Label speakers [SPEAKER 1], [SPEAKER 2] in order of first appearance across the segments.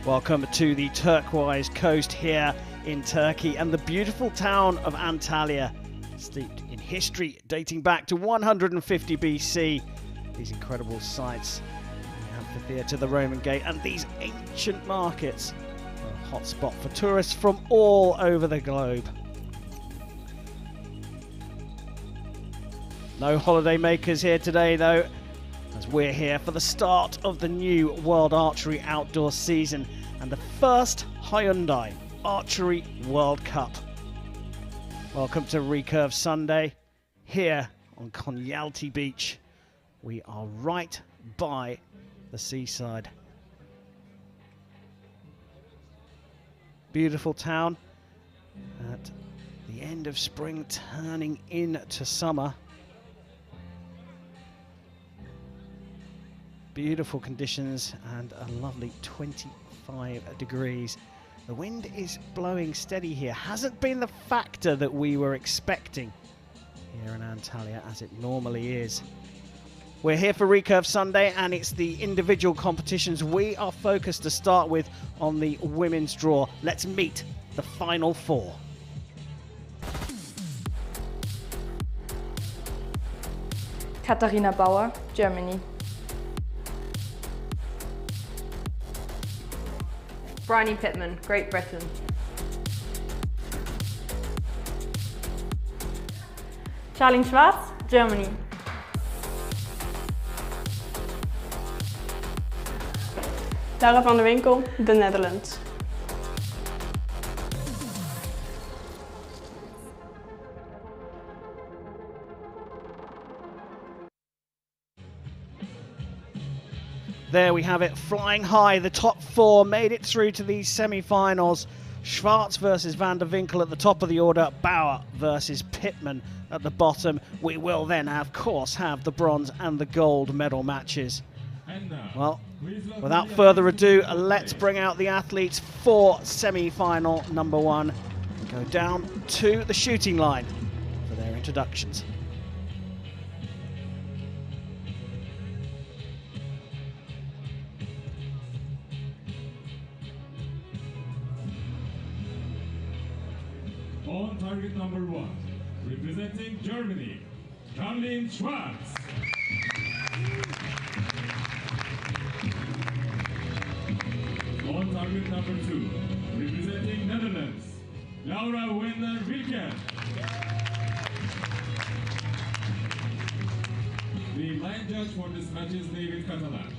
[SPEAKER 1] Welcome to the turquoise coast here in Turkey and the beautiful town of Antalya, steeped in history dating back to 150 BC. These incredible sights, the amphitheatre, the Roman Gate, and these ancient markets are a hot spot for tourists from all over the globe. No holiday makers here today though, as we're here for the start of the new World Archery Outdoor season and the first Hyundai Archery World Cup. Welcome to Recurve Sunday here on Konyaaltı Beach. We are right by the seaside. Beautiful town at the end of spring, turning into summer. Beautiful conditions and a lovely 25 degrees. The wind is blowing steady here. Hasn't been the factor that we were expecting here in Antalya as it normally is. We're here for Recurve Sunday and it's the individual competitions we are focused to start with on the women's draw. Let's meet the final four.
[SPEAKER 2] Katharina Bauer, Germany.
[SPEAKER 3] Bryony Pittman, Great Britain.
[SPEAKER 2] Charlene Schwarz, Germany.
[SPEAKER 4] Laura van der Winkel, the Netherlands.
[SPEAKER 1] There we have it, flying high. The top four made it through to these semi-finals. Schwarz versus van der Winkel at the top of the order. Bauer versus Pittman at the bottom. We will then, of course, have the bronze and the gold medal matches. Well, without further ado, let's bring out the athletes for semi-final number one and go down to the shooting line for their introductions.
[SPEAKER 5] On target number one, representing Germany, Charlene Schwarz. On target number two, representing Netherlands, Laura van der Winkel. The line judge for this match is David Catalan.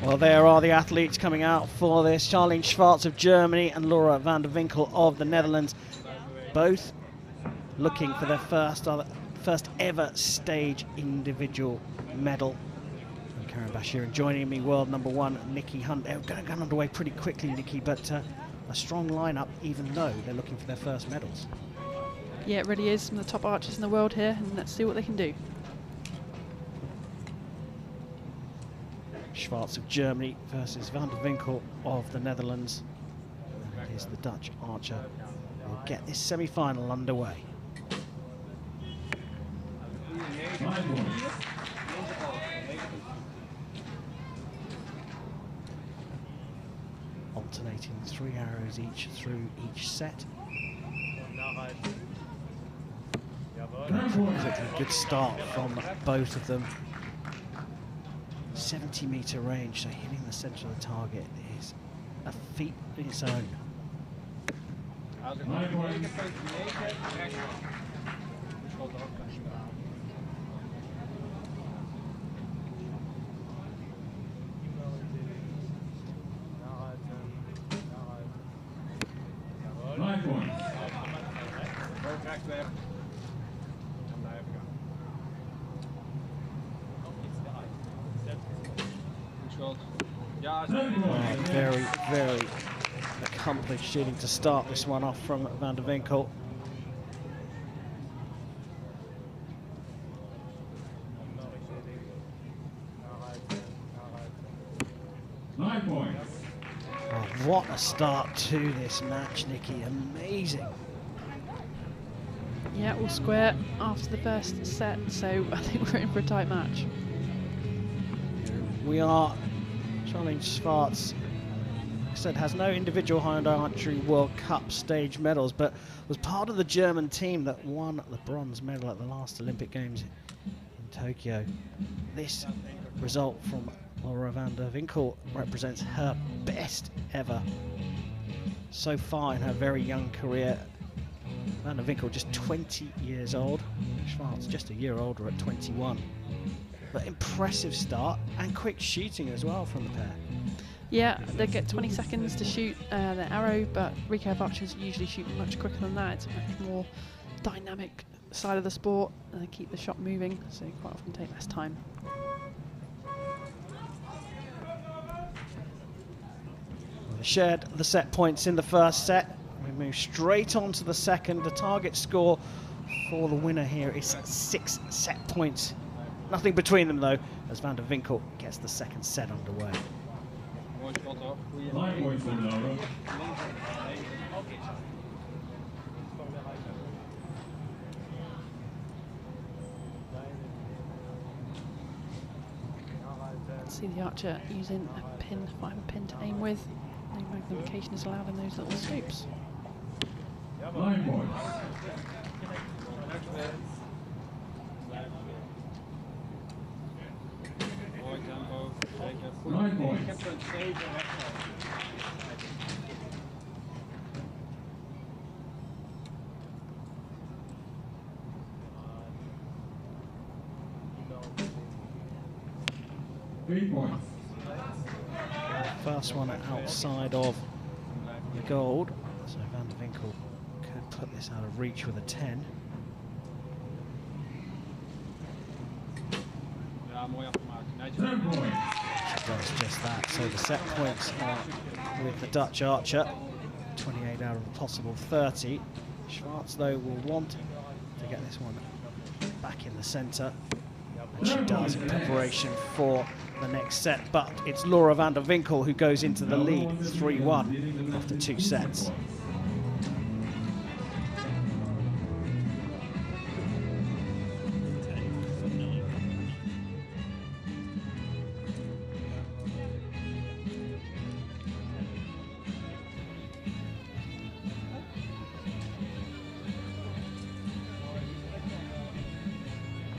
[SPEAKER 1] Well, there are the athletes coming out for this. Charlene Schwarz of Germany and Laura van der Winkel of the Netherlands. Both looking for their first ever stage individual medal. And Karen Bashir, and joining me, world number one, Nikki Hunt. They're going to get underway pretty quickly, Nikki, but a strong lineup, even though they're looking for their first medals.
[SPEAKER 6] Yeah, it really is. Some of the top archers in the world here, and let's see what they can do.
[SPEAKER 1] Schwarz of Germany versus van der Winkel of the Netherlands. And it is the Dutch archer who will get this semi-final underway. Alternating 3 arrows each through each set. Good start from both of them. 70-meter range, so hitting the centre of the target is a feat in its own. Very, very accomplished shooting to start this one off from van der Winkel. Oh, what a start to this match, Nikki. Amazing.
[SPEAKER 6] Yeah, all square after the first set, so I think we're in for a tight match.
[SPEAKER 1] We are Charlene Schwarz, like I said, has no individual Hyundai Archery World Cup stage medals, but was part of the German team that won the bronze medal at the last Olympic Games in Tokyo. This result from Laura van der Winkel represents her best ever so far in her very young career. Van der Winkel just 20 years old, Schwarz just a year older at 21. But impressive start and quick shooting as well from the pair.
[SPEAKER 6] Yeah, they get 20 seconds to shoot their arrow, but recurve archers usually shoot much quicker than that. It's a much more dynamic side of the sport, and they keep the shot moving, so you quite often take less time.
[SPEAKER 1] They shared the set points in the first set. We move straight on to the second. The target score for the winner here is 6 set points. Nothing between them though, as Van der Winkel gets the second set underway.
[SPEAKER 5] 5 points for Laura.
[SPEAKER 6] See the archer using a pin, 5 pin to aim with. No magnification is allowed in those little scopes.
[SPEAKER 5] 9 points. 9 points. 3 points.
[SPEAKER 1] First one outside of the gold, so Van der Winkel could put this out of reach with a 10. She does just that, so the set points are with the Dutch archer, 28 out of a possible 30. Schwarz though will want to get this one back in the centre, and she does in preparation for the next set, but it's Laura van der Winkel who goes into the lead 3-1 after 2 sets.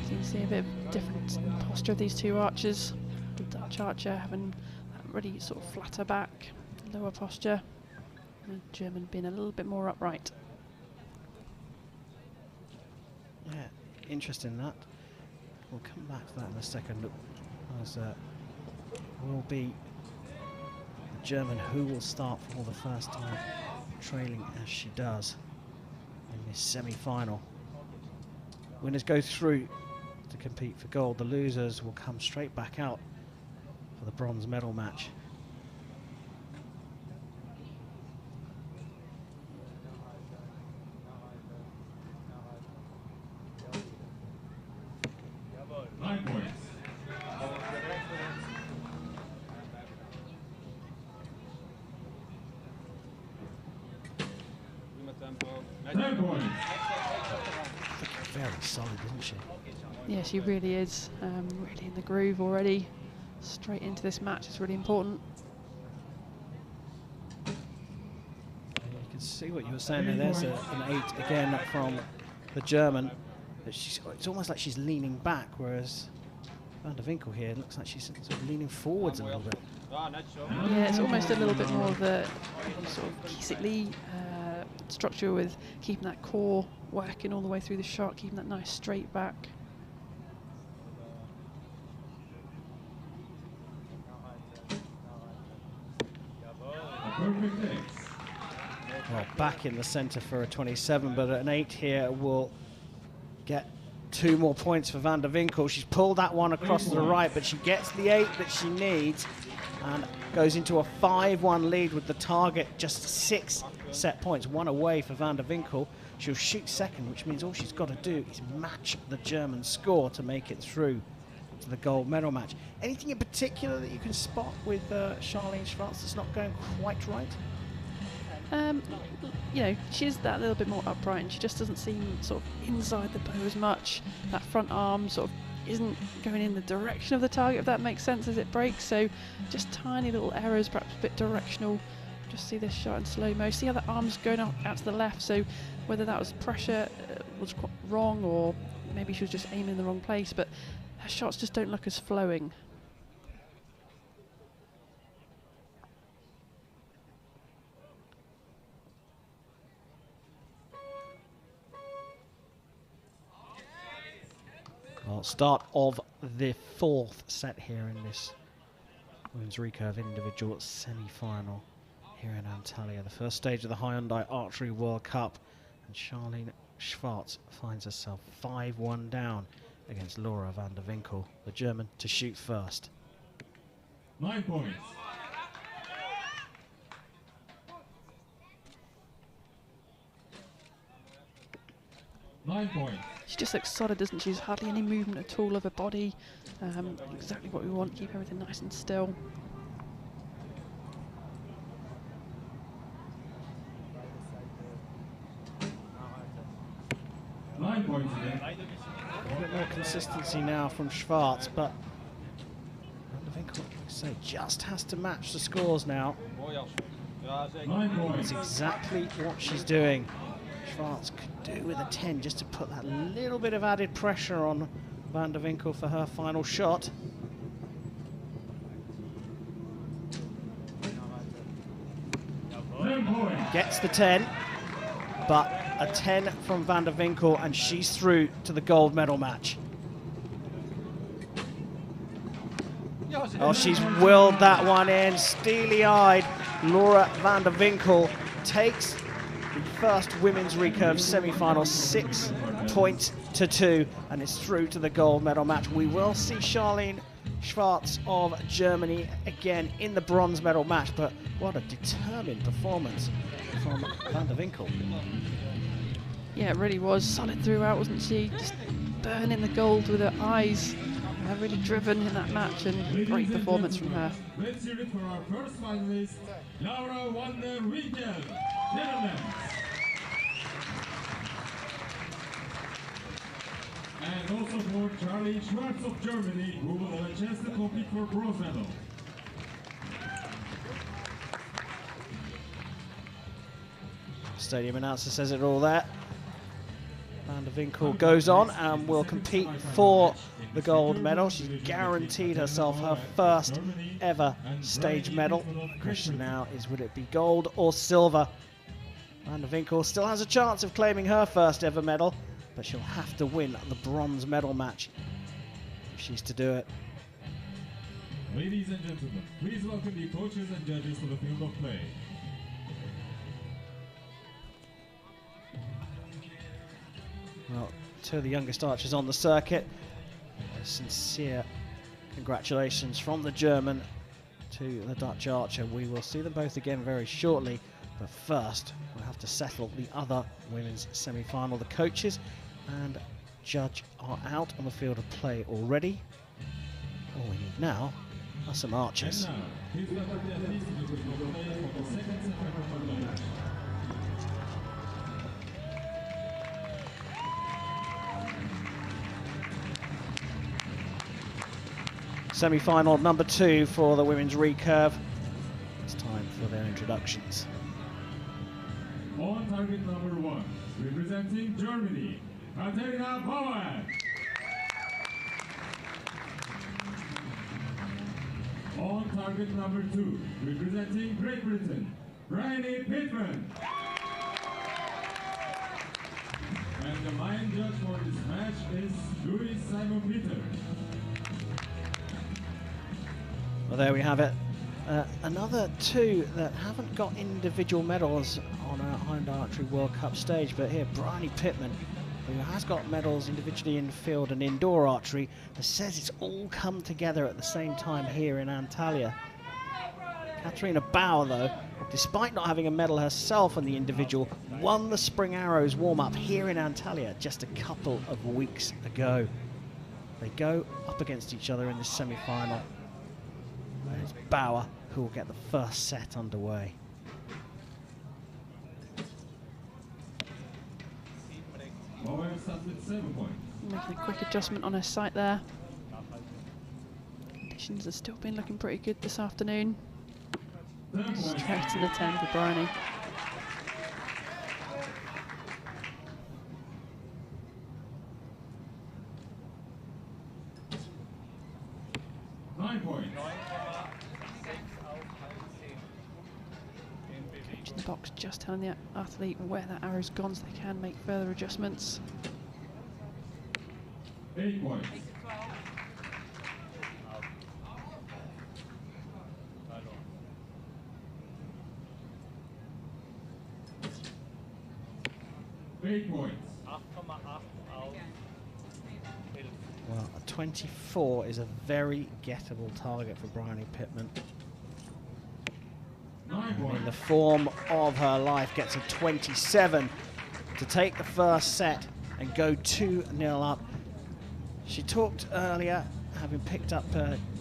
[SPEAKER 6] So you see a bit of difference in the posture of these two archers. The Dutch archer having that really sort of flatter back, lower posture, and the German being a little bit more upright.
[SPEAKER 1] Yeah, interesting that. We'll come back to that in a second, as will be the German who will start for the first time, trailing as she does in this semi-final. Winners go through to compete for gold. The losers will come straight back out for the bronze medal match. Very solid, isn't she?
[SPEAKER 6] Yeah, she really is. Really in the groove already. Straight into this match is really important.
[SPEAKER 1] You can see what you were saying there. There's an 8 again from the German. It's almost like she's leaning back, whereas Van der Winkel here looks like she's sort of leaning forwards a little bit.
[SPEAKER 6] Yeah, it's almost a little bit more of the sort of Kiesig structure, with keeping that core working all the way through the shot, keeping that nice straight back.
[SPEAKER 1] Well, back in the centre for a 27, but an 8 here will get 2 more points for Van der Winkel. She's pulled that one across to the right, but she gets the 8 that she needs and goes into a 5-1 lead with the target just 6 set points, 1 away for Van der Winkel. She'll shoot second, which means all she's got to do is match the German score to make it through to the gold medal match. Anything in particular that you can spot with Charlene Schwarz that's not going quite right?
[SPEAKER 6] You know, she's that little bit more upright, and she just doesn't seem sort of inside the bow as much. That front arm sort of isn't going in the direction of the target, if that makes sense, as it breaks. So just tiny little errors, perhaps a bit directional. Just see this shot in slow-mo. See how the arm's going out to the left, so whether that was pressure was quite wrong, or maybe she was just aiming in the wrong place, but her shots just don't look as flowing.
[SPEAKER 1] Well, start of the 4th set here in this women's recurve individual semi-final here in Antalya, the first stage of the Hyundai Archery World Cup, and Charlene Schwartz finds herself 5-1 down against Laura van der Winkel, the German, to shoot first.
[SPEAKER 5] 9 points.
[SPEAKER 6] She just looks solid, doesn't she? There's hardly any movement at all of her body. Exactly what we want, keep everything nice and still.
[SPEAKER 5] Nine points again.
[SPEAKER 1] A bit more consistency now from Schwartz, but van der Winkel, like I say, just has to match the scores now.
[SPEAKER 5] 9 points.
[SPEAKER 1] That's exactly what she's doing. Schwartz could do with a 10 just to put that little bit of added pressure on van der Winkel for her final shot. Gets the 10, but a 10 from van der Winkel, and she's through to the gold medal match. Oh, she's willed that one in, steely-eyed. Laura van der Winkel takes the first women's recurve semi-final 6 points to 2, and is through to the gold medal match. We will see Charlene Schwartz of Germany again in the bronze medal match, but what a determined performance from van der Winkel.
[SPEAKER 6] Yeah, it really was solid throughout, wasn't she? Just burning the gold with her eyes. Really driven in that match, and great performance from her.
[SPEAKER 5] Let's hear it for our first finalist, Laura van der Winkel, Netherlands. And also for Charlie Schwartz of Germany, who will have a chance to compete for bronze medal.
[SPEAKER 1] Stadium announcer says it all there. Van der Winkel goes on and will compete for the gold medal. She's guaranteed herself her first ever stage medal. The question now is, would it be gold or silver? Van der Winkel still has a chance of claiming her first ever medal, but she'll have to win the bronze medal match if she's to do it.
[SPEAKER 5] Ladies and gentlemen, please welcome the coaches and judges to the field of play.
[SPEAKER 1] Well, two of the youngest archers on the circuit. A sincere congratulations from the German to the Dutch archer. We will see them both again very shortly, but first we'll have to settle the other women's semi-final. The coaches and judge are out on the field of play already. All we need now are some archers.
[SPEAKER 5] And now, please welcome the athletes to the field of play for the second semi-final.
[SPEAKER 1] Semi-final number 2 for the women's recurve. It's time for their introductions.
[SPEAKER 5] On target number 1, representing Germany, Antalya Bauer. On target number 2, representing Great Britain, Bryony Pittman. And the line judge for this match is Louis Simon Peters.
[SPEAKER 1] Well, there we have it. Another 2 that haven't got individual medals on our Hyundai Archery World Cup stage, but here, Bryony Pittman, who has got medals individually in field and indoor archery, but says it's all come together at the same time here in Antalya. Katharina Bauer, though, despite not having a medal herself on the individual, won the Spring Arrows warm-up here in Antalya just a couple of weeks ago. They go up against each other in the semi-final. And it's Bauer who will get the first set underway.
[SPEAKER 5] Bauer starts with 7 points.
[SPEAKER 6] Making a quick adjustment on her sight there. Conditions have still been looking pretty good this afternoon.
[SPEAKER 5] 10 points.
[SPEAKER 6] Straight to the 10 for Bryony. Coach in the box just telling the athlete where that arrow's gone so they can make further adjustments.
[SPEAKER 5] 8 points.
[SPEAKER 1] Well, a 24 is a very gettable target for Bryony Pittman. In the form of her life, gets a 27 to take the first set and go 2-0 up. She talked earlier, having picked up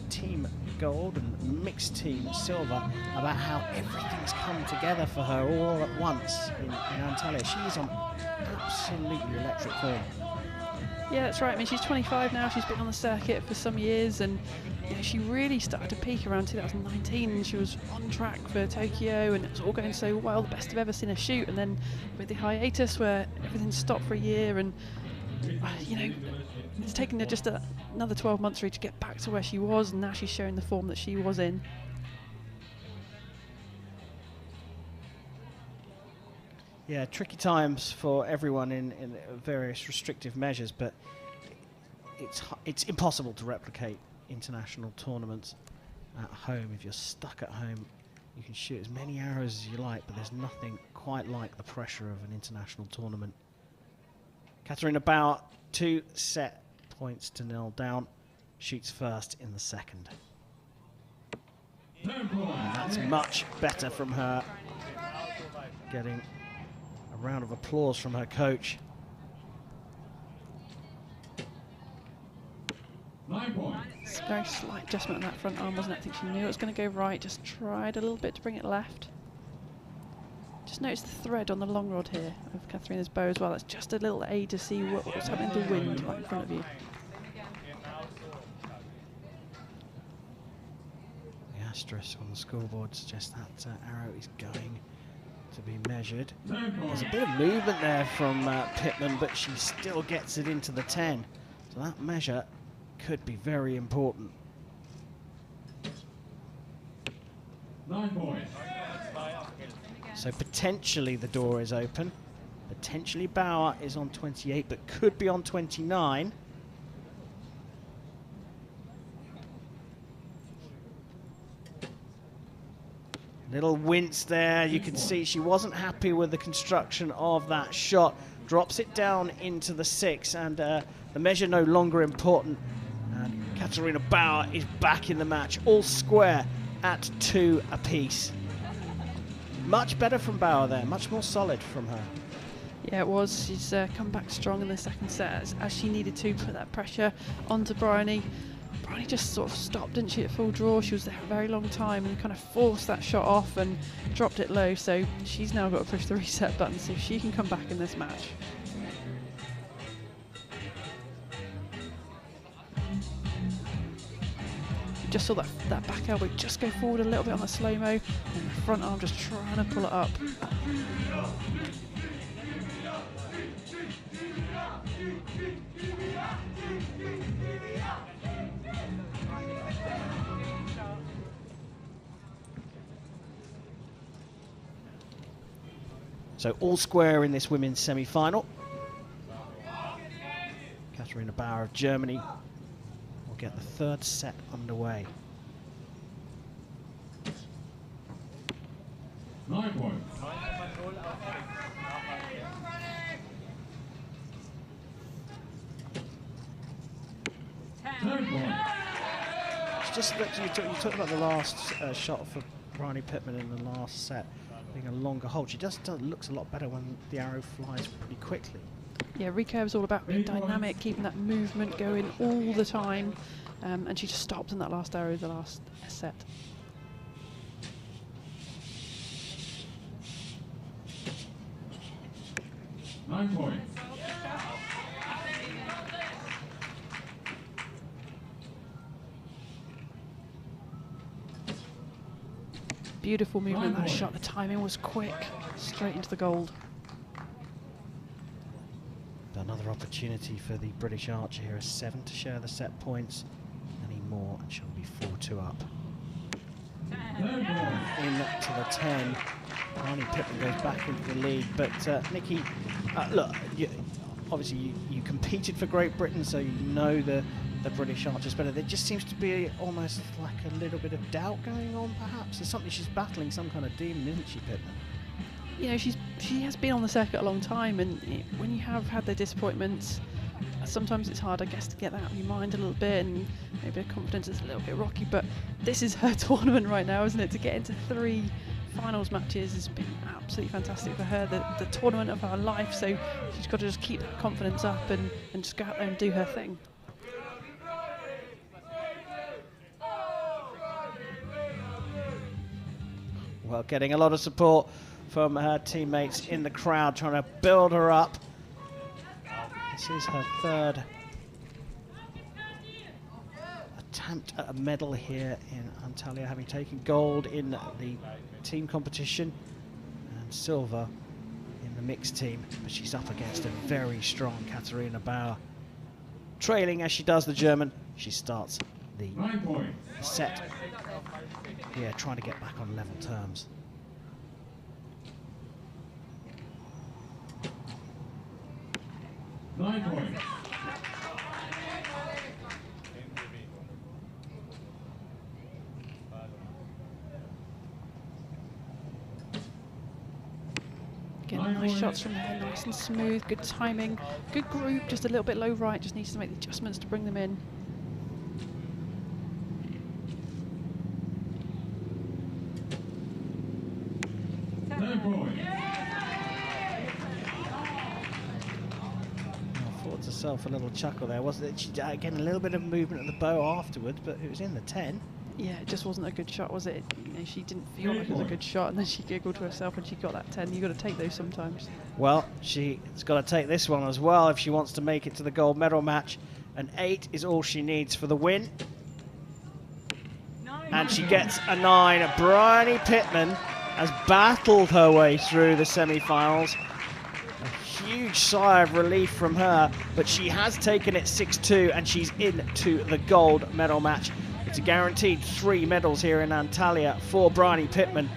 [SPEAKER 1] team gold and mixed team silver, about how everything's come together for her all at once in Antalya. She's on absolutely electric form.
[SPEAKER 6] Yeah, that's right. I mean, she's 25 now. She's been on the circuit for some years, and you know, she really started to peak around 2019. And she was on track for Tokyo, and it was all going so well, the best I've ever seen her shoot. And then with the hiatus, where everything stopped for a year, and you know, it's taken her just another 12 months really to get back to where she was, and now she's showing the form that she was in.
[SPEAKER 1] Yeah, tricky times for everyone in various restrictive measures, but it's impossible to replicate international tournaments at home. If you're stuck at home, you can shoot as many arrows as you like, but there's nothing quite like the pressure of an international tournament. Katharina Bauer, 2 set points to 0 down, shoots first in the second. And that's much better from her, getting a round of applause from her coach.
[SPEAKER 5] 9 points.
[SPEAKER 6] It's a very slight adjustment on that front arm, wasn't it? I think she knew it was going to go right, just tried a little bit to bring it left. Just notice the thread on the long rod here of Katharina's bow as well. That's just a little aid to see what's happening to the wind right in front of you.
[SPEAKER 1] The asterisk on the scoreboard suggests that arrow is going to be measured. There's a bit of movement there from Pittman, but she still gets it into the 10. So that measure could be very important.
[SPEAKER 5] 9 points.
[SPEAKER 1] So potentially the door is open. Potentially Bauer is on 28, but could be on 29. Little wince there. You can see she wasn't happy with the construction of that shot. Drops it down into the 6, and the measure no longer important. And Katharina Bauer is back in the match, all square at 2 apiece. Much better from Bauer there, much more solid from her.
[SPEAKER 6] Yeah, it was. She's come back strong in the second set as she needed to put that pressure onto Bryony. Bryony just sort of stopped, didn't she, at full draw. She was there a very long time and kind of forced that shot off and dropped it low. So she's now got to push the reset button, see if she can come back in this match. Just saw that back elbow just go forward a little bit on the slow-mo, and the front arm just trying to pull it up.
[SPEAKER 1] So all square in this women's semi-final. Katharina Bauer of Germany will get the third set underway.
[SPEAKER 5] 9 points.
[SPEAKER 1] It's just that you talked about the last shot for Bryony Pittman in the last set being a longer hold. She just looks a lot better when the arrow flies pretty quickly.
[SPEAKER 6] Yeah, Recurve is all about being dynamic, keeping that movement going all the time, and she just stopped in that last arrow, the last set.
[SPEAKER 5] Nine points.
[SPEAKER 6] Beautiful movement of that shot. The timing was quick. Straight into the gold.
[SPEAKER 1] Another opportunity for the British archer here. A 7 to share the set points. Any more and she'll be 4-2 up. Into the 10. Bryony Pittman goes back into the lead. But Nikki, look, obviously you competed for Great Britain, so you know the British archers better. There just seems to be almost like a little bit of doubt going on, perhaps. There's something, she's battling some kind of demon, isn't she, Pittman?
[SPEAKER 6] You know, she has been on the circuit a long time, and when you have had the disappointments, sometimes it's hard, I guess, to get that out of your mind a little bit, and maybe her confidence is a little bit rocky. But this is her tournament right now, isn't it? To get into 3 finals matches has been absolutely fantastic for her. The tournament of her life. So she's got to just keep that confidence up and just go out there and do her thing.
[SPEAKER 1] Well, getting a lot of support from her teammates in the crowd, trying to build her up. This is her 3rd attempt at a medal here in Antalya, having taken gold in the team competition and silver in the mixed team. But she's up against a very strong Katharina Bauer. Trailing as she does the German, she starts the set here, trying to get back on level terms.
[SPEAKER 6] Again, nice shots from her, nice and smooth, good timing, good group, just a little bit low right, just needs to make the adjustments to bring them in.
[SPEAKER 1] Affords herself a little chuckle there, wasn't it? She, again, a little bit of movement of the bow afterwards, but it was in the 10.
[SPEAKER 6] Yeah, it just wasn't a good shot, was it? You know, she didn't feel like it was a good shot, and then she giggled to herself when she got that 10. You've got to take those sometimes.
[SPEAKER 1] Well, she's got to take this one as well if she wants to make it to the gold medal match. An 8 is all she needs for the win. And she gets a 9. Bryony Pittman has battled her way through the semi-finals. A huge sigh of relief from her, but she has taken it 6-2, and she's into the gold medal match. It's a guaranteed 3 medals here in Antalya for Bryony Pittman.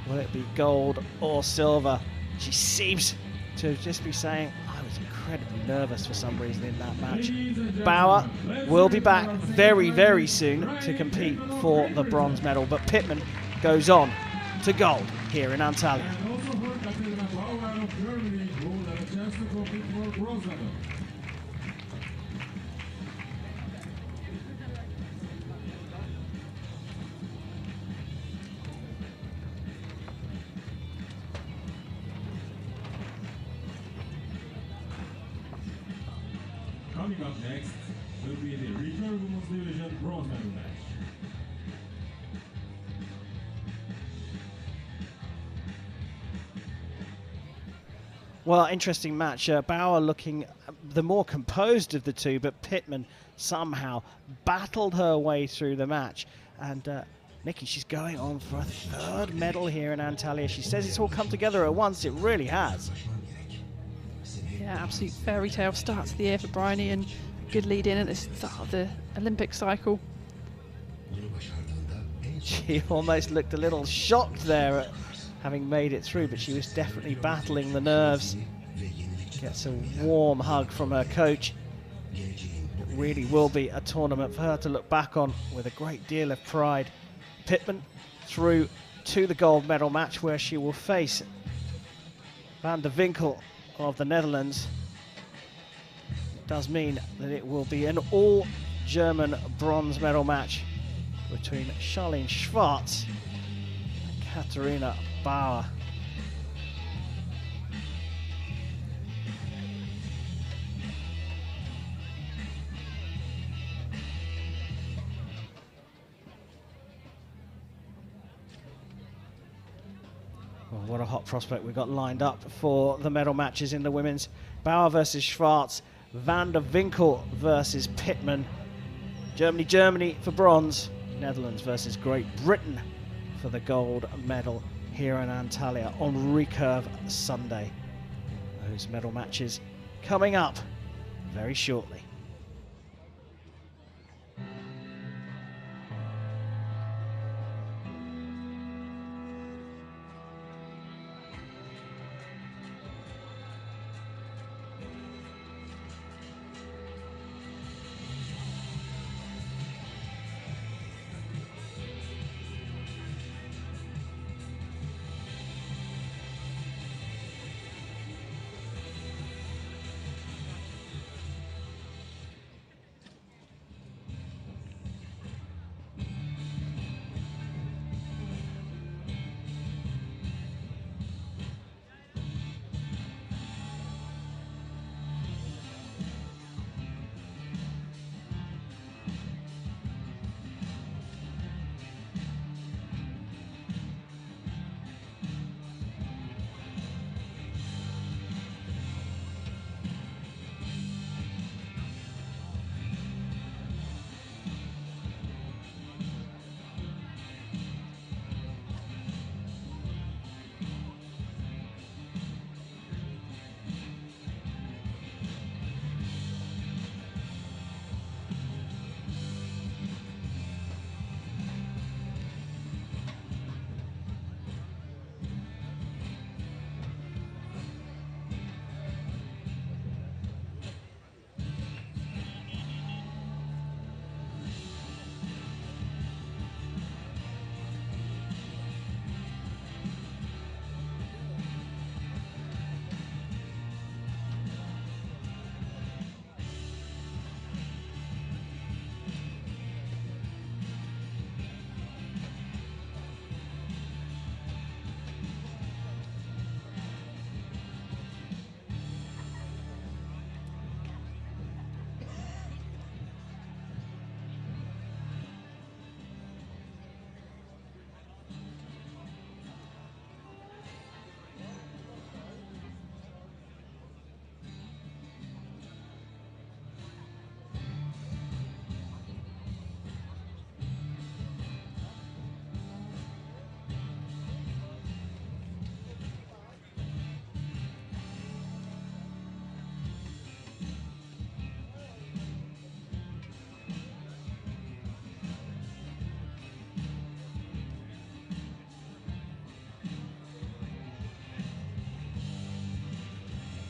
[SPEAKER 1] Will it be gold or silver? She seems to just be saying, I was incredibly nervous for some reason in that match. Bauer will be back very, very soon to compete for the bronze medal, but Pittman goes on to gold here in Antalya.
[SPEAKER 5] Coming up next will be the Recurve Women's Division bronze medal match.
[SPEAKER 1] Well, interesting match. Bauer looking the more composed of the two, but Pittman somehow battled her way through the match. And Nikki, she's going on for a 3rd medal here in Antalya. She says it's all come together at once. It really has.
[SPEAKER 6] Yeah, absolute fairy tale start to the year for Bryony, and good lead in at the start of the Olympic cycle.
[SPEAKER 1] She almost looked a little shocked there at having made it through, but she was definitely battling the nerves. Gets a warm hug from her coach. It really will be a tournament for her to look back on with a great deal of pride. Pittman through to the gold medal match, where she will face Van der Winkel of the Netherlands. It does mean that it will be an all-German bronze medal match between Charlene Schwarz and Katharina Bauer. Well, what a hot prospect we've got lined up for the medal matches in the women's. Bauer versus Schwarz, Van der Winkel versus Pittman. Germany for bronze, Netherlands versus Great Britain for the gold medal here in Antalya on Recurve Sunday. Those medal matches coming up very shortly.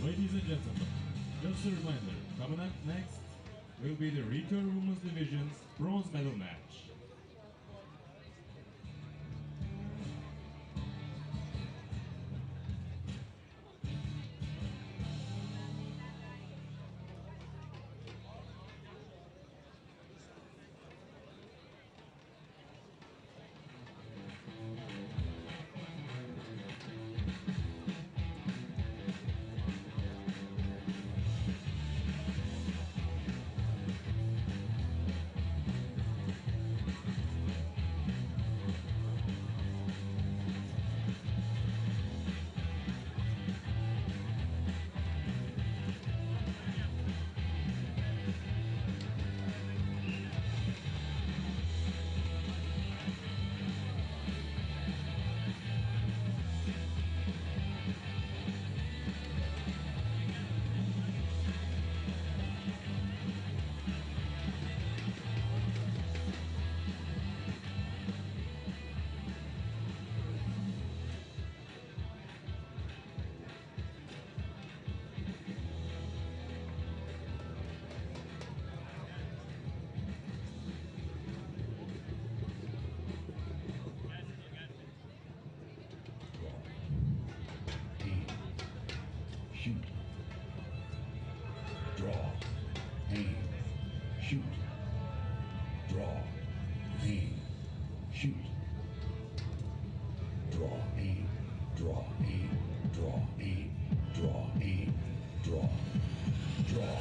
[SPEAKER 5] Ladies and gentlemen, just a reminder, coming up next will be the Recurve Women's Division's bronze medal match.
[SPEAKER 7] Shoot. Draw. Aim. Shoot. Draw. Aim. Shoot. Draw. Aim. Draw. Aim. Draw. Aim. Draw. Aim. Draw. Draw.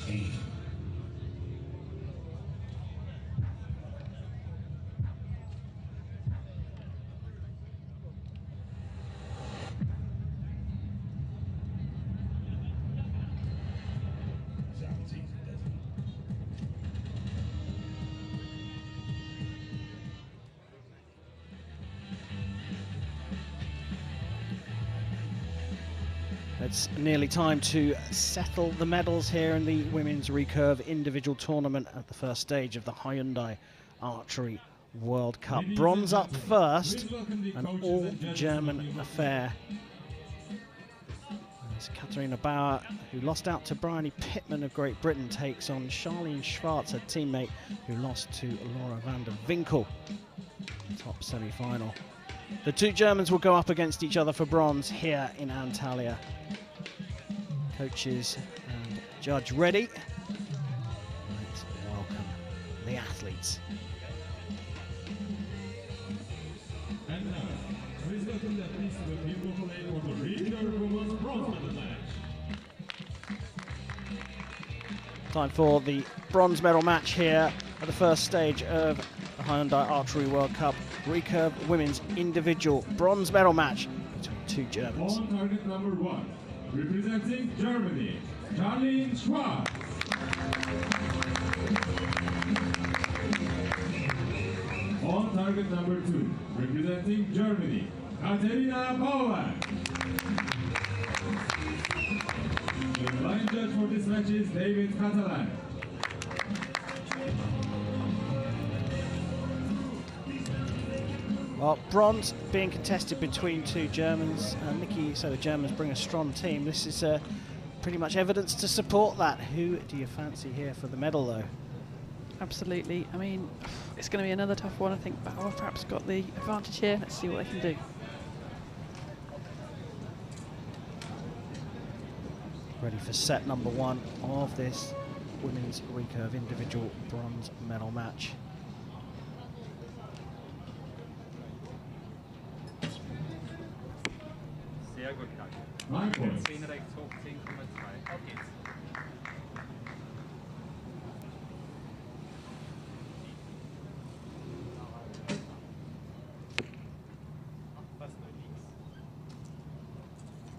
[SPEAKER 7] Aim. Sounds easy, doesn't it?
[SPEAKER 1] It's nearly time to settle the medals here in the women's recurve individual tournament at the first stage of the Hyundai Archery World Cup. Bronze up first, an all-German affair. As Katharina Bauer, who lost out to Bryony Pittman of Great Britain, takes on Charlene Schwartz, her teammate, who lost to Laura van der Winkel. Top semi-final. The two Germans will go up against each other for bronze here in Antalya. Coaches and judge ready. Let's welcome the athletes.
[SPEAKER 5] And now, please welcome the athletes to the people play for the Recurve Women's Bronze Medal match.
[SPEAKER 1] Time for the bronze medal match here at the first stage of the Hyundai Archery World Cup Recurve Women's Individual Bronze Medal match between two Germans.
[SPEAKER 5] On target number 1, representing Germany, Charlene Schwartz. On target number 2, representing Germany, Katharina Bauer. The line judge for this match is David Catalan.
[SPEAKER 1] Well, bronze being contested between two Germans. Nikki, so the Germans bring a strong team. This is pretty much evidence to support that. Who do you fancy here for the medal, though?
[SPEAKER 6] Absolutely. I mean, it's going to be another tough one. I think Bauer perhaps got the advantage here. Let's see what they can do.
[SPEAKER 1] Ready for set number 1 of this women's recurve individual bronze medal match.
[SPEAKER 8] Sehr gut, danke.
[SPEAKER 5] 9 points.
[SPEAKER 8] 10 rechts hoch, 10,2. Auf geht's. Fast nur links.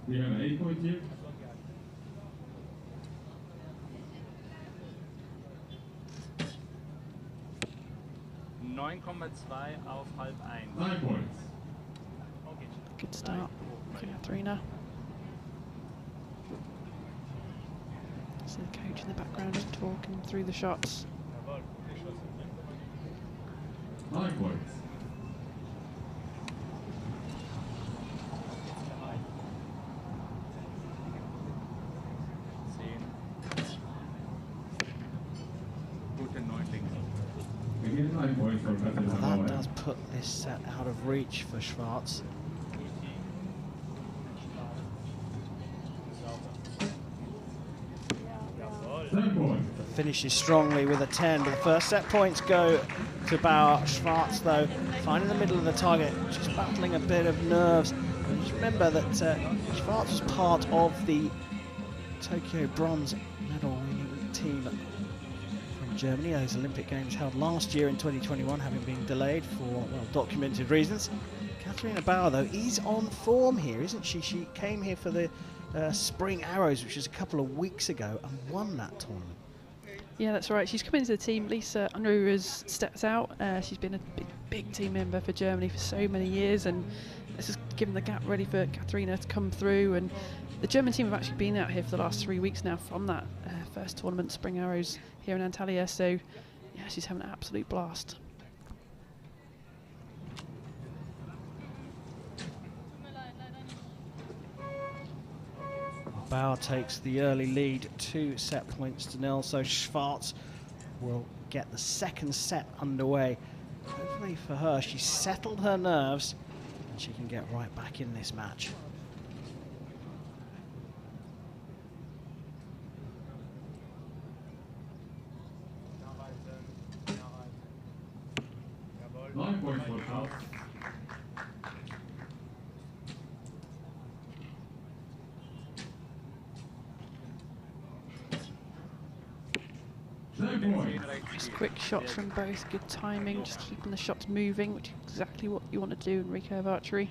[SPEAKER 5] We have an 8-point here.
[SPEAKER 8] 9,2 auf halb 1.
[SPEAKER 5] 9 points.
[SPEAKER 8] Okay.
[SPEAKER 6] Good start for Katharina. See the coach in the background just talking through the shots.
[SPEAKER 5] 9 points.
[SPEAKER 8] Gute 9 links.
[SPEAKER 5] Again, 9 points for Katharina
[SPEAKER 1] Well,
[SPEAKER 5] Bauer.
[SPEAKER 1] that does put this set out of reach for Schwartz. Finishes strongly with a 10, but the first set points go to Bauer. Schwartz, though, finding the middle of the target, just battling a bit of nerves. And just remember that Schwartz was part of the Tokyo bronze medal winning team from Germany. Those Olympic Games held last year in 2021, having been delayed for, well, documented reasons. Katharina Bauer, though, is on form here, isn't she? She came here for the Spring Arrows, which was a couple of weeks ago, and won that tournament.
[SPEAKER 6] Yeah, that's right. She's come into the team. Lisa Unruh has stepped out. She's been a big team member for Germany for so many years, and this has given the gap ready for Katharina to come through. And the German team have actually been out here for the last 3 weeks now from that first tournament, Spring Arrows, here in Antalya. So, yeah, she's having an absolute blast.
[SPEAKER 1] Bauer takes the early lead, 2 set points to 0, so Schwartz will get the second set underway. Hopefully for her, she's settled her nerves and she can get right back in this match.
[SPEAKER 5] Nine points for Schwartz.
[SPEAKER 6] Just quick shots from both, good timing, just keeping the shots moving, which is exactly what you want to do in recurve archery.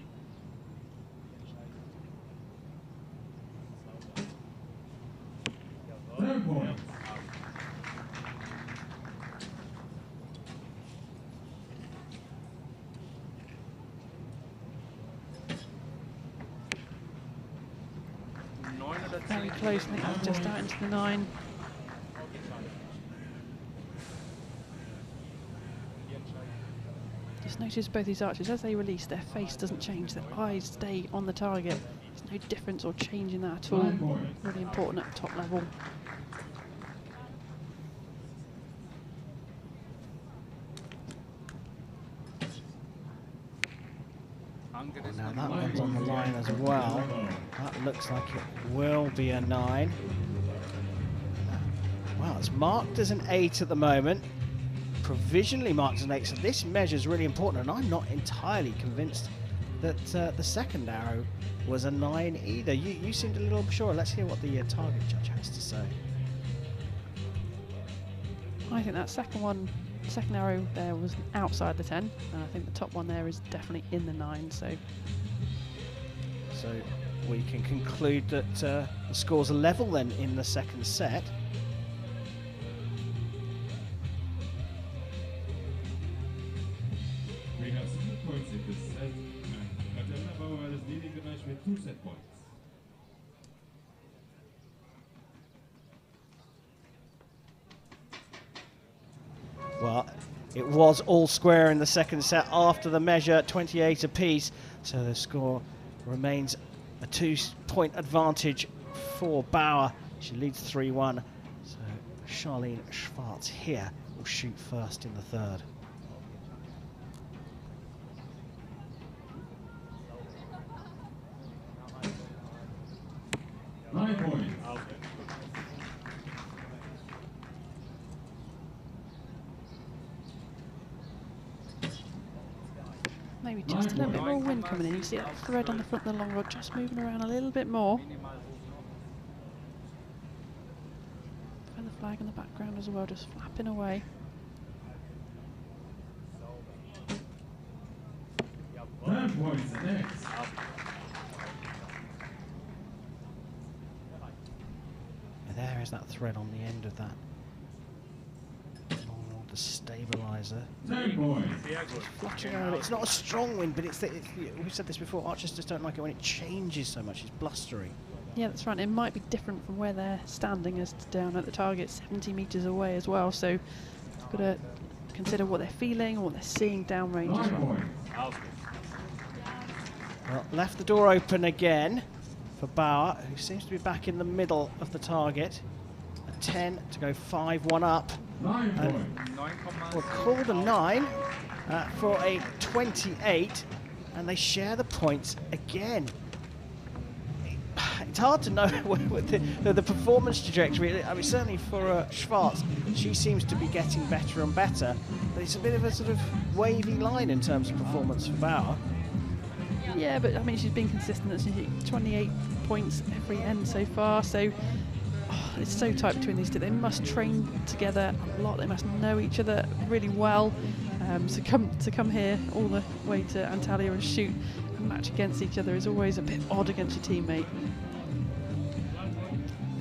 [SPEAKER 6] very close. I think that's just out into the 9. Just notice both these archers, as they release, their face doesn't change, their eyes stay on the target. There's no difference or change in that at all. Really important at top level.
[SPEAKER 1] Now that one's on the line as well. That looks like it will be a 9. Wow, it's marked as an 8 at the moment. Provisionally marked as an 8, so this measure is really important, and I'm not entirely convinced that the second arrow was a 9 either. You seemed a little unsure. Let's hear what the target judge has to say.
[SPEAKER 6] I think that second arrow there was outside the 10, and I think the top one there is definitely in the 9. So
[SPEAKER 1] we can conclude that the scores are level then in the second set.
[SPEAKER 5] We have 7 points in this set, and Katarina Bauer is leading the match with 2 set points.
[SPEAKER 1] Well, it was all square in the second set after the measure, 28 apiece. So the score remains a 2-point advantage for Bauer. She leads 3-1. So Charlene Schwartz here will shoot first in the third.
[SPEAKER 6] maybe just a little bit more wind coming in. You see that thread on the front of the long rod just moving around a little bit more. And the flag in the background as well, just flapping away.
[SPEAKER 1] There is that thread on the end of that long the stabilizer. Fluttering around. It's not a strong wind, but we've said this before, archers just don't like it when it changes so much. It's blustery.
[SPEAKER 6] Yeah, that's right. It might be different from where they're standing as to down at the target, 70 metres away as well. So you've got to consider what they're feeling or what they're seeing downrange as well.
[SPEAKER 1] Well, left the door open again for Bauer, who seems to be back in the middle of the target. A 10 to go 5-1 up. We'll call the 9 for a 28, and they share the points again. It's hard to know with the performance trajectory. I mean, certainly for Schwartz, she seems to be getting better and better, but it's a bit of a sort of wavy line in terms of performance for Bauer.
[SPEAKER 6] Yeah, but I mean, she's been consistent. She's hit 28 points every end so far, so it's so tight between these two. They must train together a lot. They must know each other really well. So to come here all the way to Antalya and shoot a match against each other is always a bit odd against your teammate.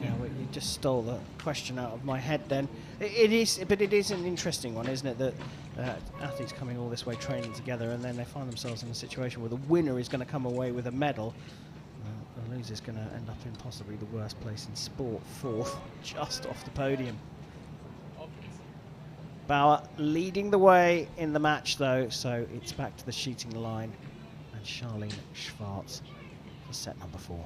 [SPEAKER 1] Yeah, well, you just stole the question out of my head then. It is an interesting one, isn't it, that athletes coming all this way training together and then they find themselves in a situation where the winner is going to come away with a medal. The loser is going to end up in possibly the worst place in sport, 4th, just off the podium. Bauer leading the way in the match though, so it's back to the shooting line and Charlene Schwartz for set number 4.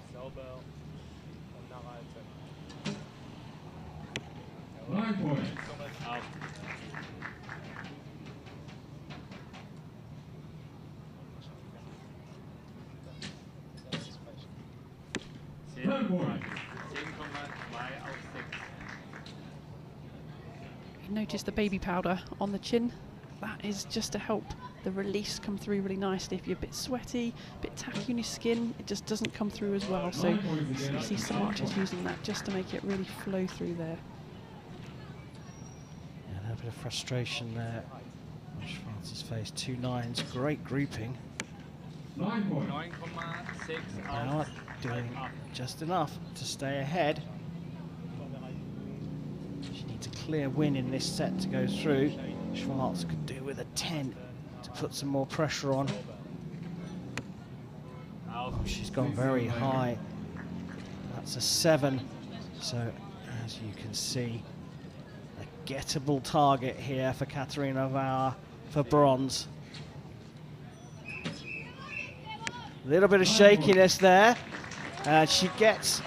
[SPEAKER 6] Notice the baby powder on the chin. That is just to help the release come through really nicely. If you're a bit sweaty, a bit tacky on your skin, it just doesn't come through as well. So you see some archers using that just to make it really flow through there.
[SPEAKER 1] Yeah, a little bit of frustration there on Schwartz's face. 2 9s, great grouping. Bauer doing just enough to stay ahead. She needs a clear win in this set to go through. Schwartz could do with a 10 to put some more pressure on. Oh, she's gone very high. That That's a 7. So, as you can see, a gettable target here for Katarina Bauer for bronze. A little bit of shakiness there. And she gets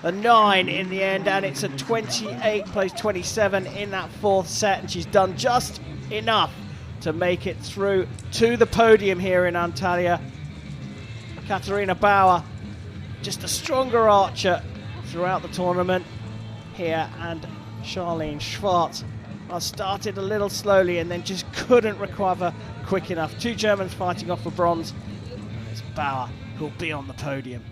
[SPEAKER 1] a 9 in the end, and it's a 28 plays 27 in that 4th set, and she's done just enough to make it through to the podium here in Antalya. Katarina Bauer, just a stronger archer throughout the tournament here, and Charlene Schwarz started a little slowly and then just couldn't recover quick enough. 2 Germans fighting off for bronze, and it's Bauer who'll be on the podium.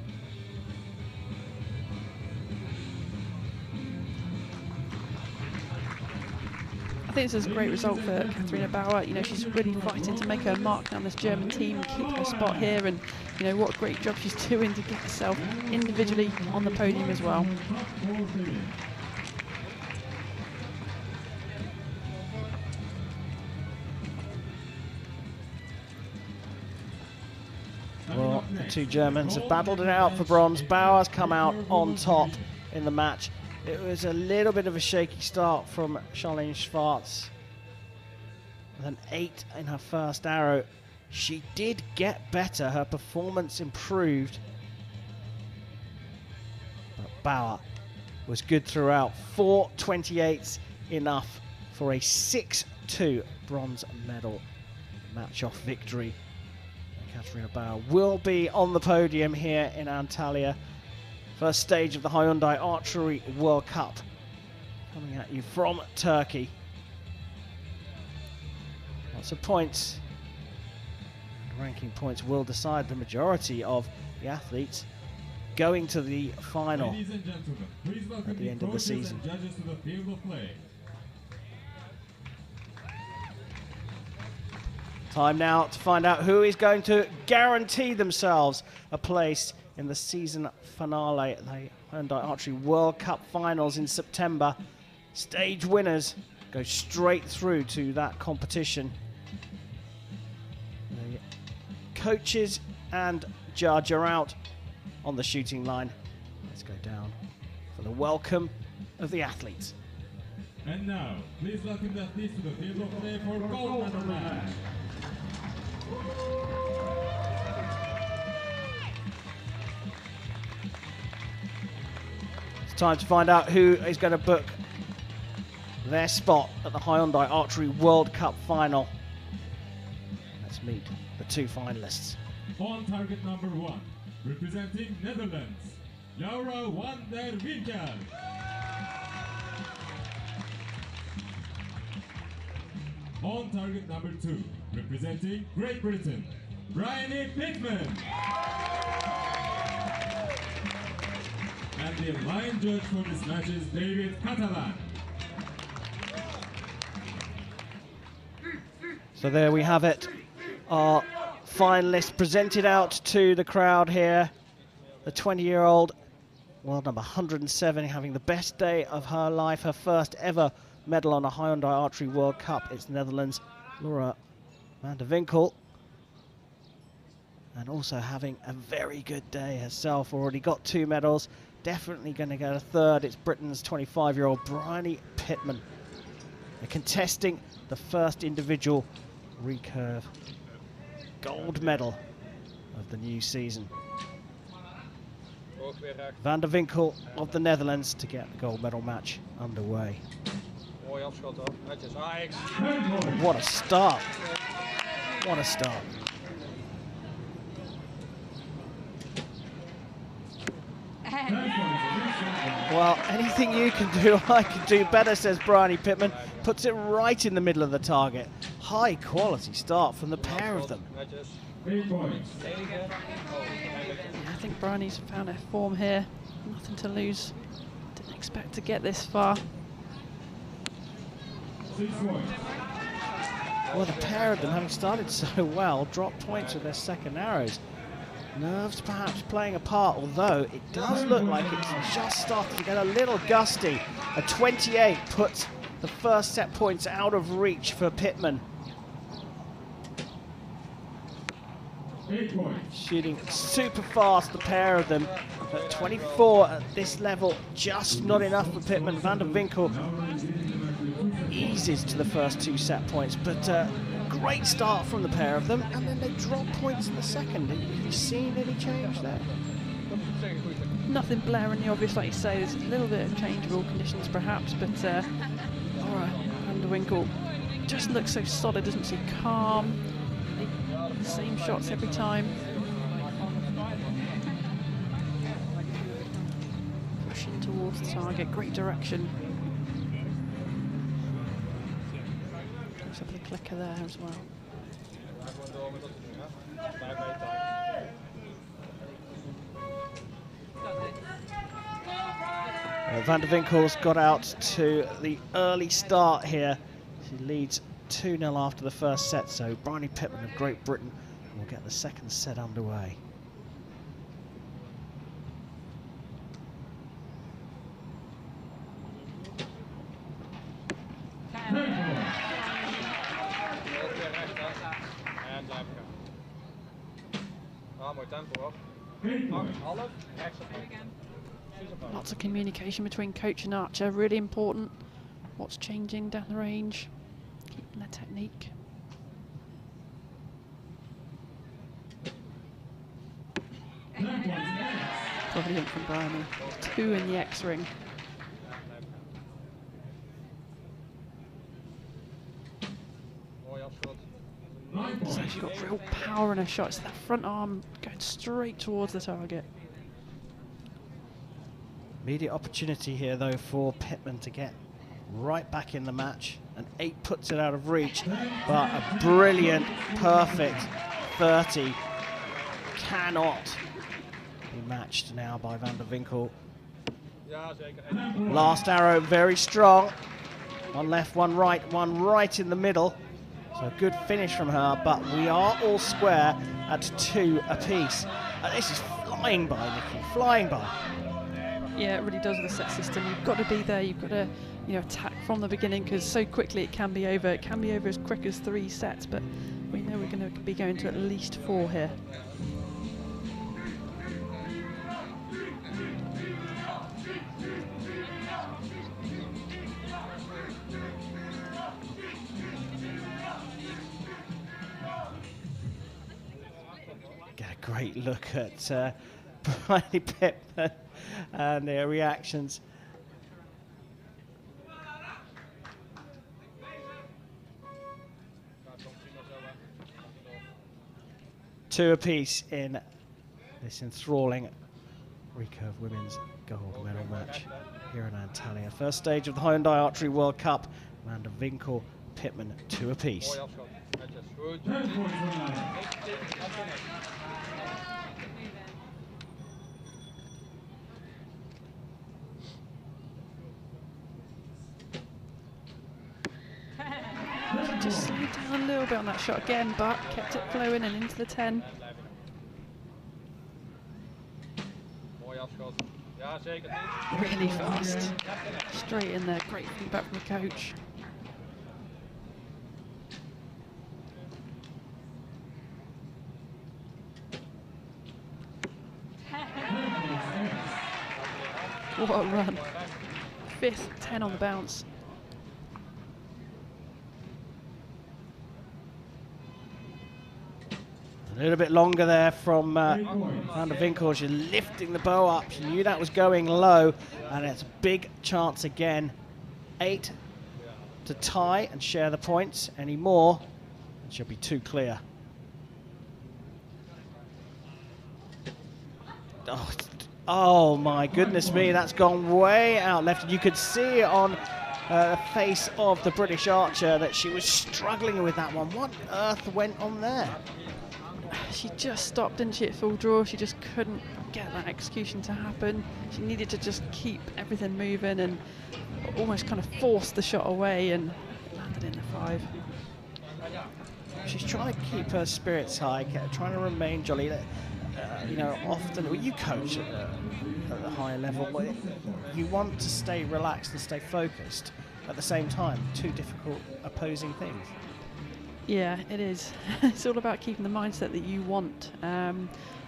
[SPEAKER 6] I think this is a great result for Katarina Bauer. You know, she's really fighting to make her mark down this German team and keep her spot here. And, you know, what a great job she's doing to get herself individually on the podium as well.
[SPEAKER 1] Well, the 2 Germans have battled it out for bronze. Bauer's come out on top in the match. It was a little bit of a shaky start from Charlene Schwarz. With an 8 in her first arrow. She did get better. Her performance improved. But Bauer was good throughout. 4 28s enough for a 6-2 bronze medal match-off victory. Katarina Bauer will be on the podium here in Antalya. First stage of the Hyundai Archery World Cup coming at you from Turkey. Lots of points. Ranking points will decide the majority of the athletes going to the final
[SPEAKER 5] Ladies and gentlemen, please welcome
[SPEAKER 1] at the end of the season.
[SPEAKER 5] and judges to the field of play.
[SPEAKER 1] Time now to find out who is going to guarantee themselves a place in the season finale at the Hyundai Archery World Cup finals in September. Stage winners go straight through to that competition. The coaches and judge are out on the shooting line. Let's go down for the welcome of the athletes.
[SPEAKER 5] And now, please welcome the athletes to the field of play for gold medal match.
[SPEAKER 1] It's time to find out who is going to book their spot at the Hyundai Archery World Cup final. Let's meet the 2 finalists.
[SPEAKER 5] On target number 1, representing Netherlands, Laura van der Winkel. On target number 2, representing Great Britain, Bryony Pittman. And the line judge for this match is David Catalan.
[SPEAKER 1] So there we have it. Our finalists presented out to the crowd here. The 20-year-old, world number 107, having the best day of her life, her first ever medal on a Hyundai Archery World Cup. It's Netherlands, Laura van der Winkel. And also having a very good day herself. Already got 2 medals. Definitely going to get a 3rd. It's Britain's 25-year-old Bryony Pittman. They're contesting the first individual recurve gold medal of the new season. Van der Winkel of the Netherlands to get the gold medal match underway. What a start. What a start. Well, anything you can do, I can do better, says Bryony Pittman. Puts it right in the middle of the target. High quality start from the pair of them.
[SPEAKER 5] 8 points.
[SPEAKER 6] Yeah, I think Bryony's found her form here. Nothing to lose. Didn't expect to get this far.
[SPEAKER 5] 6 points.
[SPEAKER 1] Well, the pair of them, having started so well, dropped points with their second arrows. Nerves perhaps playing a part, although it does look like it's just starting to get a little gusty. A 28 puts the first set points out of reach for Pittman.
[SPEAKER 5] 8 points.
[SPEAKER 1] Shooting super fast, the pair of them. At 24 at this level, just not enough for Pittman. Van der Winkel eases to the first 2 set points, but great start from the pair of them, and then they drop points in the second. Have you seen any change there?
[SPEAKER 6] Nothing blaringly obvious, like you say. There's a little bit of changeable conditions perhaps, but Laura Van der Winkel just looks so solid, doesn't she? Calm, same shots every time. Pushing towards the target, great direction. Looks like the clicker there as well.
[SPEAKER 1] Van der Winkel's got out to the early start here. She leads 2-0 after the first set, so Bryony Pittman of Great Britain will get the second set underway.
[SPEAKER 6] Lots of communication between coach and archer, really important. What's changing down the range, keeping their technique. Brilliant from Bryony. 2 in the X ring. So she's got real power in her shots. That front arm going straight towards the target.
[SPEAKER 1] Immediate opportunity here, though, for Pittman to get right back in the match. And 8 puts it out of reach, but a brilliant, perfect 30 cannot be matched now by Van der Winkel. Last arrow, very strong. One left, one right in the middle. So a good finish from her, but we are all square at 2 apiece. This is flying by, Nikki, flying by.
[SPEAKER 6] Yeah, it really does with the set system. You've got to be there. You've got to, attack from the beginning, because so quickly it can be over. It can be over as quick as 3 sets, but we know we're going to be going to at least 4 here.
[SPEAKER 1] Get a great look at Bryony Pittman and their reactions. Two apiece in this enthralling Recurve Women's Gold Medal match here in Antalya. First stage of the Hyundai Archery World Cup. Van der Winkel, Pittman, 2 apiece.
[SPEAKER 6] Just slowed down a little bit on that shot again, but kept it flowing and into the 10. Really fast. Straight in there. Great feedback from the coach. What a run. 5th 10 on the bounce.
[SPEAKER 1] A little bit longer there from Van der Winkel. She's lifting the bow up. She knew that was going low, and it's a big chance again. 8 to tie and share the points. Any more, and she'll be 2 clear. Oh my goodness me, that's gone way out left. You could see on the face of the British archer that she was struggling with that one. What on earth went on there?
[SPEAKER 6] She just stopped, didn't she, at full draw. She just couldn't get that execution to happen. She needed to just keep everything moving and almost kind of force the shot away, and landed in the 5.
[SPEAKER 1] She's trying to keep her spirits high, trying to remain jolly. Often, well, you coach at the higher level, but you want to stay relaxed and stay focused at the same time. 2 difficult opposing things.
[SPEAKER 6] Yeah, it is. It's all about keeping the mindset that you want.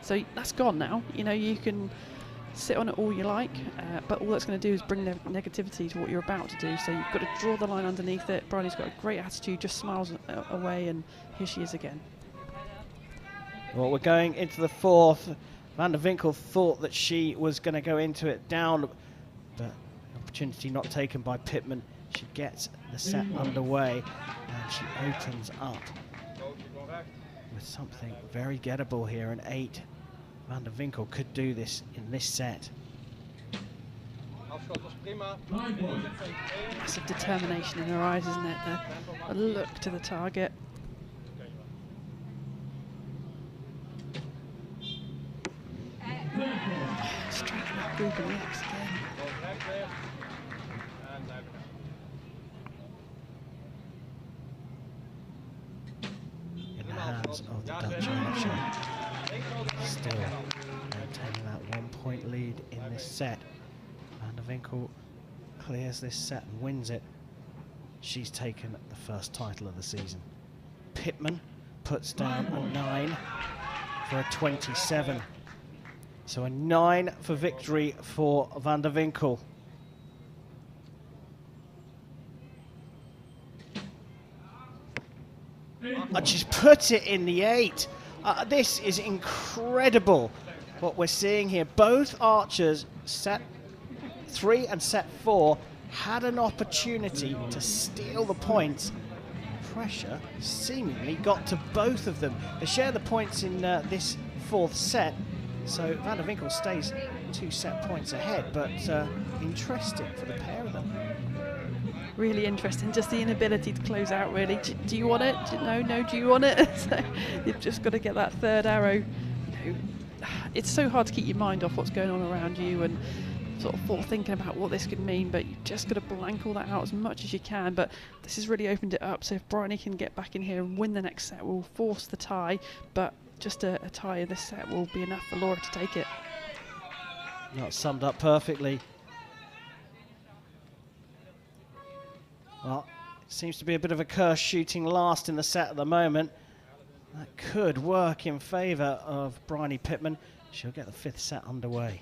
[SPEAKER 6] So that's gone now. You can sit on it all you like, but all that's going to do is bring negativity to what you're about to do. So you've got to draw the line underneath it. Bryony's got a great attitude, just smiles away, and here she is again.
[SPEAKER 1] Well, we're going into the fourth. Van der Winkel thought that she was going to go into it down, but opportunity not taken by Pittman. She gets the set underway, and she opens up with something very gettable here, an 8. Van der Winkel could do this in this set.
[SPEAKER 6] Massive determination in her eyes, isn't it? A look to the target. Striking that group in the X again.
[SPEAKER 1] In the hands of the Dutch archer. Still maintaining that 1 point lead in this set. Van der Winkel clears this set and wins it. She's taken the first title of the season. Pittman puts down a 9 for a 27. So a 9 for victory for Van der Winkel. And she's put it in the 8. This is incredible what we're seeing here. Both archers, set 3 and set 4, had an opportunity to steal the points. Pressure seemingly got to both of them. They share the points in this 4th set, so Van der Winkel stays 2 set points ahead, but interesting for the pair of them.
[SPEAKER 6] Really interesting, just the inability to close out, really. Do you want it? No, do you want it? So you've just got to get that 3rd arrow. You know, it's so hard to keep your mind off what's going on around you and sort of thinking about what this could mean, but you've just got to blank all that out as much as you can. But this has really opened it up, so if Bryony can get back in here and win the next set, we'll force the tie, but just a tie in this set will be enough for Laura to take it.
[SPEAKER 1] That's summed up perfectly. Well, it seems to be a bit of a curse shooting last in the set at the moment. That could work in favour of Bryony Pittman. She'll get the 5th set underway.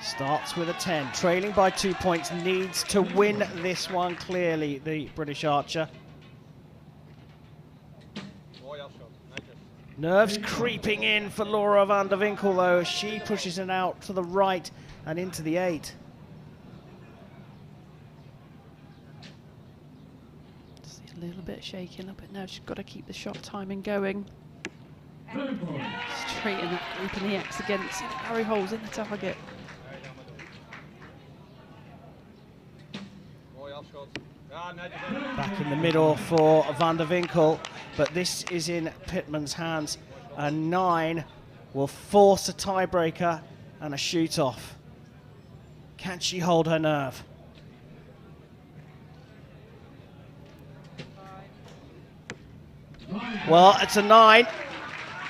[SPEAKER 1] Starts with a 10, trailing by 2 points, needs to win this one clearly, the British archer. Nerves creeping in for Laura Van der Winkel though, as she pushes it out to the right and into the 8.
[SPEAKER 6] A little bit shaky, a little bit nervous. She's got to keep the shot timing going. Straight in that group in the X again. See the arrow holes in the target.
[SPEAKER 1] Back in the middle for Van der Winkel, but this is in Pittman's hands. A 9 will force a tiebreaker and a shoot-off. Can she hold her nerve? Well, it's a 9.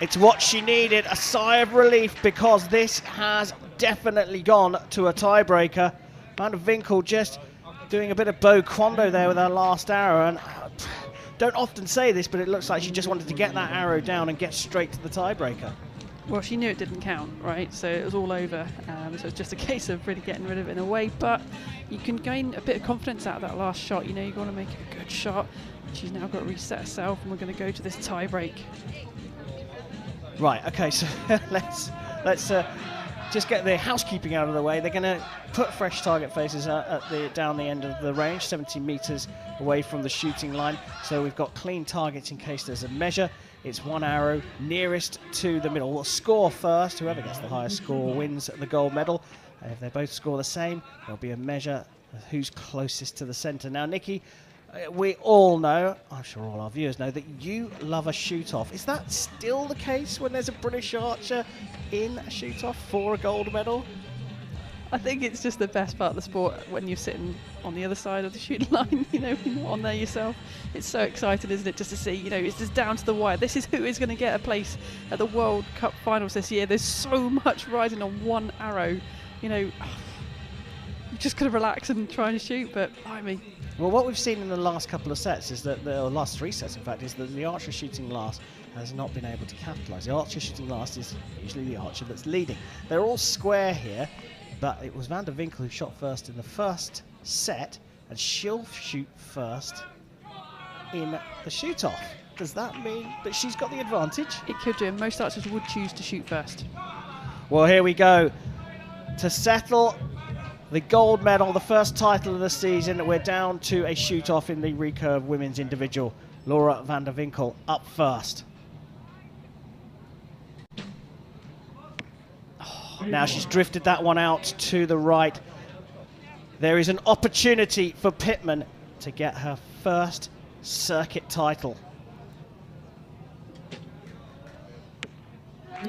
[SPEAKER 1] It's what she needed, a sigh of relief, because this has definitely gone to a tiebreaker. Van der Winkel just doing a bit of bow quando there with her last arrow, and don't often say this, but it looks like she just wanted to get that arrow down and get straight to the tiebreaker.
[SPEAKER 6] Well, she knew it didn't count, right? So it was all over. So it's just a case of really getting rid of it in a way. But you can gain a bit of confidence out of that last shot. You know, you want to make a good shot. She's now got to reset herself, and we're going to go to this tie break.
[SPEAKER 1] Right. Okay. So let's just get the housekeeping out of the way. They're going to put fresh target faces down the end of the range, 70 meters away from the shooting line. So we've got clean targets in case there's a measure. It's 1 arrow nearest to the middle. We'll score first. Whoever gets the highest score wins the gold medal. And if they both score the same, there'll be a measure of who's closest to the center. Now, Nikki, we all know, I'm sure all our viewers know, that you love a shoot-off. Is that still the case when there's a British archer in a shoot-off for a gold medal?
[SPEAKER 6] I think it's just the best part of the sport when you're sitting on the other side of the shooting line, you know, you're not on there yourself. It's so exciting, isn't it, just to see, you know, it's just down to the wire. This is who is going to get a place at the World Cup finals this year. There's so much riding on 1 arrow, you know. You just got to relax and try and shoot, but I mean.
[SPEAKER 1] Well, what we've seen in the last couple of sets is that the last 3 sets, in fact, is that the archer shooting last has not been able to capitalise. The archer shooting last is usually the archer that's leading. They're all square here, but it was Van der Winkel who shot first in the first set, and she'll shoot first in the shoot-off. Does that mean that she's got the advantage?
[SPEAKER 6] It could do. Most archers would choose to shoot first.
[SPEAKER 1] Well, here we go. To settle the gold medal, the first title of the season, we're down to a shoot-off in the recurve women's individual. Laura van der Winkel up first. Oh, now she's drifted that one out to the right. There is an opportunity for Pittman to get her first circuit title.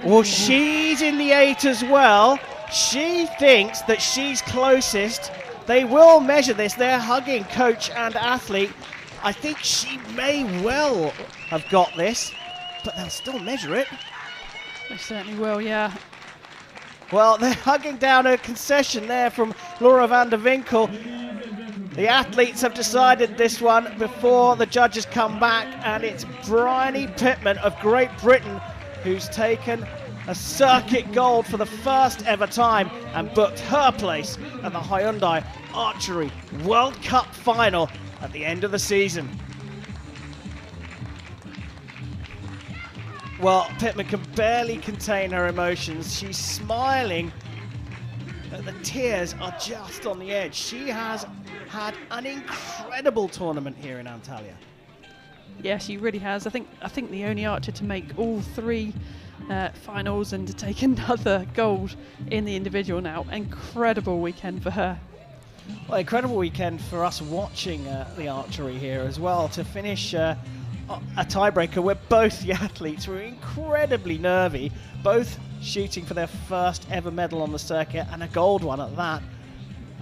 [SPEAKER 1] Well, she's in the 8 as well. She thinks that she's closest. They will measure this. They're hugging coach and athlete. I think she may well have got this, but they'll still measure it.
[SPEAKER 6] They certainly will, yeah.
[SPEAKER 1] Well, they're hugging down a concession there from Laura van der Winkel. The athletes have decided this one before the judges come back, and it's Bryony Pittman of Great Britain who's taken a circuit gold for the first ever time and booked her place at the Hyundai Archery World Cup final at the end of the season. Well, Pittman can barely contain her emotions. She's smiling, but the tears are just on the edge. She has had an incredible tournament here in Antalya.
[SPEAKER 6] Yeah, she really has. I think the only archer to make all 3 finals and to take another gold in the individual now. Incredible weekend for her.
[SPEAKER 1] Well, incredible weekend for us watching the archery here as well. To finish a tiebreaker where both the athletes were incredibly nervy, both shooting for their first ever medal on the circuit, and a gold one at that.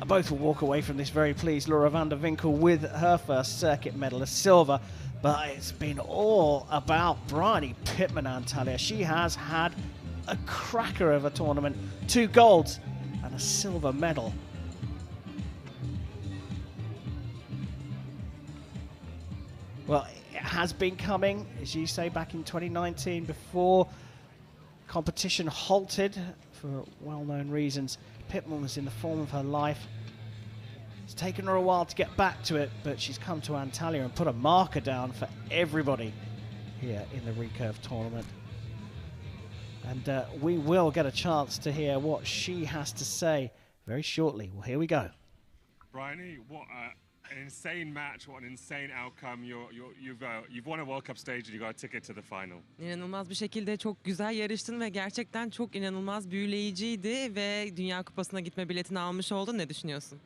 [SPEAKER 1] Both will walk away from this very pleased. Laura van der Winkel with her first circuit medal, a silver. But it's been all about Bryony Pittman, Antalya. She has had a cracker of a tournament, 2 golds and a silver medal. Well, it has been coming, as you say, back in 2019, before competition halted for well-known reasons. Pittman was in the form of her life. It's taken her a while to get back to it, but she's come to Antalya and put a marker down for everybody here in the recurve tournament. And we will get a chance to hear what she has to say very shortly. Well, here we go.
[SPEAKER 9] Bryony, what an insane match, what an insane outcome. You've won a World Cup stage and you got a ticket to the final.
[SPEAKER 10] İnanılmaz bir şekilde çok güzel yarıştın ve gerçekten çok inanılmaz büyüleyiciydi ve Dünya Kupası'na gitme biletini almış oldun. Ne düşünüyorsun?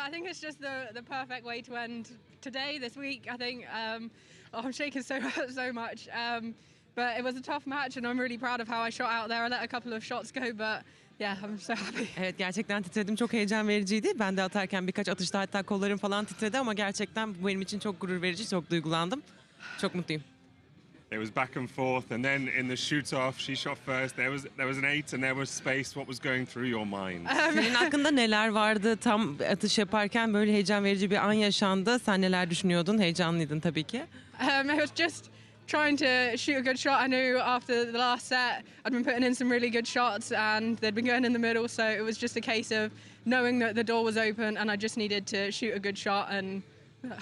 [SPEAKER 11] I think it's just the perfect way to end today, this week. I think I'm shaking so much, but it was a tough match, and I'm really proud of how I shot out there. I let a couple of shots go, but yeah, I'm so happy.
[SPEAKER 10] Evet, gerçekten titredim. Çok heyecan vericiydi. Ben de atarken birkaç atışta hatta kollarım falan titredi ama gerçekten bu benim için çok gurur verici, çok duygulandım. Çok mutluyum.
[SPEAKER 9] It was back and forth, and then in the shoot-off, she shot first. There was an 8, and there was space. What was going through your mind?
[SPEAKER 10] Senin hakkında neler vardı? Tam atış yaparken böyle heyecan verici bir an yaşandı. Sen neler düşünüyordun? Heyecanlıydın tabii ki.
[SPEAKER 11] I was just trying to shoot a good shot. I knew after the last set, I'd been putting in some really good shots, and they'd been going in the middle. So it was just a case of knowing that the door was open, and I just needed to shoot a good shot and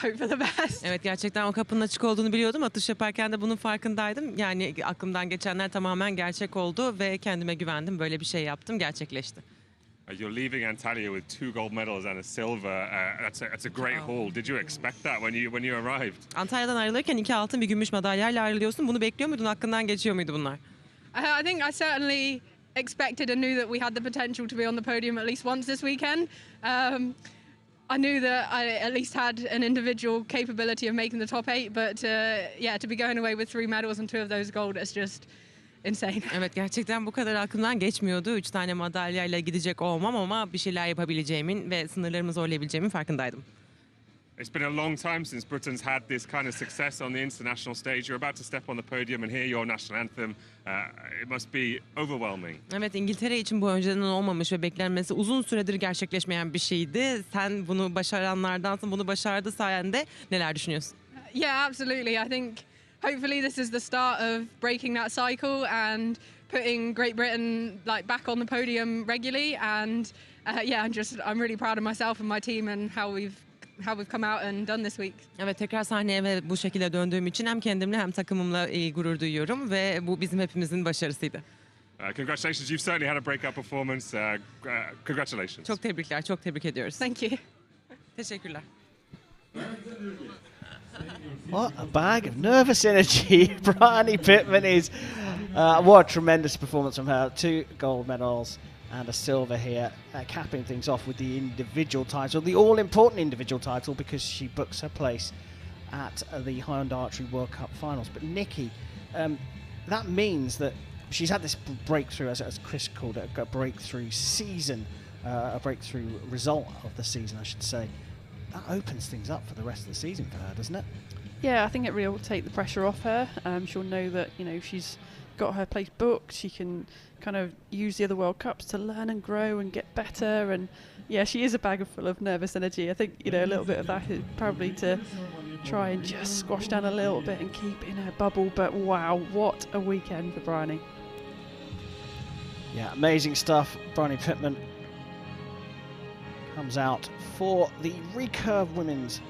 [SPEAKER 11] hope for the best.
[SPEAKER 10] Evet, gerçekten o kapının açık olduğunu biliyordum. Atış yaparken de bunun farkındaydım. Yani aklımdan geçenler tamamen gerçek oldu ve kendime güvendim. Böyle bir şey yaptım, gerçekleşti.
[SPEAKER 9] You're leaving Antalya with 2 gold medals and a silver. That's a great haul. Did you expect that when you arrived?
[SPEAKER 10] Antalya'dan ayrılırken 2 altın bir gümüş madalyayla ayrılıyorsun. Bunu bekliyor muydun? Aklından geçiyor muydu bunlar?
[SPEAKER 11] I think I certainly expected and knew that we had the potential to be on the podium at least once this weekend. I knew that I at least had an individual capability of making the top 8, but yeah, to be going away with 3 medals and 2 of those gold, it's just insane.
[SPEAKER 10] Evet, gerçekten bu kadar aklımdan geçmiyordu. 3 tane madalyayla gidecek olmam ama bir şeyler yapabileceğimin ve sınırlarımı zorlayabileceğimin farkındaydım.
[SPEAKER 9] It's been a long time since Britain's had this kind of success on the international stage. You're about to step on the podium and hear your national anthem. It must be overwhelming.
[SPEAKER 10] Evet, İngiltere için bu önceden olmamış ve beklenmesi uzun süredir gerçekleşmeyen bir şeydi. Sen bunu başaranlardansın, bunu başardı sayende. Neler düşünüyorsun?
[SPEAKER 11] Yeah, absolutely. I think hopefully this is the start of breaking that cycle and putting Great Britain back on the podium regularly. And yeah, I'm really proud of myself and my team and how we've come out and done this week.
[SPEAKER 10] Evet, tekrar sahneye ve bu şekilde döndüğüm için hem kendimle hem takımımla gurur duyuyorum ve bu bizim hepimizin başarısıydı.
[SPEAKER 9] Congratulations, you've certainly had a breakout performance. Congratulations.
[SPEAKER 10] Çok tebrikler, çok tebrik ediyoruz.
[SPEAKER 11] Thank you.
[SPEAKER 10] Teşekkürler.
[SPEAKER 1] What a bag of nervous energy Bryony Pittman is. What a tremendous performance from her. 2 gold medals and a silver here, capping things off with the individual title, the all-important individual title, because she books her place at the Hyundai Archery World Cup finals. But Nikki, that means that she's had this breakthrough, as Chris called it, a breakthrough season, a breakthrough result of the season, I should say. That opens things up for the rest of the season for her, doesn't it?
[SPEAKER 6] Yeah, I think it really will take the pressure off her. She'll know that, you know, she's got her place booked. She can kind of use the other World Cups to learn and grow and get better. And yeah, she is a bag full of nervous energy. I think, you know, a little bit of that is probably to try and just squash down a little bit and keep in her bubble. But wow, what a weekend for Bryony.
[SPEAKER 1] Yeah, amazing stuff. Bryony Pittman comes out for the Recurve Women's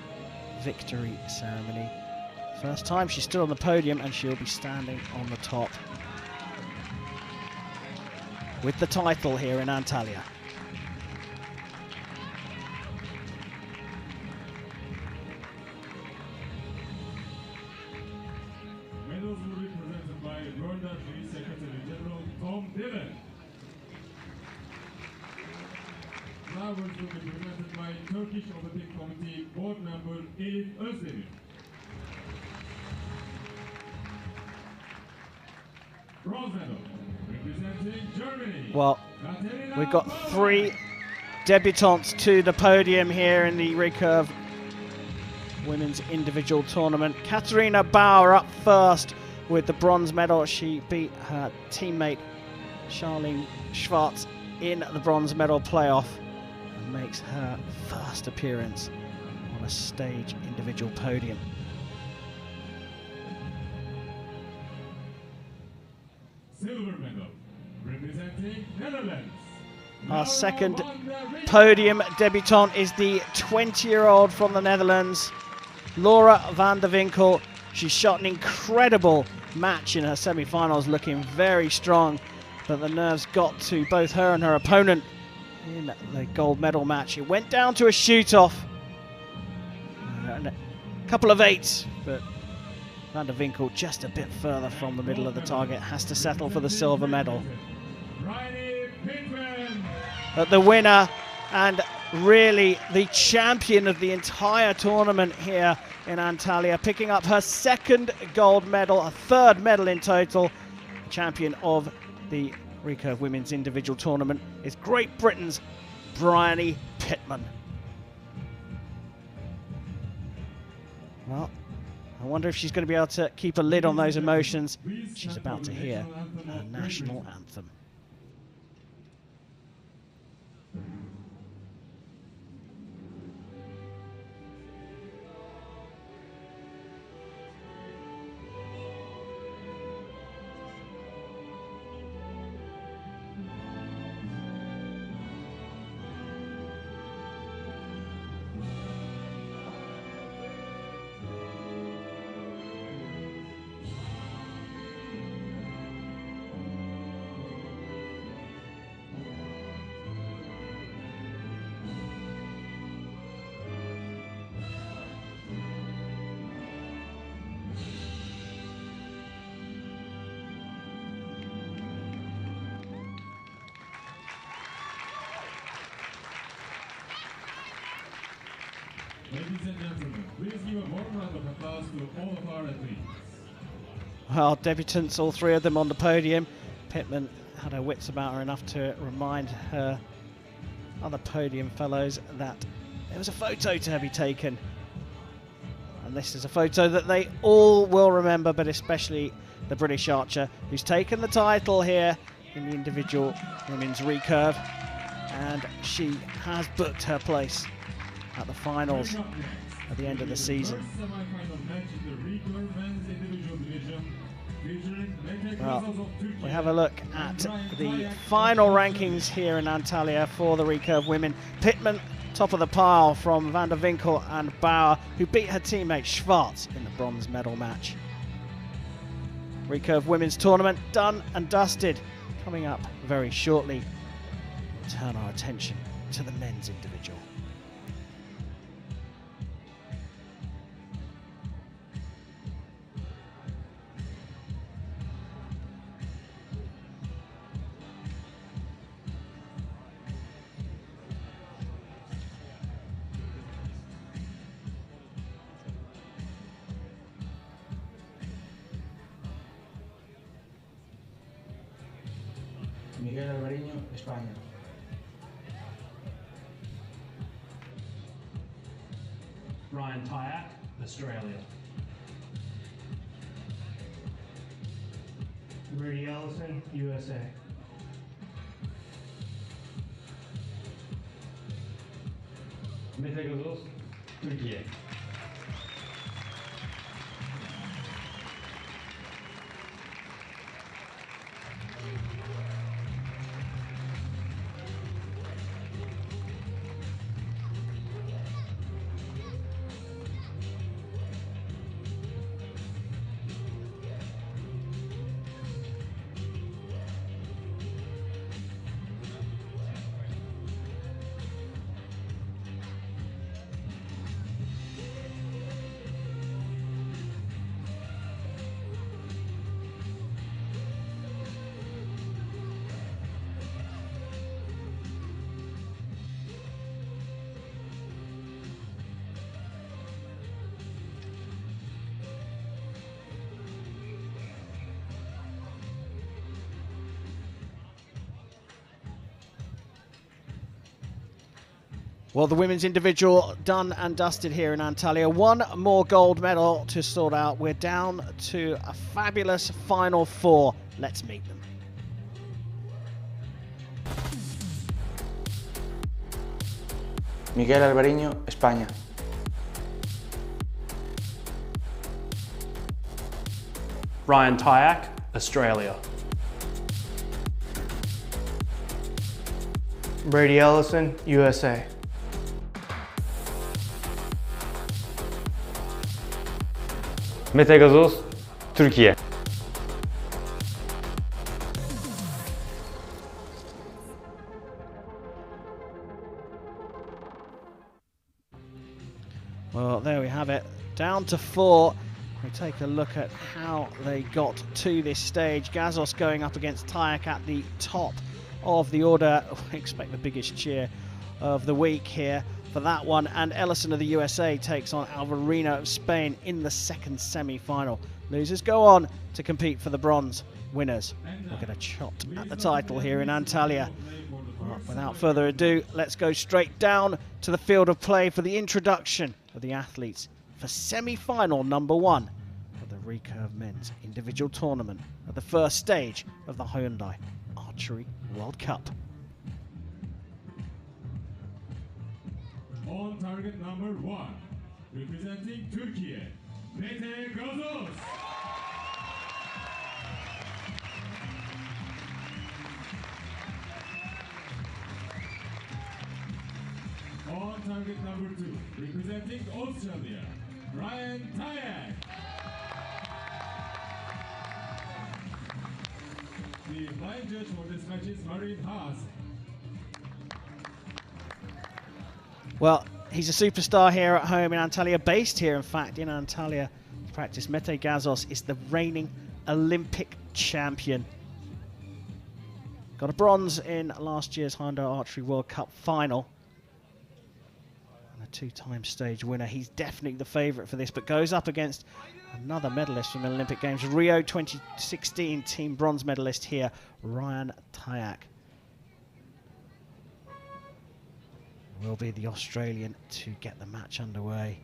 [SPEAKER 1] Victory Ceremony. First time she stood on the podium, and she'll be standing on the top with the title here in Antalya.
[SPEAKER 5] Medals will be presented by World Archery Secretary General Tom Dillon. Flowers will be presented by Turkish Olympic Committee Board Member Elif Özdemir. Bronze medal representing Germany.
[SPEAKER 1] Well, we've got 3 debutantes to the podium here in the Recurve Women's Individual Tournament. Katharina Bauer up first with the bronze medal. She beat her teammate Charlene Schwartz in the bronze medal playoff and makes her first appearance on a stage individual podium.
[SPEAKER 5] Silver medal representing Netherlands.
[SPEAKER 1] Our second podium debutant is the 20-year-old from the Netherlands, Laura van der Winkel. She shot an incredible match in her semi-finals, looking very strong, but the nerves got to both her and her opponent in the gold medal match. It went down to a shoot-off. A couple of 8s, but Van der Winkel just a bit further from the middle of the target, has to settle for the silver medal. But the winner and really the champion of the entire tournament here in Antalya, picking up her second gold medal, a 3rd medal in total. Champion of the Recurve Women's Individual Tournament is Great Britain's Bryony Pittman. Well, I wonder if she's going to be able to keep a lid on those emotions. She's about to hear her national anthem.
[SPEAKER 5] Ladies and gentlemen, please give a warm round of applause to all of our athletes.
[SPEAKER 1] Well, debutants, all 3 of them on the podium. Pittman had her wits about her enough to remind her other podium fellows that there was a photo to be taken. And this is a photo that they all will remember, but especially the British archer who's taken the title here in the individual women's recurve. And she has booked her place at the finals at the end of the season.
[SPEAKER 5] First semi-final match in the Recurve men's individual division, featuring Mete
[SPEAKER 1] Well,
[SPEAKER 5] Gazos of Turkey.
[SPEAKER 1] we have a look at the final rankings here in Antalya for the Recurve women. Pittman, top of the pile from Van der Winkel and Bauer, who beat her teammate Schwarz in the bronze medal match. Recurve women's tournament done and dusted. Coming up very shortly, we'll turn our attention to the men's individual.
[SPEAKER 12] Miguel Alvariño, España.
[SPEAKER 13] Ryan Tyak, Australia. Rudy Ellison, USA.
[SPEAKER 14] Mete Gazos, Türkiye.
[SPEAKER 1] Well, the women's individual done and dusted here in Antalya. One more gold medal to sort out. We're down to a fabulous final four. Let's meet them.
[SPEAKER 12] Miguel Alvariño, España.
[SPEAKER 13] Ryan Tyak, Australia. Brady Ellison, USA.
[SPEAKER 14] Mete Gazos, Türkiye.
[SPEAKER 1] Well, there we have it. Down to four. We take a look at how they got to this stage. Gazos going up against Tyak at the top of the order. We expect the biggest cheer of the week here for that one. And Ellison of the USA takes on Alvarino of Spain in the second semi-final. Losers go on to compete for the bronze. Winners will get a shot at the title here in Antalya. Well, without further ado, let's go straight down to the field of play for the introduction of the athletes for semi-final number one of the Recurve men's individual tournament at the first stage of the Hyundai Archery World Cup.
[SPEAKER 5] On target number 1, representing Turkey, Mete Gazos. On target number 2, representing Australia, Ryan Tyak. The blind judge for this match is Marin Haas.
[SPEAKER 1] Well, he's a superstar here at home in Antalya, based here, in fact, in Antalya to practice. Mete Gazos is the reigning Olympic champion. Got a bronze in last year's Hyundai Archery World Cup final. And a two-time stage winner. He's definitely the favourite for this, but goes up against another medalist from the Olympic Games, Rio 2016 team bronze medalist here, Ryan Tyak. Will be the Australian to get the match underway.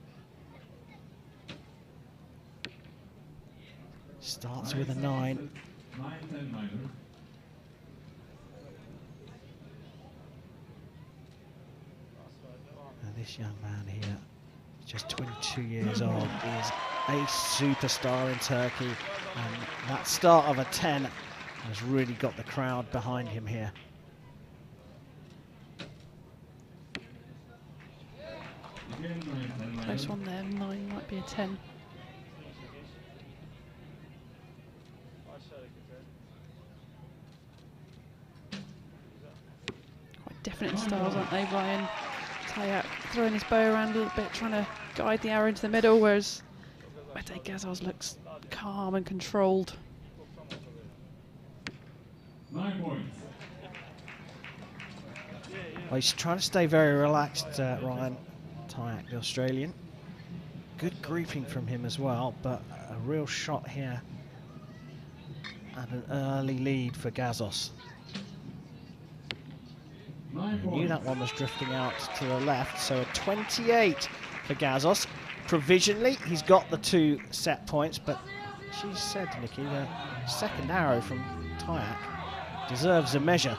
[SPEAKER 1] Starts with a 9.
[SPEAKER 5] 9-10 minor.
[SPEAKER 1] And This young man here, just 22 years old, is a superstar in Turkey, and that start of a 10 has really got the crowd behind him here.
[SPEAKER 6] Close one there, 9 might be a 10. Quite different styles, aren't they? Ryan Tayak throwing his bow around a little bit, trying to guide the arrow into the middle, whereas Mete Gazos looks calm and controlled.
[SPEAKER 5] 9 points.
[SPEAKER 1] Well, he's trying to stay very relaxed, Ryan Tayak, the Australian. Good grouping from him as well, but a real shot here and an early lead for Gazos. He knew that one was drifting out to the left, so a 28 for Gazos. Provisionally, he's got the 2 set points, but she said, Nikki, the second arrow from Tayak deserves a measure.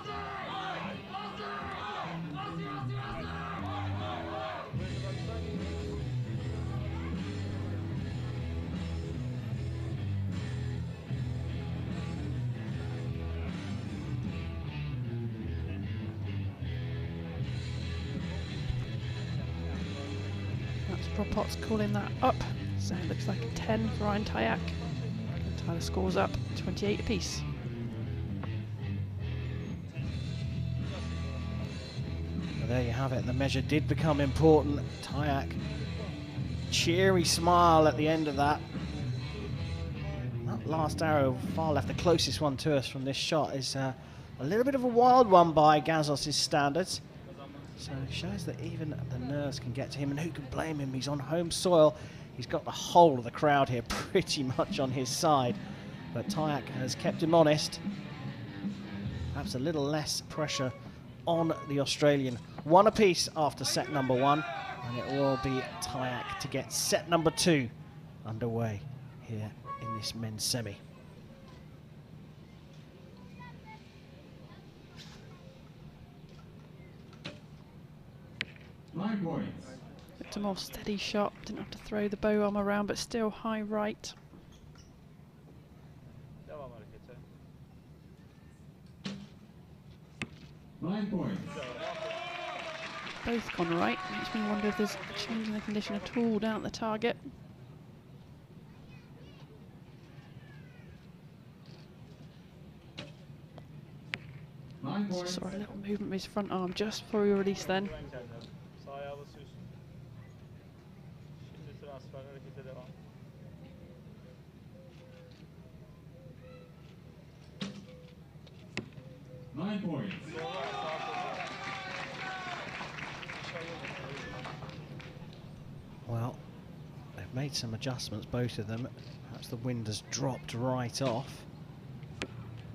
[SPEAKER 6] Pot's calling that up, so it looks like a 10 for Ryan Tayak. Tyler scores up 28 apiece.
[SPEAKER 1] Well, there you have it. The measure did become important. Tayak, cheery smile at the end of that. That last arrow far left, the closest one to us from this shot, is a little bit of a wild one by Gazos' standards. So it shows that even the nerves can get to him, and who can blame him? He's on home soil. He's got the whole of the crowd here pretty much on his side. But Tayak has kept him honest. Perhaps a little less pressure on the Australian. 1 apiece after set number 1, and it will be Tayak to get set number 2 underway here in this men's semi.
[SPEAKER 6] Looked a more steady shot, didn't have to throw the bow arm around, but still high right. Both gone right, makes me wonder if there's a change in the condition at all down at the target. Saw a little movement of his front arm just before he released then.
[SPEAKER 1] Well, they've made some adjustments, both of them. Perhaps the wind has dropped right off.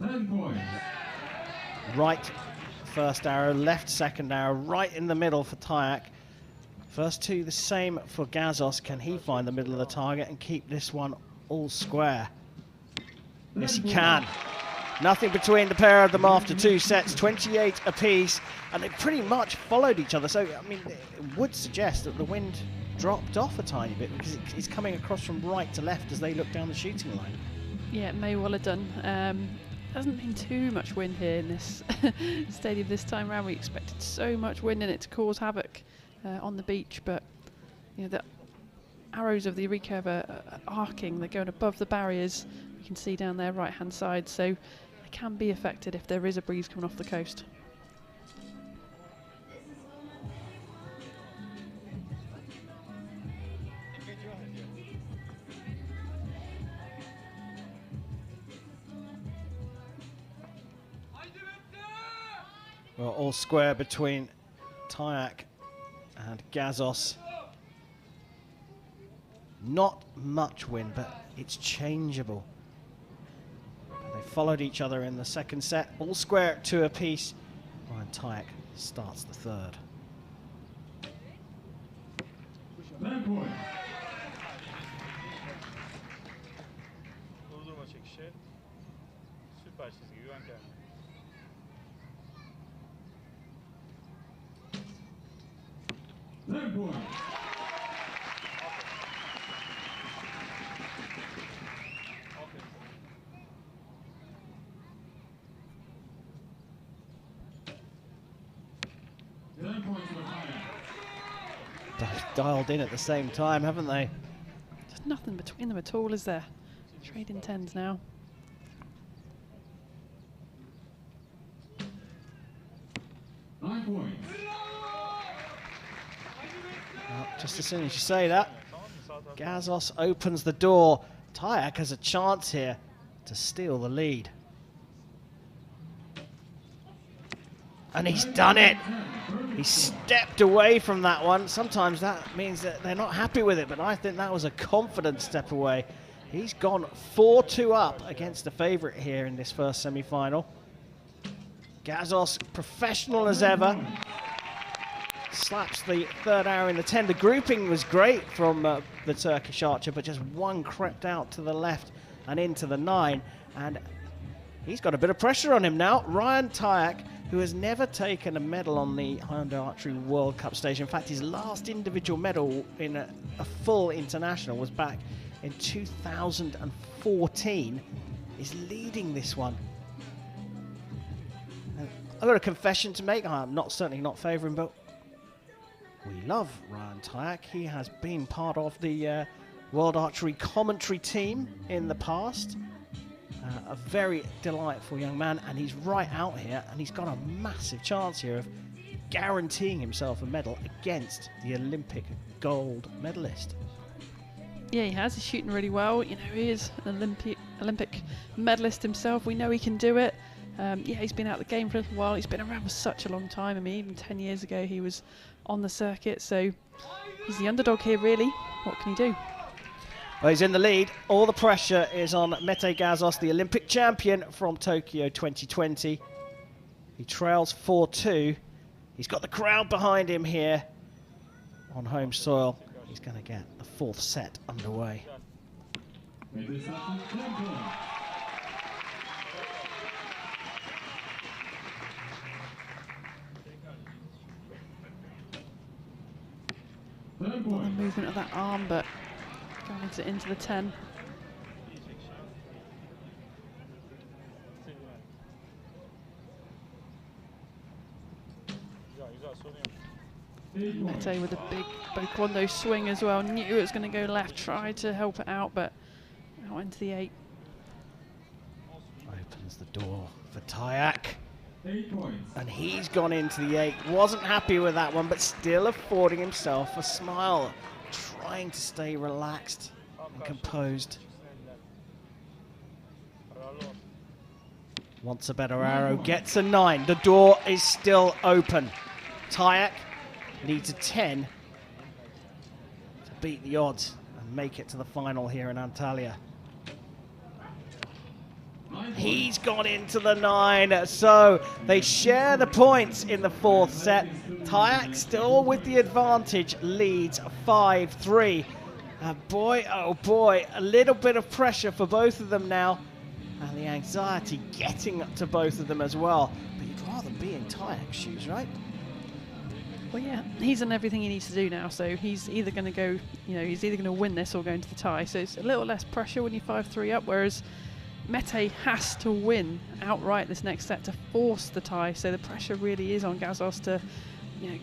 [SPEAKER 5] 10 points.
[SPEAKER 1] Right first arrow, left second arrow, right in the middle for Tayak. First 2 the same for Gazos. Can he find the middle of the target and keep this one all square? Yes, he can. Nothing between the pair of them after 2 sets, 28 apiece, and they pretty much followed each other. So, I mean, it would suggest that the wind dropped off a tiny bit because it's coming across from right to left as they look down the shooting line.
[SPEAKER 6] Yeah, it may well have done. Hasn't been too much wind here in this stadium this time around. We expected so much wind in it to cause havoc on the beach, but you know the arrows of the recurve are arcing. They're going above the barriers. We can see down their right-hand side, so they can be affected if there is a breeze coming off the coast.
[SPEAKER 1] Well, all square between Tayak and Gazos. Not much wind, but it's changeable. But they followed each other in the second set. All square at 2 apiece. And Tayak starts the third.
[SPEAKER 5] 10 points.
[SPEAKER 8] Durdurma çekişi. Süper çizgi, güven kendine.
[SPEAKER 5] 10 points.
[SPEAKER 1] Dialed in at the same time, haven't they?
[SPEAKER 6] There's nothing between them at all, is there? Trading tens now.
[SPEAKER 5] Well,
[SPEAKER 1] just as soon as you say that, Gazos opens the door. Tyack has a chance here to steal the lead. And he's done it. He stepped away from that one. Sometimes that means that they're not happy with it, but I think that was a confident step away. He's gone 4-2 up against the favourite here in this first semi-final. Gazos, professional as ever, slaps the third arrow in the 10. The grouping was great from the Turkish archer, but just one crept out to the left and into the 9. And he's got a bit of pressure on him now. Ryan Tyack, who has never taken a medal on the Hyundai Archery World Cup stage. In fact, his last individual medal in a full international was back in 2014, is leading this one. And I've got a confession to make. I'm certainly not favouring, but we love Ryan Tyack. He has been part of the World Archery commentary team in the past. A very delightful young man, and he's right out here, and he's got a massive chance here of guaranteeing himself a medal against the Olympic gold medalist.
[SPEAKER 6] Yeah, he has. He's shooting really well. You know, he is an Olympic medalist himself. We know he can do it. Yeah, he's been out of the game for a little while. He's been around for such a long time. I mean, even 10 years ago he was on the circuit, so he's the underdog here, really. What can he do?
[SPEAKER 1] Well, he's in the lead. All the pressure is on Mete Gazos, the Olympic champion from Tokyo 2020. He trails 4-2. He's got the crowd behind him here on home soil. He's going to get the fourth set underway.
[SPEAKER 6] Not the movement of that arm, but guides it into the 10. Mete with a big Bokondo swing as well. Knew it was going to go left, tried to help it out, but out into the 8.
[SPEAKER 1] Opens the door for Tyack. And he's gone into the 8. Wasn't happy with that one, but still affording himself a smile. Trying to stay relaxed and composed. Wants a better arrow, gets a 9. The door is still open. Tyack needs a 10 to beat the odds and make it to the final here in Antalya. He's gone into the 9, so they share the points in the fourth set. Tyack still with the advantage, leads 5-3. Boy, oh boy, a little bit of pressure for both of them now, and the anxiety getting to both of them as well. But you'd rather be in Tyack's shoes, right?
[SPEAKER 6] Well, yeah, he's done everything he needs to do now, so he's either going to go, he's either going to win this or go into the tie. So it's a little less pressure when you're 5-3 up, whereas Mete has to win outright this next set to force the tie. So the pressure really is on Gazos to,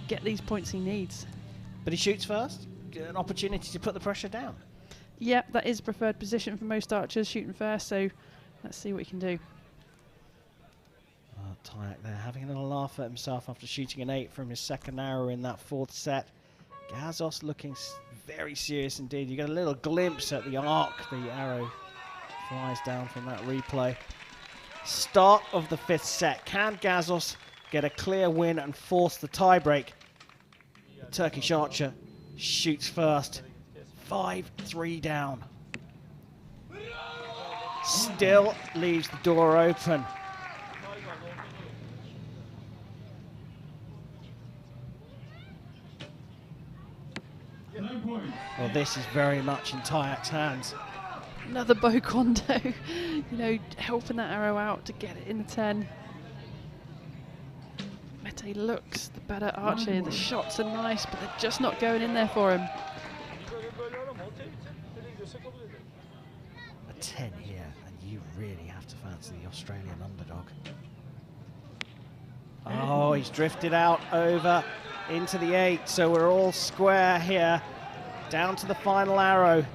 [SPEAKER 6] get these points he needs.
[SPEAKER 1] But he shoots first, an opportunity to put the pressure down.
[SPEAKER 6] Yep, that is preferred position for most archers, shooting first. So let's see what he can do.
[SPEAKER 1] Tyack there having a little laugh at himself after shooting an 8 from his second arrow in that fourth set. Gazos looking very serious indeed. You get a little glimpse at the arc. The arrow flies down from that replay. Start of the fifth set. Can Gazos get a clear win and force the tiebreak? The Turkish archer shoots first. 5-3 down. Still leaves the door open. Well, this is very much in Tyack's hands.
[SPEAKER 6] Another Bokondo, helping that arrow out to get it in the 10. Mete Mete looks the better archer. The shots are nice, but they're just not going in there for him.
[SPEAKER 1] A 10 here, and you really have to fancy the Australian underdog. Oh, he's drifted out over into the 8, so we're all square here. Down to the final arrow.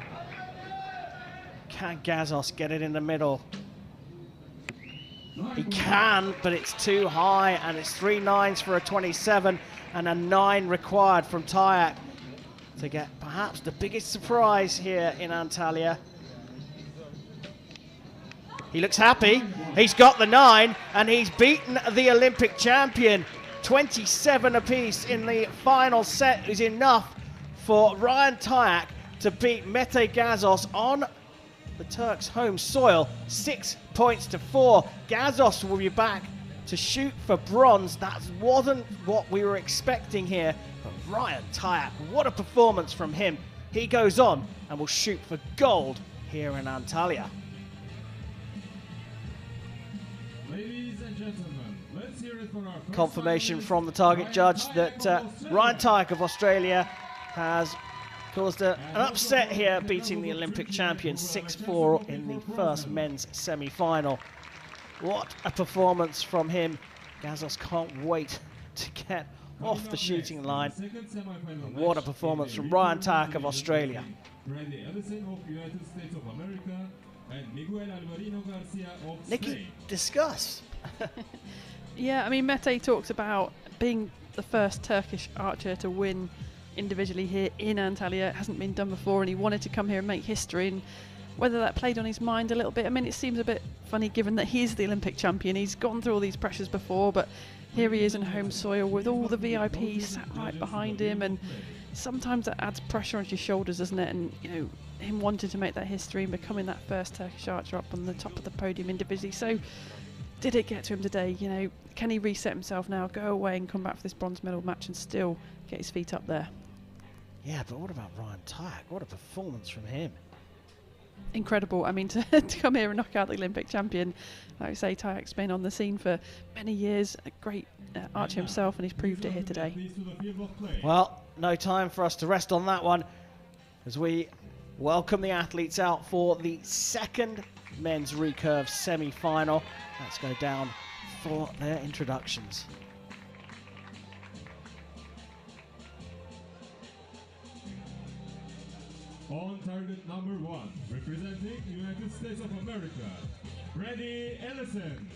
[SPEAKER 1] Can Gazos get it in the middle? He can, but it's too high, and it's 3 9s for a 27 and a 9 required from Tyack to get perhaps the biggest surprise here in Antalya. He looks happy. He's got the 9, and he's beaten the Olympic champion. 27 apiece in the final set is enough for Ryan Tyack to beat Mete Gazos on the Turks' home soil. 6 points to 4. Gazos will be back to shoot for bronze. That wasn't what we were expecting here. But Ryan Tyack, what a performance from him. He goes on and will shoot for gold here in Antalya.
[SPEAKER 5] Ladies and gentlemen, let's hear it for our first
[SPEAKER 1] Confirmation from the target judge that Ryan Tyack of Australia has caused an upset here, beating the Olympic champion 6-4 in the first men's semi-final. What a performance from him. Gazos can't wait to get off the shooting line. And what a performance from Ryan Tyack of Australia.
[SPEAKER 5] Brady Ellison of United States of America and Miguel Alvarino Garcia of
[SPEAKER 1] Nikki,
[SPEAKER 5] Spain.
[SPEAKER 1] discuss.
[SPEAKER 6] Yeah, I mean, Mete talks about being the first Turkish archer to win individually here in Antalya. It hasn't been done before, and he wanted to come here and make history. And whether that played on his mind a little bit, I mean, it seems a bit funny given that he's the Olympic champion. He's gone through all these pressures before, but here he is in home soil with all the VIPs sat right behind him, and sometimes that adds pressure onto your shoulders, doesn't it? And, you know, him wanting to make that history and becoming that first Turkish archer up on the top of the podium individually. So did it get to him today? You know, can he reset himself now, go away and come back for this bronze medal match and still get his feet up there?
[SPEAKER 1] Yeah, but what about Ryan Tyack? What a performance from him.
[SPEAKER 6] Incredible. I mean, to come here and knock out the Olympic champion, like I say, Tyack's been on the scene for many years, a great archer himself, and he's proved it here today.
[SPEAKER 1] Well, no time for us to rest on that one as we welcome the athletes out for the second men's recurve semi-final. Let's go down for their introductions.
[SPEAKER 5] On target number 1, representing United States of America, Brady Ellison.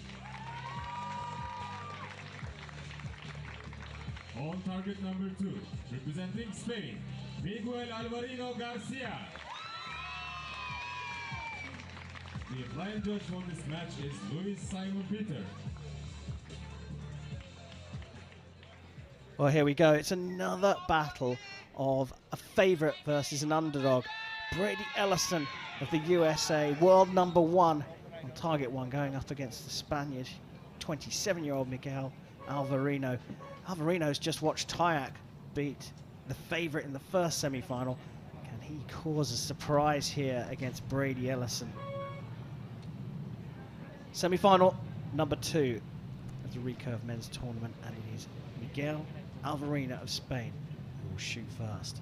[SPEAKER 5] On target number 2, representing Spain, Miguel Alvarino Garcia. The blind judge for this match is Luis Simon Peter.
[SPEAKER 1] Well, here we go. It's another battle of a favourite versus an underdog. Brady Ellison of the USA, world number 1 on target 1, going up against the Spaniard, 27-year-old Miguel Alvarino. Alvarino's just watched Tyack beat the favourite in the first semi-final. Can he cause a surprise here against Brady Ellison? Semi-final number 2 of the recurve men's tournament, and it is Miguel Alvarino of Spain who will shoot first.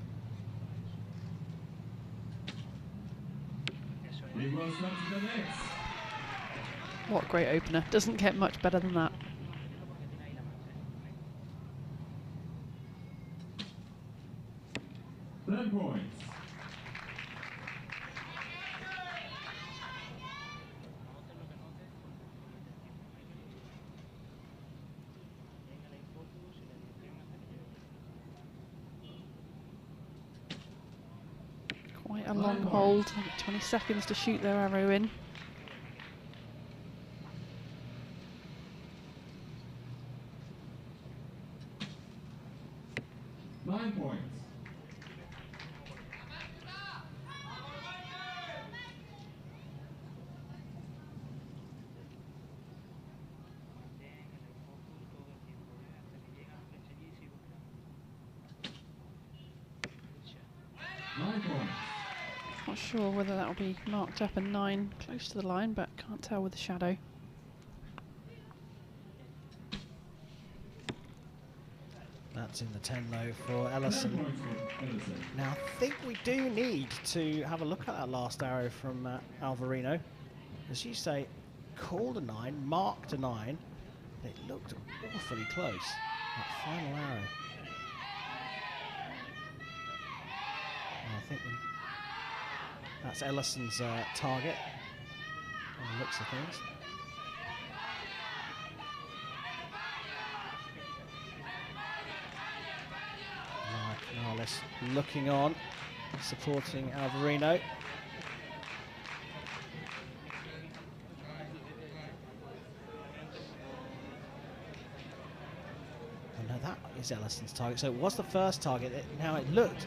[SPEAKER 6] What a great opener. Doesn't get much better than that.
[SPEAKER 5] Ten points.
[SPEAKER 6] Quite a long hold, 20 seconds to shoot their arrow in.
[SPEAKER 5] Nine points.
[SPEAKER 6] Not sure whether that will be marked up a 9 close to the line, but can't tell with the shadow.
[SPEAKER 1] That's in the 10 though for Ellison. Now I think we do need to have a look at that last arrow from Alvarino. As you say, called a 9, marked a 9. It looked awfully close, that final arrow. And I think that's Ellison's target on the looks of things. Morales looking on, supporting Alvarino. Oh no, that is Ellison's target. So it was the first target. Now it looked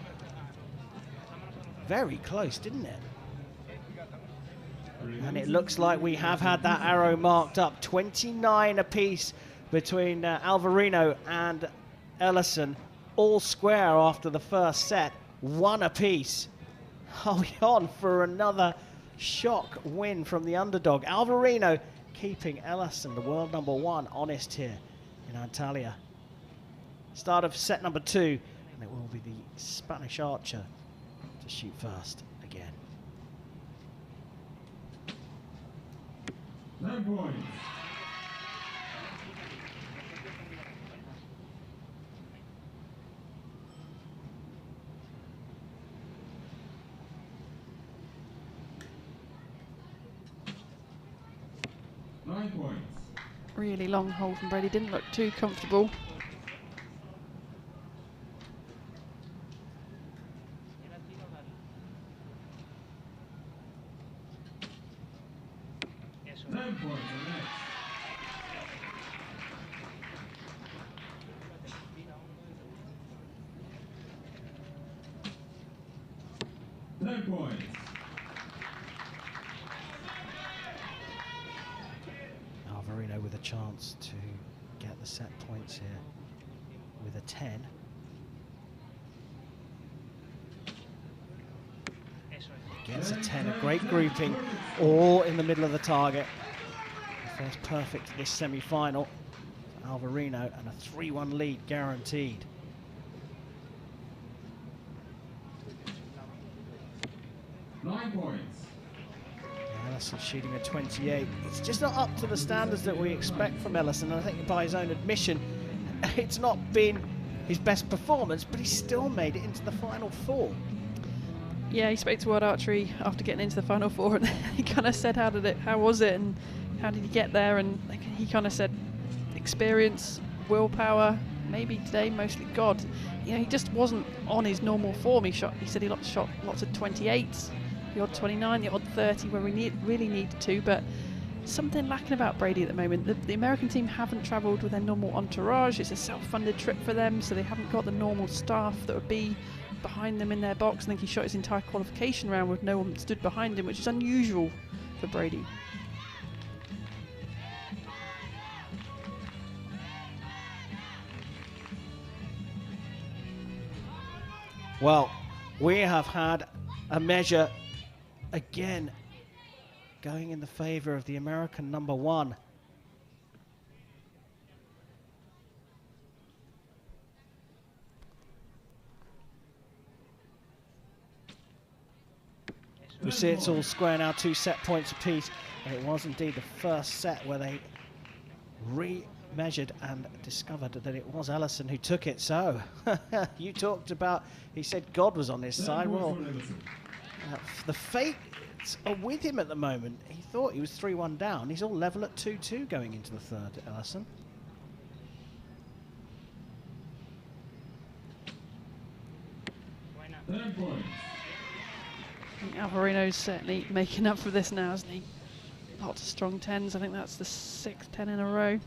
[SPEAKER 1] very close, didn't it? And it looks like we have had that arrow marked up. 29 apiece between Alvarino and Ellison. All square after the first set, 1 apiece. Hold on for another shock win from the underdog. Alvarino keeping Ellison, the world #1, honest here in Antalya. Start of set number 2, and it will be the Spanish archer to shoot first again.
[SPEAKER 5] 9 points.
[SPEAKER 6] Really long hole from Brady, didn't look too comfortable.
[SPEAKER 1] Alvarino with a chance to get the set points here with a 10. Gets a 10, a great grouping, all in the middle of the target. The first perfect to this semi-final. Alvarino, and a 3-1 lead guaranteed. Ellison shooting a 28. It's just not up to the standards that we expect from Ellison, and I think by his own admission, it's not been his best performance, but he still made it into the final 4.
[SPEAKER 6] Yeah, he spoke to World Archery after getting into the final 4, and he kind of said, how was it, and how did he get there? And he kind of said, experience, willpower, maybe today mostly God. You know, he just wasn't on his normal form. He said he shot lots of 28s. The odd 29, the odd 30 where we really needed to, but something lacking about Brady at the moment. The American team haven't travelled with their normal entourage. It's a self-funded trip for them, so they haven't got the normal staff that would be behind them in their box. I think he shot his entire qualification round with no one stood behind him, which is unusual for Brady.
[SPEAKER 1] Well, we have had a measure again going in the favour of the American #1. We see it's all square now, 2 set points apiece, and it was indeed the first set where they re-measured and discovered that it was Ellison who took it. So, you talked about, he said God was on his side. Well, the fates are with him at the moment. He thought he was 3-1 down. He's all level at 2-2 going into the third, Ellison.
[SPEAKER 6] I think Alvarino's certainly making up for this now, isn't he? Lots of strong 10s. I think that's the 6th 10 in a row.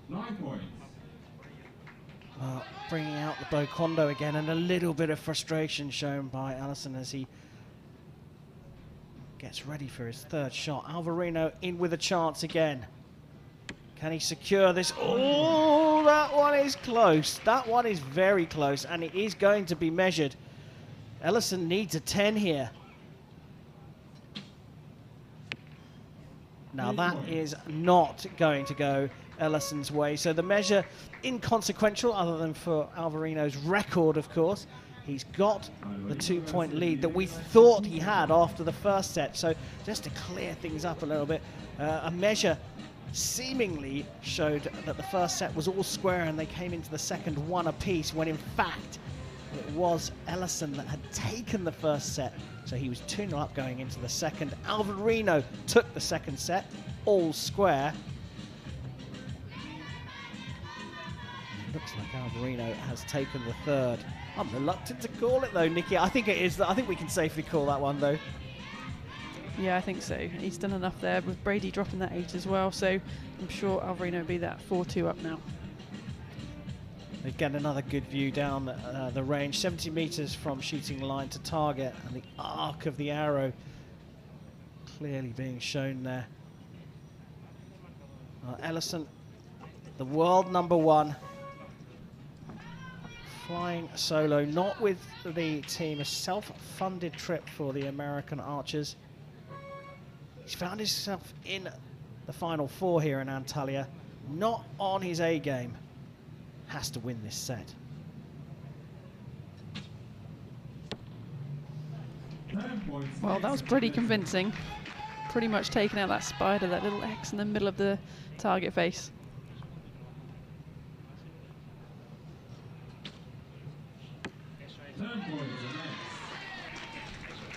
[SPEAKER 5] 9 points.
[SPEAKER 1] Bringing out the bow condo again, and a little bit of frustration shown by Ellison as he gets ready for his third shot. Alvarino in with a chance again. Can he secure this? Oh, that one is close. That one is very close, and it is going to be measured. Ellison needs a 10 here. Now that is not going to go Ellison's way. So the measure inconsequential, other than for Alvarino's record, of course. He's got the 2-point lead that we thought he had after the first set. So just to clear things up a little bit, a measure seemingly showed that the first set was all square and they came into the second one apiece, when in fact it was Ellison that had taken the first set. So he was 2-0 up going into the second. Alvarino took the second set, all square. Looks like Alvarino has taken the third. I'm reluctant to call it though, Nikki. I think it is. I think we can safely call that one though.
[SPEAKER 6] Yeah, I think so. He's done enough there with Brady dropping that 8 as well. So I'm sure Alvarino will be that 4-2 up now.
[SPEAKER 1] Again, another good view down the range, 70 meters from shooting line to target, and the arc of the arrow clearly being shown there. Ellison, the world #1, flying solo, not with the team, a self-funded trip for the American archers. He's found himself in the final 4 here in Antalya, not on his A game. Has to win this set.
[SPEAKER 6] Well, that was pretty convincing. Pretty much taking out that spider, that little X in the middle of the target face.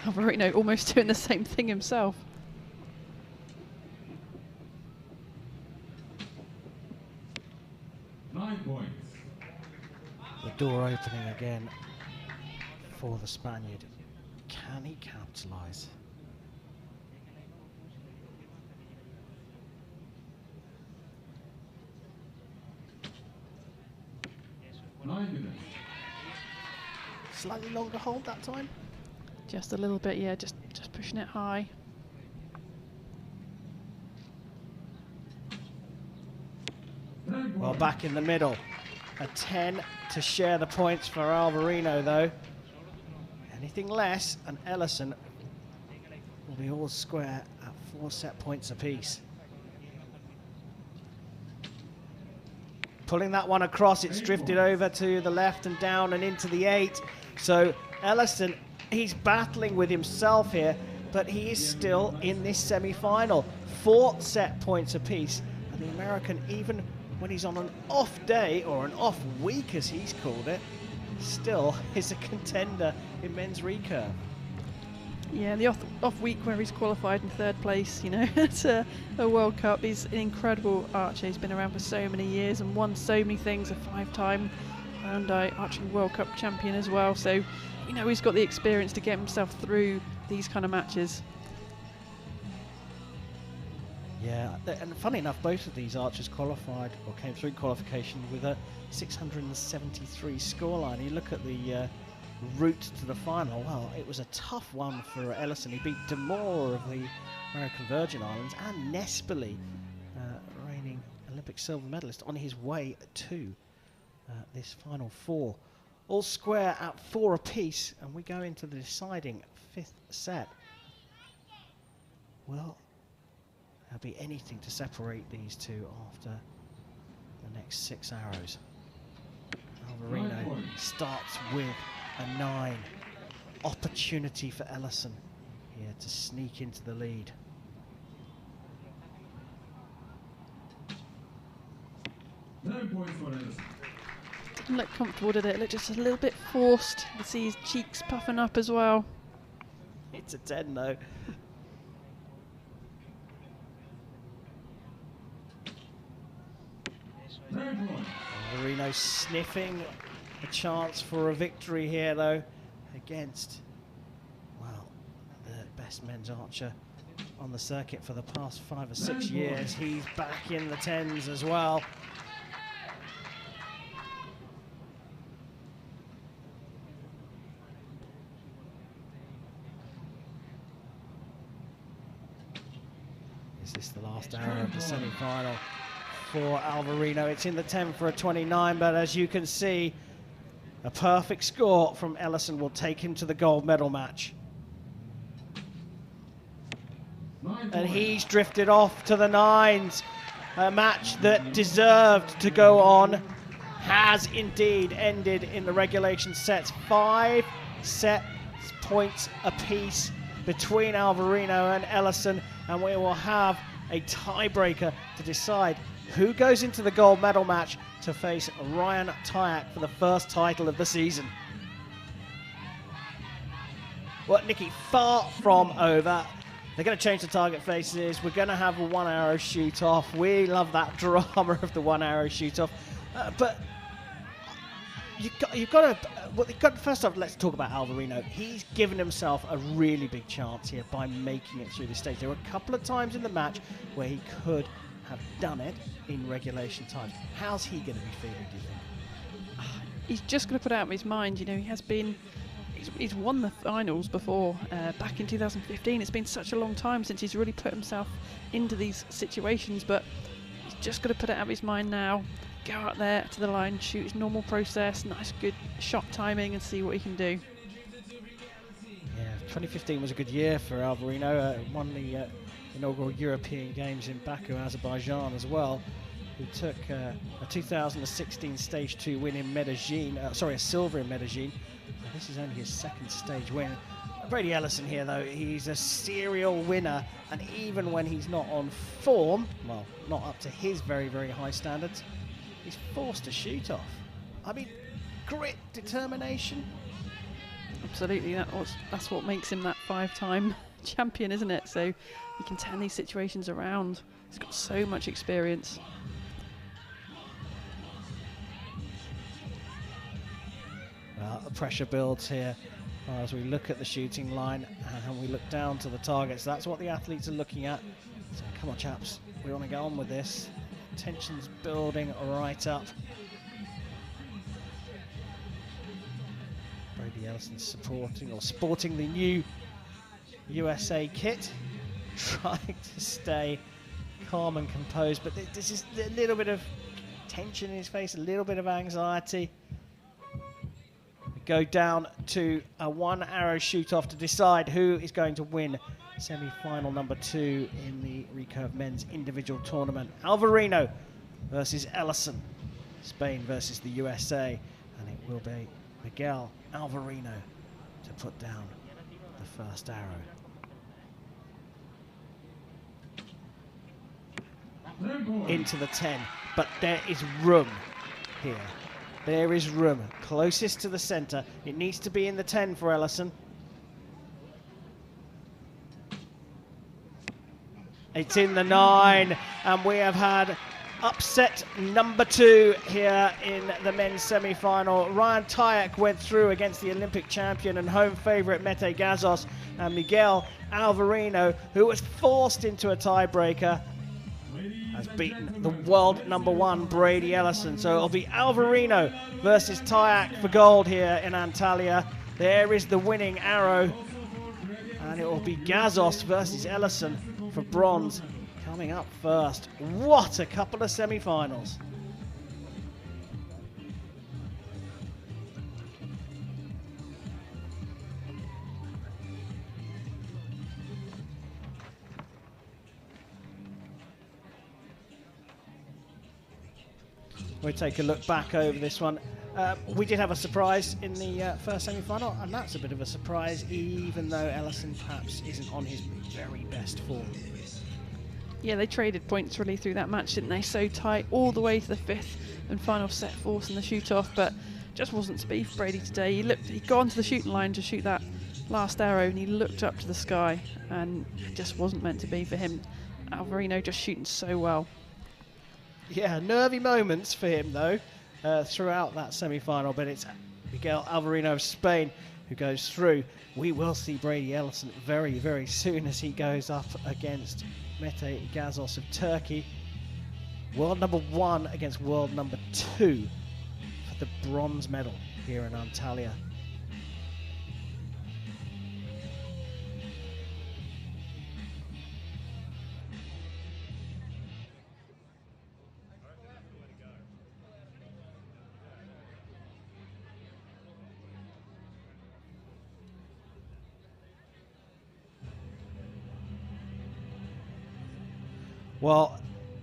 [SPEAKER 6] Alvarino almost doing the same thing himself.
[SPEAKER 1] The door opening again for the Spaniard. Can he capitalise? Slightly longer hold that time?
[SPEAKER 6] Just a little bit, yeah, just pushing it high.
[SPEAKER 1] Well, back in the middle. A 10 to share the points for Alvarino, though. Anything less, and Ellison will be all square at 4 set points apiece. Pulling that one across, it's drifted over to the left and down and into the 8. So Ellison, he's battling with himself here, but he is still in this semi-final. 4 set points apiece, and the American, even when he's on an off day, or an off week as he's called it, still is a contender in men's recurve.
[SPEAKER 6] Yeah, the off week where he's qualified in 3rd place, you know, at a World Cup. He's an incredible archer. He's been around for so many years and won so many things, a 5-time Hyundai Archery World Cup champion as well. So, you know, he's got the experience to get himself through these kind of matches.
[SPEAKER 1] Yeah, and funny enough, both of these archers qualified, or came through qualification with a 673 scoreline. You look at the route to the final, well, it was a tough one for Ellison. He beat Demore of the American Virgin Islands and Nespoli, reigning Olympic silver medalist, on his way to this final 4. All square at 4 apiece, and we go into the deciding 5th set. Well, there'll be anything to separate these two after the next 6 arrows. Alvarino starts with a 9. Opportunity for Ellison here to sneak into the lead.
[SPEAKER 6] Didn't look comfortable, did it? It looked just a little bit forced. You can see his cheeks puffing up as well.
[SPEAKER 1] It's a 10 though. Alvarino sniffing a chance for a victory here though, against, well, the best men's archer on the circuit for the past 5 or 6 years. He's back in the 10s as well. Is this the last arrow of the semi-final for Alvarino? It's in the 10 for a 29, but as you can see, a perfect score from Ellison will take him to the gold medal match. And he's drifted off to the 9s. A match that deserved to go on has indeed ended in the regulation sets. 5 set points apiece between Alvarino and Ellison, and we will have a tiebreaker to decide who goes into the gold medal match to face Ryan Tyack for the first title of the season. Well, Nikki, far from over. They're going to change the target faces. We're going to have a 1-arrow shoot-off. We love that drama of the 1-arrow shoot-off. But you've got to... First off, let's talk about Alvarino. He's given himself a really big chance here by making it through the stage. There were a couple of times in the match where he could have done it in regulation times. How's he going to be feeling, do you think?
[SPEAKER 6] He's just going to put it out of his mind. You know, he has been... He's won the finals before, back in 2015. It's been such a long time since he's really put himself into these situations, but he's just got to put it out of his mind now. Go out there to the line, shoot his normal process, nice good shot timing, and see what he can do.
[SPEAKER 1] Yeah, 2015 was a good year for Alvarino. Won the inaugural European Games in Baku, Azerbaijan as well. Who took a 2016 Stage 2 win in Medellin, a silver in Medellin. This is only his second stage win. Brady Ellison here, though, he's a serial winner, and even when he's not on form, well, not up to his very, very high standards, he's forced to shoot off. I mean, grit, determination.
[SPEAKER 6] Absolutely, that's what makes him that 5-time champion, isn't it? So he can turn these situations around. He's got so much experience.
[SPEAKER 1] Well, the pressure builds here as we look at the shooting line and we look down to the targets. That's what the athletes are looking at. So come on, chaps, we want to get on with this. Tension's building right up. Brady Ellison sporting the new USA kit, trying to stay calm and composed, but this is a little bit of tension in his face, a little bit of anxiety. Go down to a 1-arrow shoot-off to decide who is going to win semi-final number 2 in the Recurve men's individual tournament. Alvarino versus Ellison, Spain versus the USA, and it will be Miguel Alvarino to put down the first arrow. Into the 10, but there is room here. There is room, closest to the centre. It needs to be in the 10 for Ellison. It's in the 9, and we have had upset number 2 here in the men's semi-final. Ryan Tyack went through against the Olympic champion and home favourite Mete Gazos, and Miguel Alvarino, who was forced into a tiebreaker, has beaten the world number 1 Brady Ellison. So it'll be Alvarino versus Tyack for gold here in Antalya. There is the winning arrow, and it will be Gazos versus Ellison for bronze coming up first. What a couple of semi-finals. We'll take a look back over this one. We did have a surprise in the first semi-final, and that's a bit of a surprise, even though Ellison perhaps isn't on his very best form.
[SPEAKER 6] Yeah, they traded points really through that match, didn't they? So tight all the way to the 5th and final set, forcing the shoot-off, but just wasn't to be for Brady today. He got onto the shooting line to shoot that last arrow, and he looked up to the sky, and it just wasn't meant to be for him. Alvarino just shooting so well.
[SPEAKER 1] Yeah, nervy moments for him, though, throughout that semi-final, but it's Miguel Alvarino of Spain who goes through. We will see Brady Ellison very, very soon as he goes up against Mete Gazos of Turkey. World number 1 against world number 2 for the bronze medal here in Antalya. Well,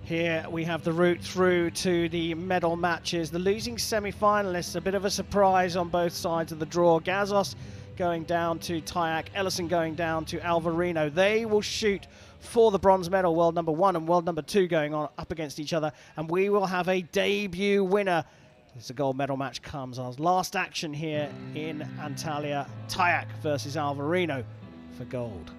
[SPEAKER 1] Here we have the route through to the medal matches. The losing semi-finalists, a bit of a surprise on both sides of the draw. Gazos going down to Tyack, Ellison going down to Alvarino. They will shoot for the bronze medal, world number 1 and world number 2 going on up against each other. And we will have a debut winner as the gold medal match comes. Our last action here in Antalya, Tyack versus Alvarino for gold.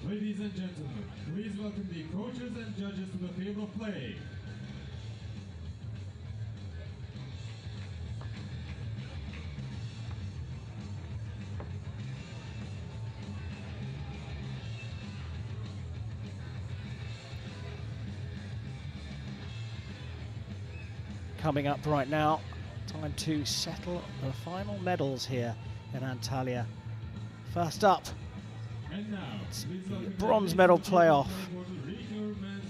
[SPEAKER 5] Ladies and gentlemen, please welcome the coaches and judges to the field of play.
[SPEAKER 1] Coming up right now, time to settle the final medals here in Antalya. First up, it's the bronze medal playoff,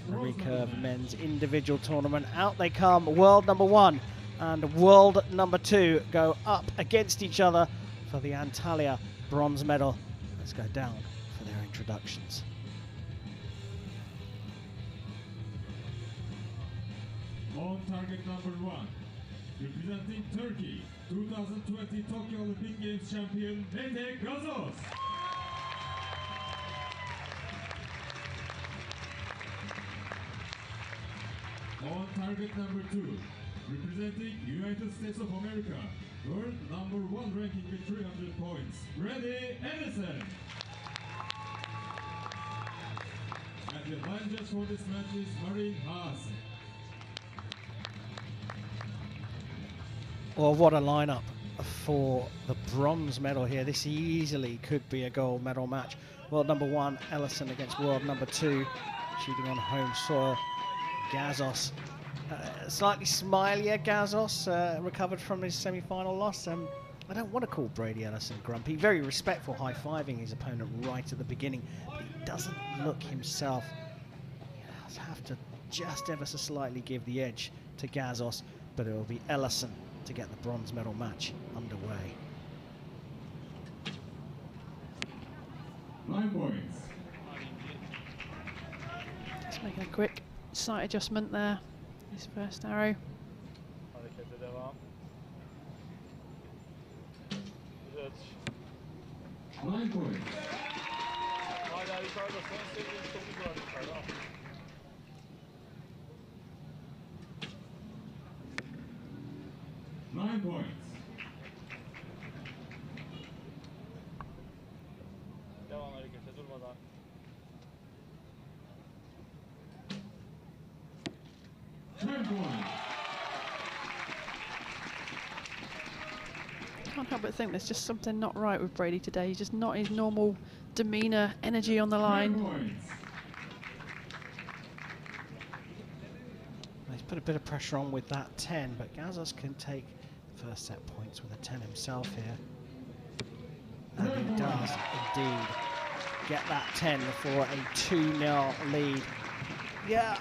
[SPEAKER 1] the Recurve men's individual tournament. Out they come, world number 1 and world number 2 go up against each other for the Antalya bronze medal. Let's go down for their introductions.
[SPEAKER 5] On target number 1, representing Turkey, 2020 Tokyo Olympic Games champion, Mete Gazos. On target number 2, representing United States of America, world number 1 ranking with 300 points, Ready Edison. And the line judge for this match is Marin Haas.
[SPEAKER 1] Well, what a lineup for the bronze medal here. This easily could be a gold medal match. World number 1, Ellison against world number 2, shooting on home soil. Gazos, slightly smilier Gazos, recovered from his semi-final loss. I don't want to call Brady Ellison grumpy. Very respectful, high-fiving his opponent right at the beginning, but he doesn't look himself. He'll have to just ever so slightly give the edge to Gazos, but it will be Ellison to get the bronze medal match underway.
[SPEAKER 5] 9 points.
[SPEAKER 6] Just making a quick sight adjustment there. His first arrow.
[SPEAKER 5] 9 points. 9 points.
[SPEAKER 8] Devam harekete durmadan.
[SPEAKER 6] Can't help but think there's just something not right with Brady today. He's just not his normal demeanour, energy on the line.
[SPEAKER 1] He's put a bit of pressure on with that 10, but Gazos can take first set points with a 10 himself here. And he does indeed get that 10 for a 2-0 lead. Yeah,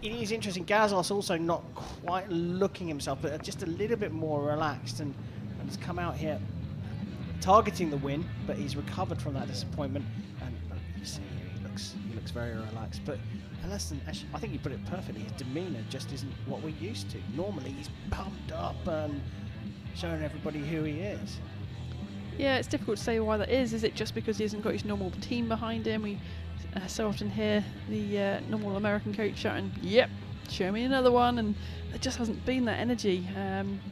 [SPEAKER 1] it is interesting. Gazos also not quite looking himself, but just a little bit more relaxed, and has come out here targeting the win, but he's recovered from that disappointment. And you see, he looks very relaxed. But Ellison, I think you put it perfectly. His demeanour just isn't what we're used to. Normally, he's pumped up and showing everybody who he is.
[SPEAKER 6] Yeah, it's difficult to say why that is. Is it just because he hasn't got his normal team behind him? We so often hear the normal American coach shouting, "Yep, show me another one," and there just hasn't been that energy.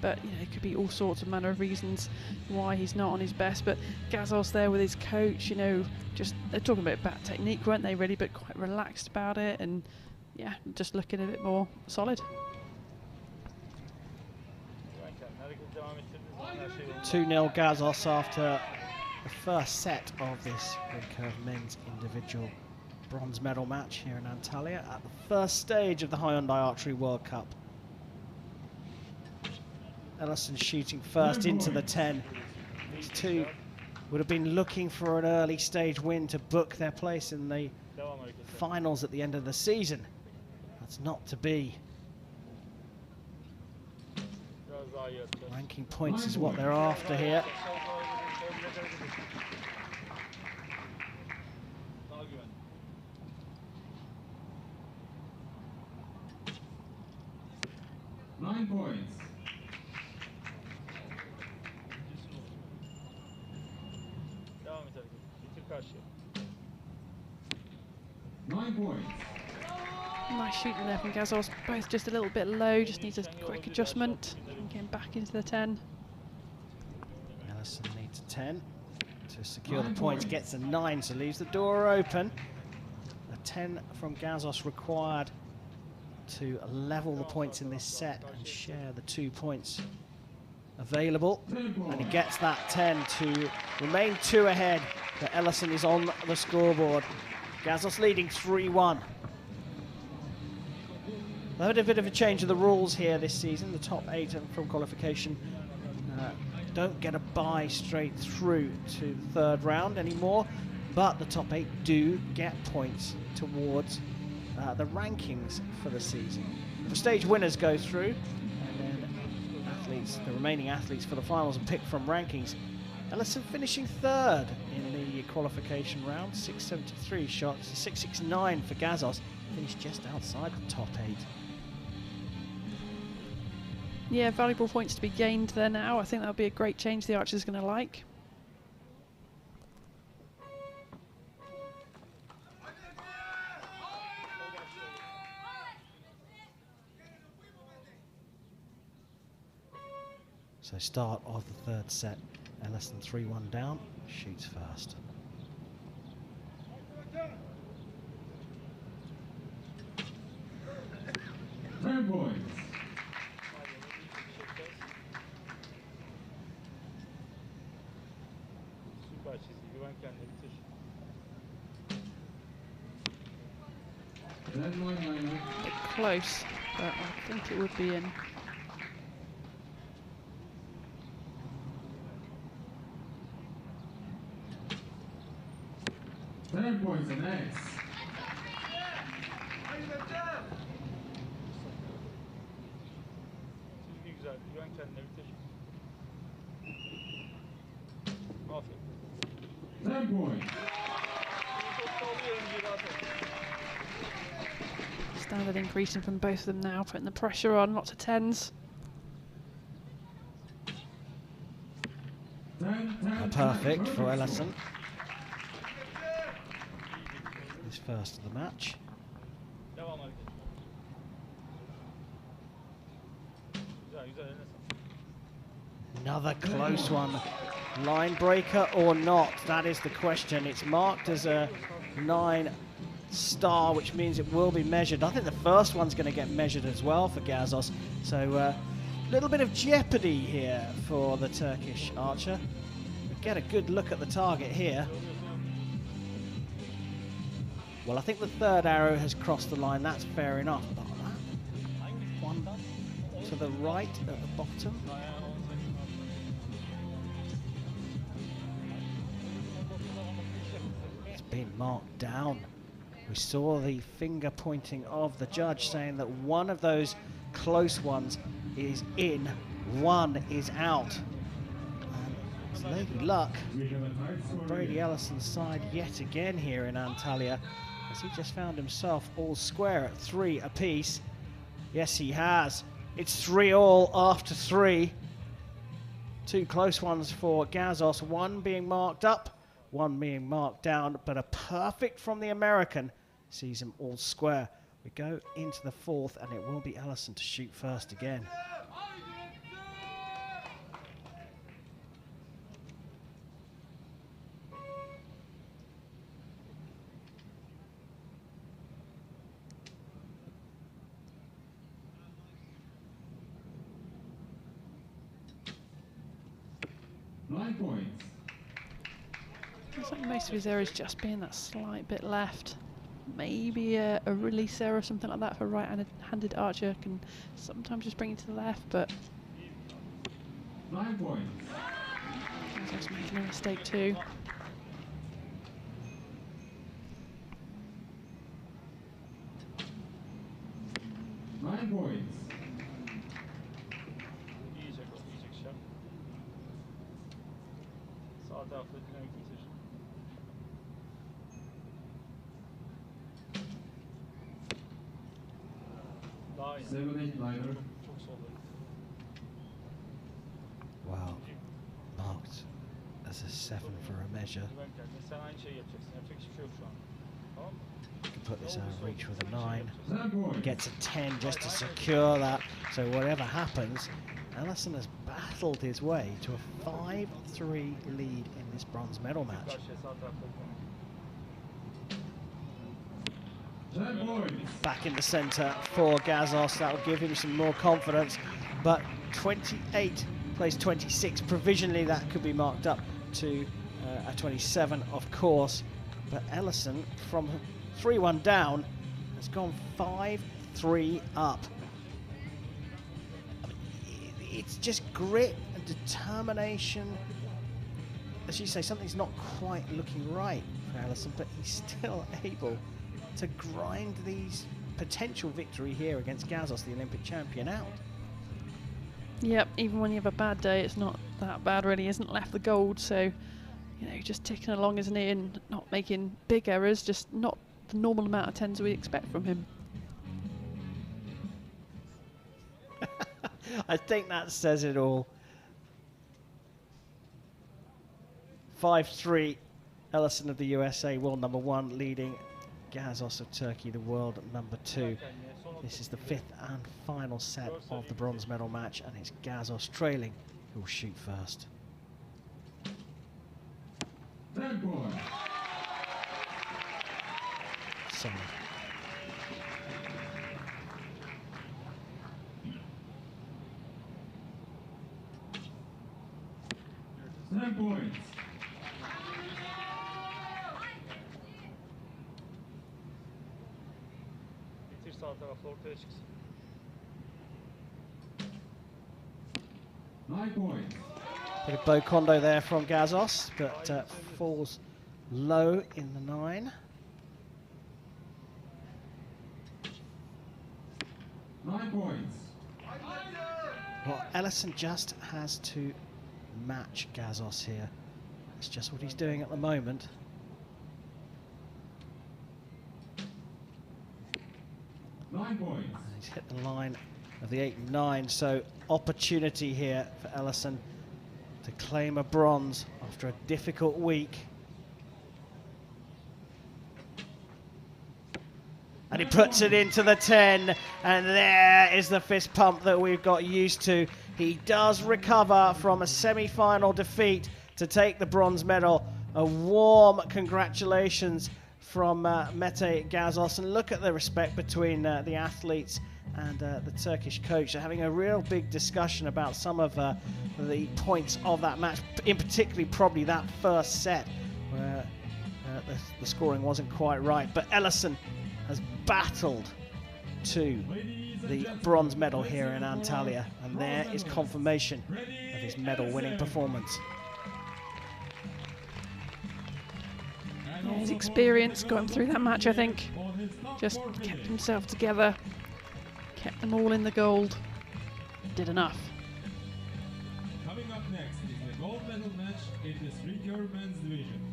[SPEAKER 6] But you know, it could be all sorts of manner of reasons why he's not on his best. But Gazos there with his coach, you know, just they're talking about technique, weren't they? Really, but quite relaxed about it, and yeah, just looking a bit more solid.
[SPEAKER 1] 2-0 Gazos after the first set of this Recurve men's individual bronze medal match here in Antalya at the first stage of the Hyundai Archery World Cup. Ellison shooting first into the 10. These two would have been looking for an early stage win to book their place in the finals at the end of the season. That's not to be. Ranking points is what they're after here.
[SPEAKER 5] Nine points.
[SPEAKER 8] Devam et hadi. Bitir karşıya.
[SPEAKER 5] 9 points.
[SPEAKER 6] Nice shooting there from Gazos. Both just a little bit low, just needs a quick adjustment. And getting back into the 10.
[SPEAKER 1] Ellison needs a 10 to secure the points, gets a 9, so leaves the door open. A 10 from Gazos required to level the points in this set and share the 2 points available. And he gets that 10 to remain 2 ahead, but Ellison is on the scoreboard. Gazos leading 3-1. They had a bit of a change of the rules here this season. The top 8 from qualification don't get a bye straight through to the third round anymore, but the top 8 do get points towards the rankings for the season. The stage winners go through, and then athletes, the remaining athletes for the finals are picked from rankings. Ellison finishing third in the qualification round, 673 shots, 669 for Gazos, finished just outside the top 8.
[SPEAKER 6] Yeah, valuable points to be gained there now. I think that'll be a great change the archers are going to like.
[SPEAKER 1] So start of the third set, Ellison 3-1 down, shoots first.
[SPEAKER 5] Points.
[SPEAKER 8] Süper çizgi. Güven kendine bitir.
[SPEAKER 6] A bit close, but I think it would be in.
[SPEAKER 5] Points and X.
[SPEAKER 8] Çizgi güzel. Güven kendine bitir. Aferin.
[SPEAKER 5] 10 points.
[SPEAKER 6] Standard increasing from both of them now, putting the pressure on, lots of 10s.
[SPEAKER 1] Perfect for Ellison. His first of the match.
[SPEAKER 8] Devam hareket. Güzel güzel eline sağlık.
[SPEAKER 1] Another close one. Line breaker or not? That is the question. It's marked as a 9 star, which means it will be measured. I think the first one's going to get measured as well for Gazos. So a little bit of jeopardy here for the Turkish archer. We get a good look at the target here. Well, I think the third arrow has crossed the line. That's fair enough. But that one to the right at the bottom. It's been marked down. We saw the finger pointing of the judge saying that one of those close ones is in, one is out. And it's Lady Luck on Brady Ellison's side yet again here in Antalya, as he just found himself all square at 3 apiece. Yes, he has. It's 3-all after 3. 2 close ones for Gazos, one being marked up, one being marked down, but a perfect from the American sees him all square. We go into the fourth, and it will be Ellison to shoot first again.
[SPEAKER 5] Points.
[SPEAKER 6] Looks like most of his errors just being that slight bit left. Maybe a release error or something like that for a right-handed archer can sometimes just bring it to the left, but
[SPEAKER 5] 9 points.
[SPEAKER 6] he's just making a mistake too.
[SPEAKER 5] 9 points.
[SPEAKER 8] Yiyecek o, yiyecek şap. Sağ tarafta dinamik bitir. Daha iyi.
[SPEAKER 5] 7-8 liner.
[SPEAKER 8] Çok solda.
[SPEAKER 1] Wow. Marked as a 7 for a measure.
[SPEAKER 8] Güven kendine. Sen aynı şeyi yapacaksın. Yapacak hiçbir şey yok şu an. Tamam mı?
[SPEAKER 1] Can put this out of reach with a 9. Gets a 10 just to secure that. So whatever happens, Ellison has battled his way to a 5-3 lead in this bronze medal match.
[SPEAKER 8] Karşıya sağ tarafta dinamik.
[SPEAKER 5] 10 points.
[SPEAKER 1] Back in the centre for Gazos. That will give him some more confidence. But 28 plays 26. Provisionally, that could be marked up to a 27, of course. But Ellison, from 3-1 down, has gone 5-3 up. I mean, it's just grit and determination. As you say, something's not quite looking right for Ellison, but he's still able to grind these potential victory here against Gazos, the Olympic champion, out.
[SPEAKER 6] Yep, even when you have a bad day, it's not that bad really. He hasn't left the gold, so you know, just ticking along, isn't he, and not making big errors, just not the normal amount of 10s we expect from him.
[SPEAKER 1] I think that says it all. 5-3, Ellison of the USA, world number 1, leading Gazos of Turkey, the world number 2. This is the 5th and final set of the bronze medal match, and it's Gazos trailing who will shoot first.
[SPEAKER 5] 10 points.
[SPEAKER 1] Solid.
[SPEAKER 5] Points.
[SPEAKER 8] Bitir sağ tarafta ortaya çıksın.
[SPEAKER 5] 9 points.
[SPEAKER 1] Bit of bow condo there from Gazos, but falls low in the 9.
[SPEAKER 5] 9 points.
[SPEAKER 1] Well, Ellison just has to match Gazos here. That's just what he's doing at the moment.
[SPEAKER 5] Points.
[SPEAKER 1] And he's hit the line of the 8 and 9, so opportunity here for Ellison to claim a bronze after a difficult week. And he puts it into the 10, and there is the fist pump that we've got used to. He does recover from a semi-final defeat to take the bronze medal. A warm congratulations from Mete Gazos, and look at the respect between the athletes and the Turkish coach. They're having a real big discussion about some of the points of that match, in particularly probably that first set where the scoring wasn't quite right. But Ellison has battled to the bronze medal here in Antalya, and there is confirmation of his medal-winning performance.
[SPEAKER 6] Yeah, his experience got him through that match, I think. Just kept himself together, kept them all in the gold, did enough.
[SPEAKER 5] Coming up next is the gold medal match in this Recurve men's division.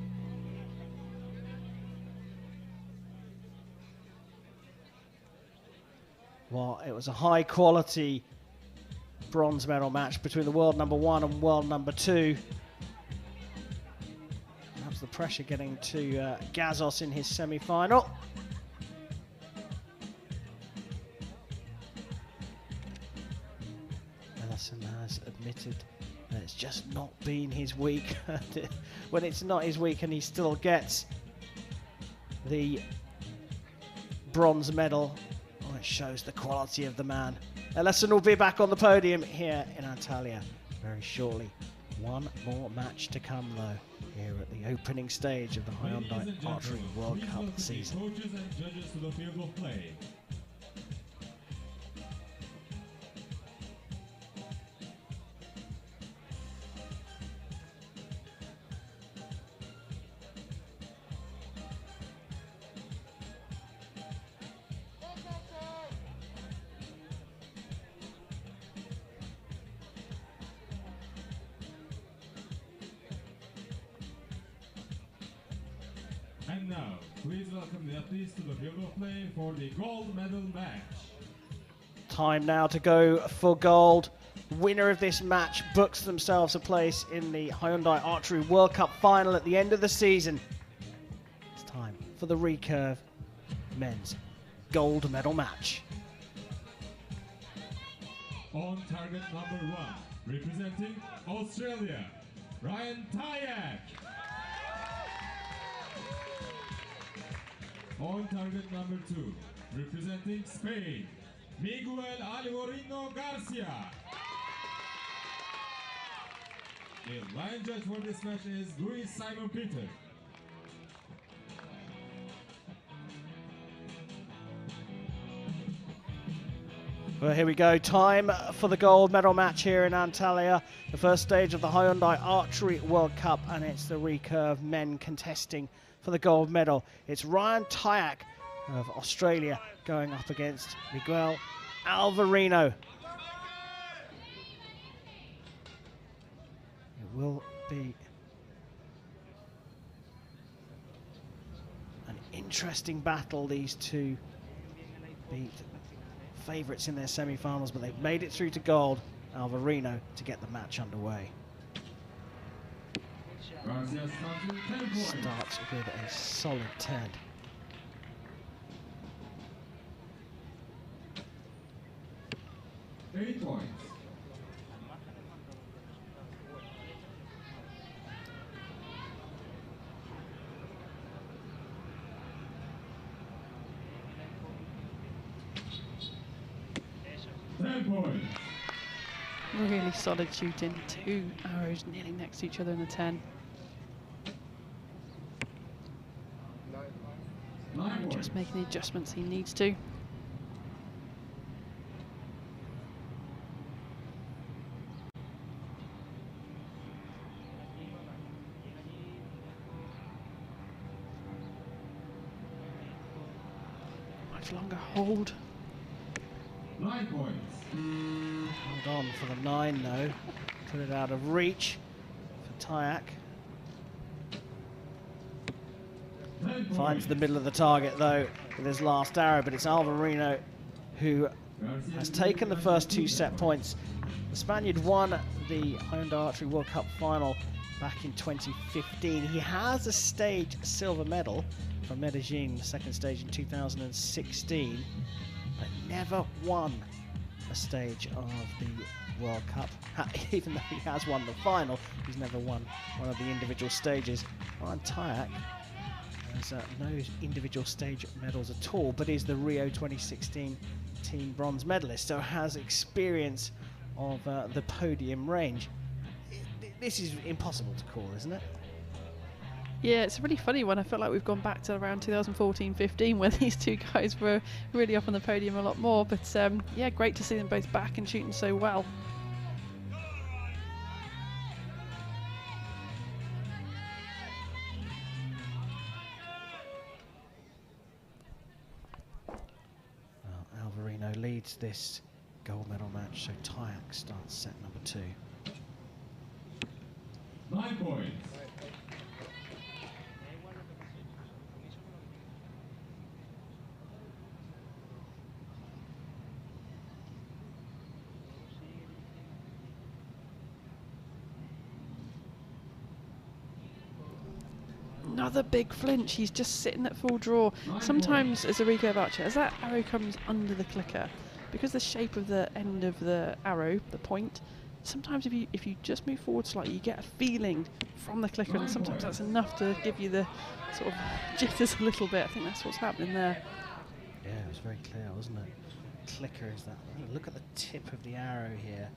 [SPEAKER 1] Well, it was a high-quality bronze medal match between the world number 1 and world number 2. Perhaps the pressure getting to Gazos in his semi-final. Ellison has admitted that it's just not been his week. When it's not his week and he still gets the bronze medal, it shows the quality of the man. Ellison will be back on the podium here in Antalya very shortly. One more match to come though. here at the opening stage of the Hyundai Archery World Cup season.
[SPEAKER 5] Coaches and judges to the field of play. And now, please welcome the athletes to the field of play for the gold medal match.
[SPEAKER 1] Time now to go for gold. Winner of this match books themselves a place in the Hyundai Archery World Cup final at the end of the season. It's time for the Recurve men's gold medal match.
[SPEAKER 5] On target number 1, representing Australia, Ryan Tyack. On target number 2, representing Spain, Miguel Alvarino Garcia. The line judge for this match is Luis Simon Peter.
[SPEAKER 1] Well, here we go. Time for the gold medal match here in Antalya. The first stage of the Hyundai Archery World Cup, and it's the Recurve men contesting for the gold medal. It's Ryan Tyack of Australia going up against Miguel Alvarino. It will be an interesting battle. These two beat favourites in their semi-finals, but they've made it through to gold. Alvarino to get the match underway. Starts with a solid 10.
[SPEAKER 5] Eight points.
[SPEAKER 6] Really solid shooting. 2 arrows nearly next to each other in the 10. Just making the adjustments he needs to. Much longer hold.
[SPEAKER 5] 9 points.
[SPEAKER 1] Hold on for the 9 though. Put it out of reach for Tyack. Finds the middle of the target though with his last arrow, but it's Alvarino who has taken the first 2 set points. The Spaniard won the Hyundai Archery World Cup final back in 2015. He has a stage silver medal from Medellin, the second stage in 2016, but never won a stage of the World Cup. Even though he has won the final, he's never won one of the individual stages. Ryan Tyack has no individual stage medals at all, but is the Rio 2016 team bronze medalist, so has experience of the podium range. This is impossible to call, isn't it?
[SPEAKER 6] Yeah, it's a really funny one. I feel like we've gone back to around 2014-15 where these two guys were really up on the podium a lot more. But yeah, great to see them both back and shooting so well.
[SPEAKER 1] Well, Alvarino leads this gold medal match, so Tyack starts set number 2.
[SPEAKER 5] 9 points.
[SPEAKER 6] Another big flinch. He's just sitting at full draw. Sometimes as a recurve archer, as that arrow comes under the clicker, because the shape of the end of the arrow, the point, sometimes if you just move forward slightly, you get a feeling from the clicker, and sometimes that's enough to give you the sort of jitters a little bit. I think that's what's happening there.
[SPEAKER 1] Yeah, it was very clear, wasn't it? Clicker is that. Look at the tip of the arrow here.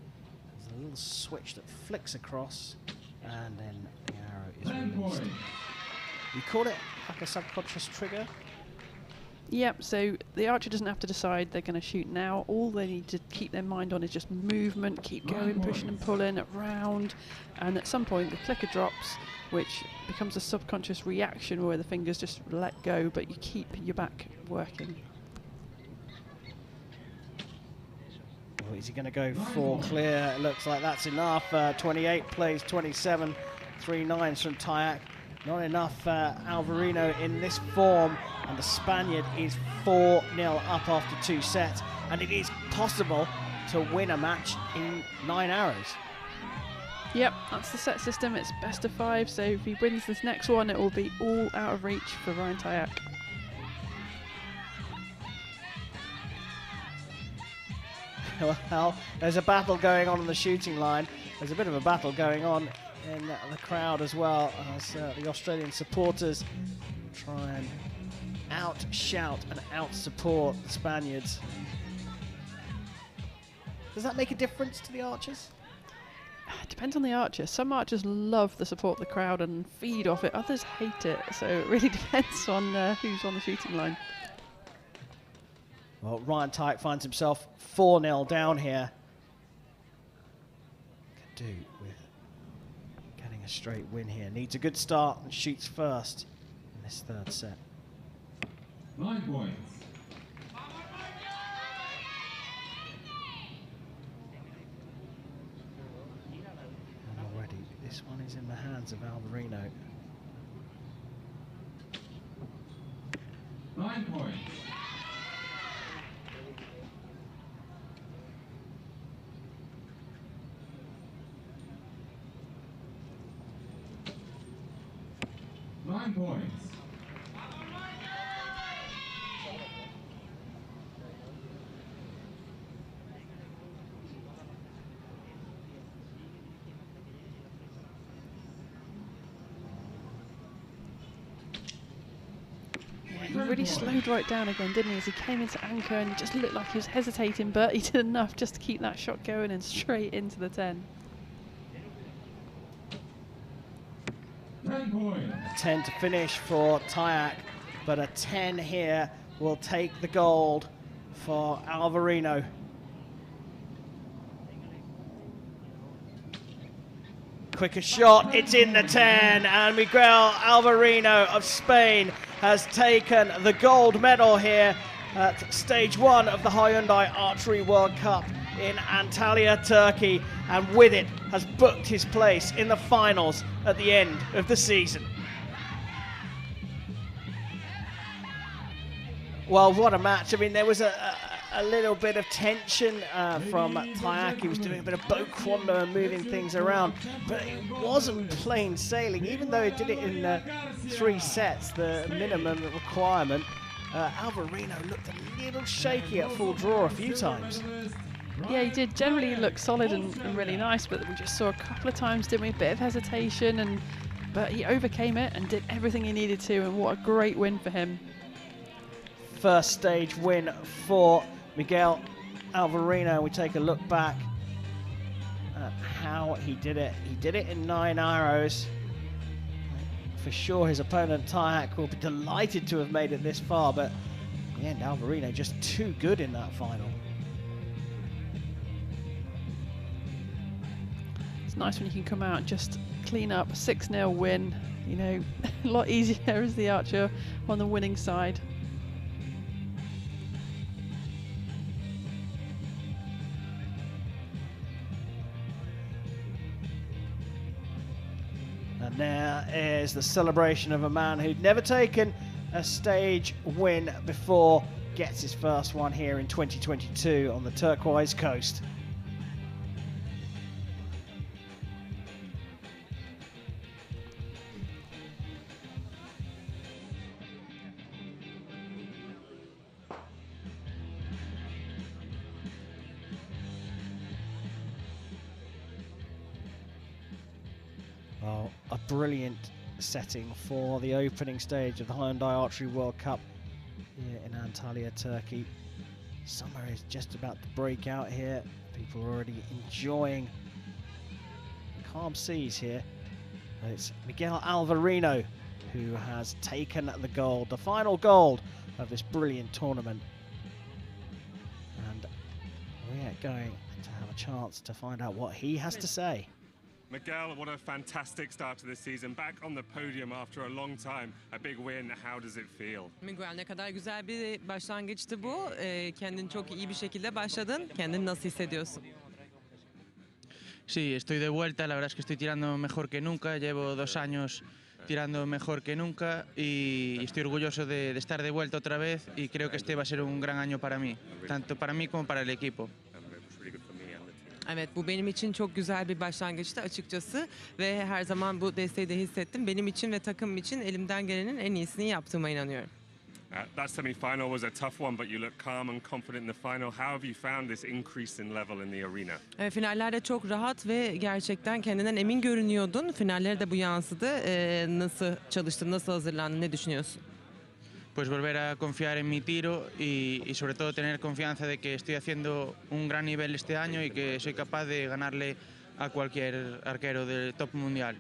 [SPEAKER 1] There's a little switch that flicks across, and then the arrow is released. You call it like a subconscious trigger?
[SPEAKER 6] Yep, so the archer doesn't have to decide they're going to shoot now. All they need to keep their mind on is just movement, keep going, pushing and pulling around, and at some point the clicker drops, which becomes a subconscious reaction where the fingers just let go, but you keep your back working.
[SPEAKER 1] Well, is he going to go for clear? It looks like that's enough. 28 plays 27, 3 9s from Tyack. Not enough Alvarino in this form, and the Spaniard is 4-0 up after 2 sets, and it is possible to win a match in 9 arrows.
[SPEAKER 6] Yep, that's the set system. It's best of 5, so if he wins this next one, it will be all out of reach for Ryan Tyack.
[SPEAKER 1] Well, there's a battle going on the shooting line. There's a bit of a battle going on in the crowd as well, as the Australian supporters try and out-shout and out-support the Spaniards. Does that make a difference to the archers?
[SPEAKER 6] It depends on the archer. Some archers love the support of the crowd and feed off it. Others hate it. So it really depends on who's on the shooting line.
[SPEAKER 1] Well, Ryan Tyack finds himself 4-0 down here. Could do with getting a straight win here. Needs a good start and shoots first in this 3rd set.
[SPEAKER 5] 9 points.
[SPEAKER 1] And already, this one is in the hands of Alvarino.
[SPEAKER 5] 9 points.
[SPEAKER 6] He really slowed right down again, didn't he? As he came into anchor and it just looked like he was hesitating, but he did enough just to keep that shot going and straight into the 10.
[SPEAKER 5] 10 points.
[SPEAKER 1] A 10 to finish for Tyack, but a 10 here will take the gold for Alvarino. Quicker shot, it's in the 10, and Miguel Alvarino of Spain has taken the gold medal here at stage 1 of the Hyundai Archery World Cup in Antalya, Turkey, and with it has booked his place in the finals at the end of the season. Well, what a match. I mean, there was a little bit of tension from Tyack. He was doing a bit of boat quando and moving things around, but it wasn't plain sailing. Even though he did it in 3 sets, the minimum requirement, Alvarino looked a little shaky at full draw a few times.
[SPEAKER 6] Yeah, he did. Generally look solid and really nice, but we just saw a couple of times, didn't we? A bit of hesitation, but he overcame it and did everything he needed to, and what a great win for him.
[SPEAKER 1] First stage win for Miguel Alvarino. We take a look back at how he did it. He did it in 9 arrows. For sure his opponent Tyack will be delighted to have made it this far, but in the end Alvarino just too good in that final.
[SPEAKER 6] It's nice when you can come out and just clean up, 6-0 win. You know, a lot easier as the archer on the winning side.
[SPEAKER 1] And there is the celebration of a man who'd never taken a stage win before, gets his first one here in 2022 on the turquoise coast. Oh, a brilliant setting for the opening stage of the Hyundai Archery World Cup here in Antalya, Turkey. Summer is just about to break out here. People are already enjoying the calm seas here It's Miguel Alvarino who has taken the gold, the final gold of this brilliant tournament. And we're going to have a chance to find out what he has to say.
[SPEAKER 9] Miguel, what a fantastic start to this season. Back on the podium after a long time. A big win. How does it feel?
[SPEAKER 10] Miguel, ne kadar güzel bir başlangıçtı bu. Kendin çok iyi bir şekilde başladın. Kendini nasıl hissediyorsun?
[SPEAKER 15] Sí, estoy de vuelta, la verdad es que estoy tirando mejor que nunca, llevo 2 años tirando mejor que nunca y estoy orgulloso de estar de vuelta otra vez y creo que este va a ser un gran año para mí, tanto para mí como para el equipo.
[SPEAKER 10] Evet, bu benim için çok güzel bir başlangıçtı açıkçası ve her zaman bu desteği de hissettim. Benim için ve takım için elimden gelenin en iyisini yaptığıma inanıyorum.
[SPEAKER 9] That semi-final was a tough one, but you look calm and confident in the final. How have you found this increase in level in the arena?
[SPEAKER 10] Finallerde çok rahat ve gerçekten kendinden emin görünüyordun. Finallere de bu yansıdı. Nasıl çalıştın, nasıl hazırlandın, ne düşünüyorsun?
[SPEAKER 15] Pues volver a confiar en mi tiro y sobre todo tener confianza de que estoy haciendo un gran nivel este año y que soy capaz de ganarle a cualquier arquero del top mundial.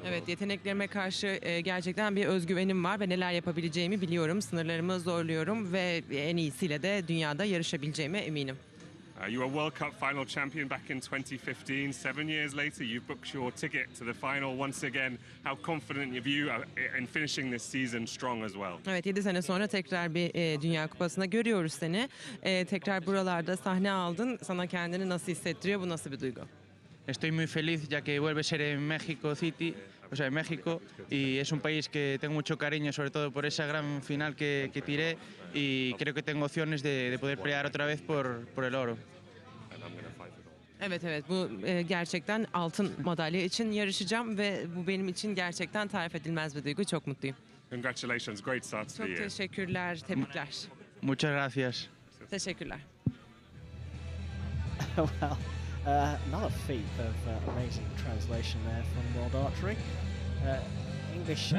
[SPEAKER 10] Evet, yeteneklerime karşı gerçekten bir özgüvenim var ve neler yapabileceğimi biliyorum. Sınırlarımı zorluyorum ve en iyisiyle de dünyada yarışabileceğime eminim.
[SPEAKER 9] You were World Cup final champion back in 2015. 7 years later, you've booked your ticket to the final once again. How confident are you in finishing this season strong as well?
[SPEAKER 10] Evet, 7 sene sonra tekrar bir Dünya Kupası'na görüyoruz seni. Tekrar buralarda sahne aldın. Sana kendini nasıl hissettiriyor? Bu nasıl bir duygu?
[SPEAKER 15] Estoy muy feliz ya que vuelve a ser en México City, o sea, en México, y es un país que tengo mucho cariño, sobre todo por esa gran final que tiré, y creo que tengo opciones de poder pelear otra vez por el oro.
[SPEAKER 10] Evet, bu gerçekten altın madalya için yarışacağım ve bu benim için gerçekten tarif edilmez bir duygu. Çok mutluyum.
[SPEAKER 9] Congratulations, great start to the year.
[SPEAKER 10] Çok teşekkürler, tebrikler.
[SPEAKER 15] Muchas gracias.
[SPEAKER 10] Teşekkürler.
[SPEAKER 1] Well, another feat of amazing translation there from World Archery. English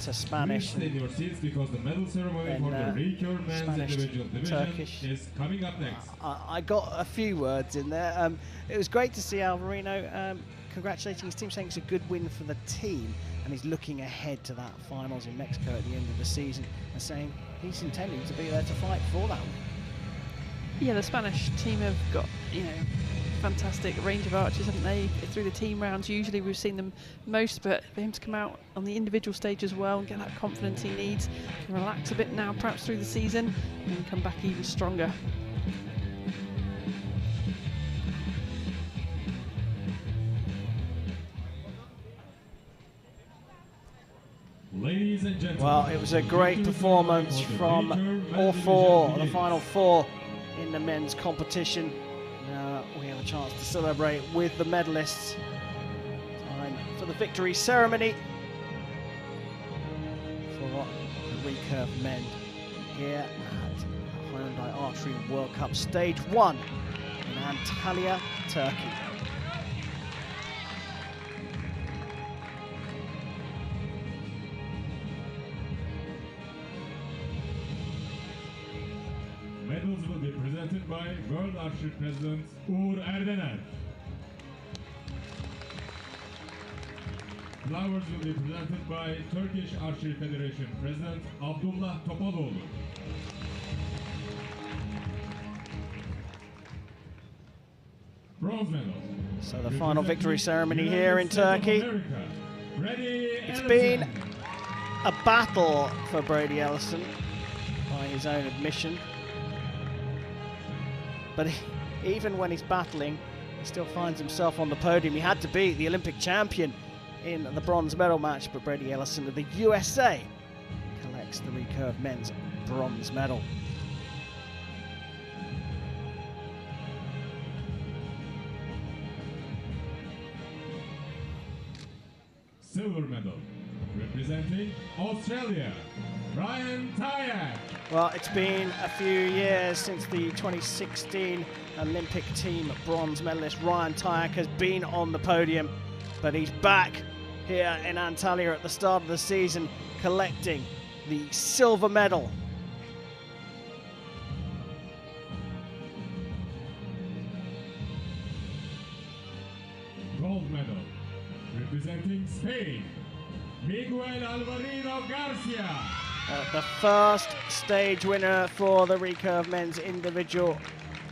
[SPEAKER 1] to Spanish,
[SPEAKER 5] Please stay in your seats because the medal ceremony for the Recurve men's
[SPEAKER 1] Spanish
[SPEAKER 5] individual division
[SPEAKER 1] Turkish.
[SPEAKER 5] is coming up next.
[SPEAKER 1] I got a few words in there. It was great to see Alvarino congratulating his team, saying it's a good win for the team, and he's looking ahead to that finals in Mexico at the end of the season, and saying he's intending to be there to fight for that one.
[SPEAKER 6] Yeah, the Spanish team have got, fantastic range of archers, haven't they? Through the team rounds, usually we've seen them most, but for him to come out on the individual stage as well and get that confidence he needs, can relax a bit now, perhaps through the season, and come back even stronger.
[SPEAKER 5] Ladies and gentlemen,
[SPEAKER 1] well, it was a great performance from all four, the final four in the men's competition. Now we have a chance to celebrate with the medalists. Time for the victory ceremony for the Recurve men here at Hyundai Archery World Cup Stage 1 in Antalya, Turkey.
[SPEAKER 5] medals will be presented by World Archery President Uğur Erdener. Flowers will be presented by Turkish Archery Federation President Abdullah Topaloğlu. Bronze medal.
[SPEAKER 1] So the final victory ceremony here in Turkey. It's been a battle for Brady Ellison, by his own admission. But even when he's battling, he still finds himself on the podium. He had to beat the Olympic champion in the bronze medal match, but Brady Ellison of the USA collects the Recurve men's bronze medal.
[SPEAKER 5] Silver medal, representing Australia, Ryan Tyack.
[SPEAKER 1] Well, it's been a few years since the 2016 Olympic team bronze medalist Ryan Tyack has been on the podium, but he's back here in Antalya at the start of the season collecting the silver medal.
[SPEAKER 5] Gold medal, Representing Spain, Miguel Alvarino Garcia.
[SPEAKER 1] The first stage winner for the Recurve men's individual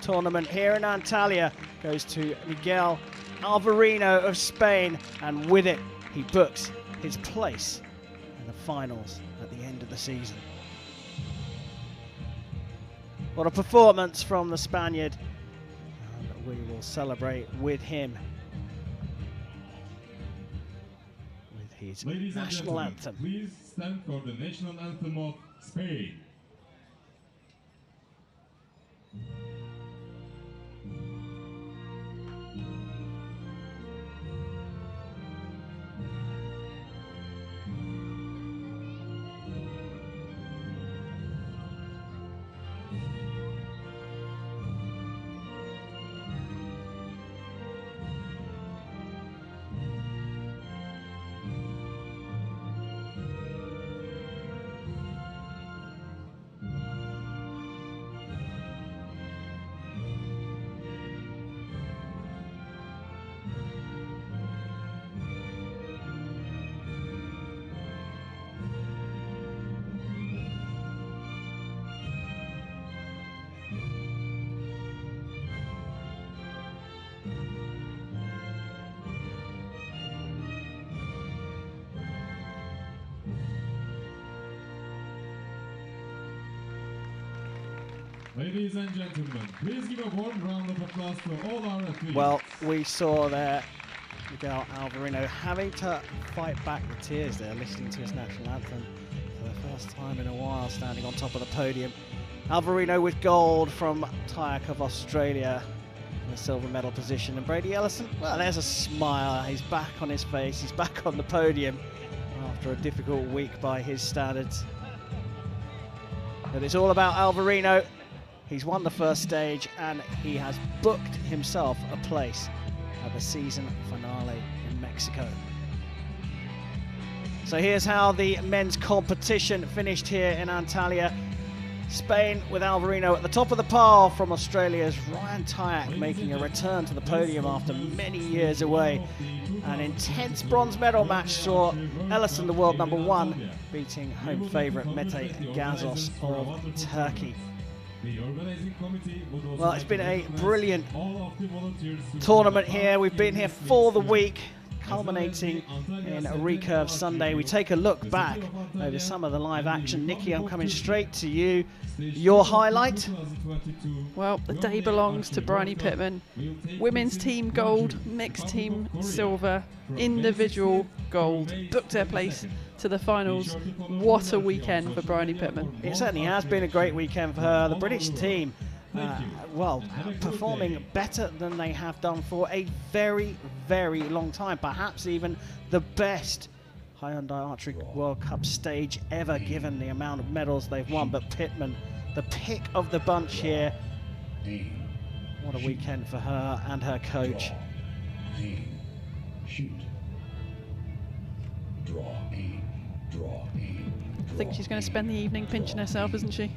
[SPEAKER 1] tournament here in Antalya goes to Miguel Alvarino of Spain, and with it he books his place in the finals at the end of the season. What a performance from the Spaniard, and we will celebrate with him with his
[SPEAKER 5] Ladies and
[SPEAKER 1] national
[SPEAKER 5] gentlemen,
[SPEAKER 1] anthem.
[SPEAKER 5] please stand for the national anthem of Spain. Ladies and gentlemen, please give a warm round of applause to all our athletes.
[SPEAKER 1] Well, we saw there Miguel Alvarino having to fight back the tears there, listening to his national anthem for the first time in a while, standing on top of the podium. Alvarino with gold from Tyack of Australia in the silver medal position. And Brady Ellison, well, there's a smile. He's back on his face. He's back on the podium after a difficult week by his standards. But it's all about Alvarino. He's won the first stage and he has booked himself a place at the season finale in Mexico. So here's how the men's competition finished here in Antalya. Spain with Alvarino at the top of the pile from Australia's Ryan Tyack making a return to the podium after many years away. An intense bronze medal match saw Ellison, the world #1, beating home favourite Mete Gazos of Turkey. Well, it's been a brilliant tournament here. We've been here for the week, culminating in Recurve Sunday. We take a look back over some of the live action. Nikki, I'm coming straight to you. Your highlight?
[SPEAKER 6] Well, the day belongs to Bryony Pittman. Women's team gold, mixed team silver, individual gold. Booked their place to the finals. What a weekend for Bryony Pittman.
[SPEAKER 1] It certainly has been a great weekend for her. The British team, well, performing better than they have done for a very, very long time. Perhaps even the best Hyundai Archery World Cup stage ever, given the amount of medals they've won. But Pittman, the pick of the bunch here. What a weekend for her and her coach.
[SPEAKER 7] Shoot. Draw, aim, draw, aim.
[SPEAKER 6] I think she's going to spend the evening pinching herself, isn't she?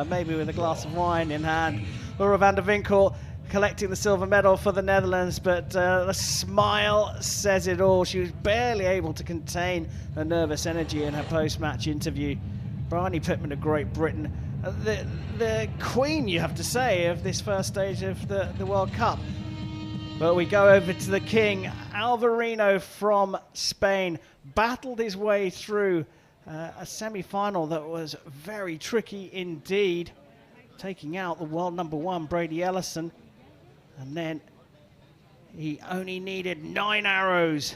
[SPEAKER 1] Maybe with a glass of wine in hand. Laura van der Winkel collecting the silver medal for the Netherlands, but the smile says it all. She was barely able to contain her nervous energy in her post-match interview. Bryony Pittman of Great Britain, the queen, you have to say, of this first stage of the World Cup. But we go over to the king. Alvarino from Spain battled his way through a semi-final that was very tricky indeed, taking out the world #1 Brady Ellison, and then he only needed 9 arrows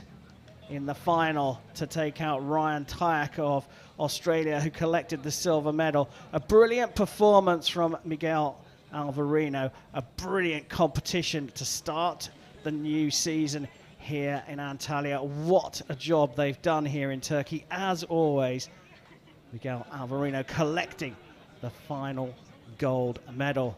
[SPEAKER 1] in the final to take out Ryan Tyack of Australia, who collected the silver medal. A brilliant performance from Miguel Alvarino, a brilliant competition to start the new season here in Antalya. What a job they've done here in Turkey. As always, Miguel Alvarino collecting the final gold medal.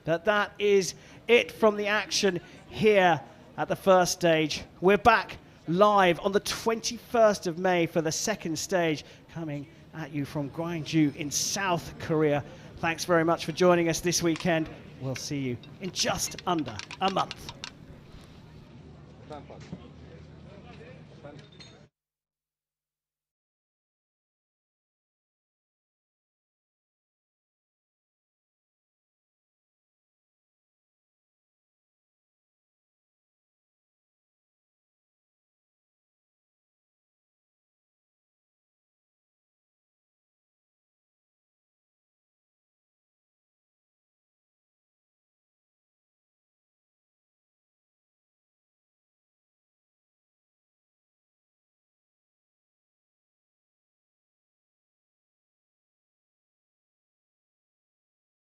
[SPEAKER 1] But that is it from the action here at the first stage. We're back live on the 21st of May for the second stage, coming at you from Gwangju in South Korea. Thanks very much for joining us this weekend. We'll see you in just under a month.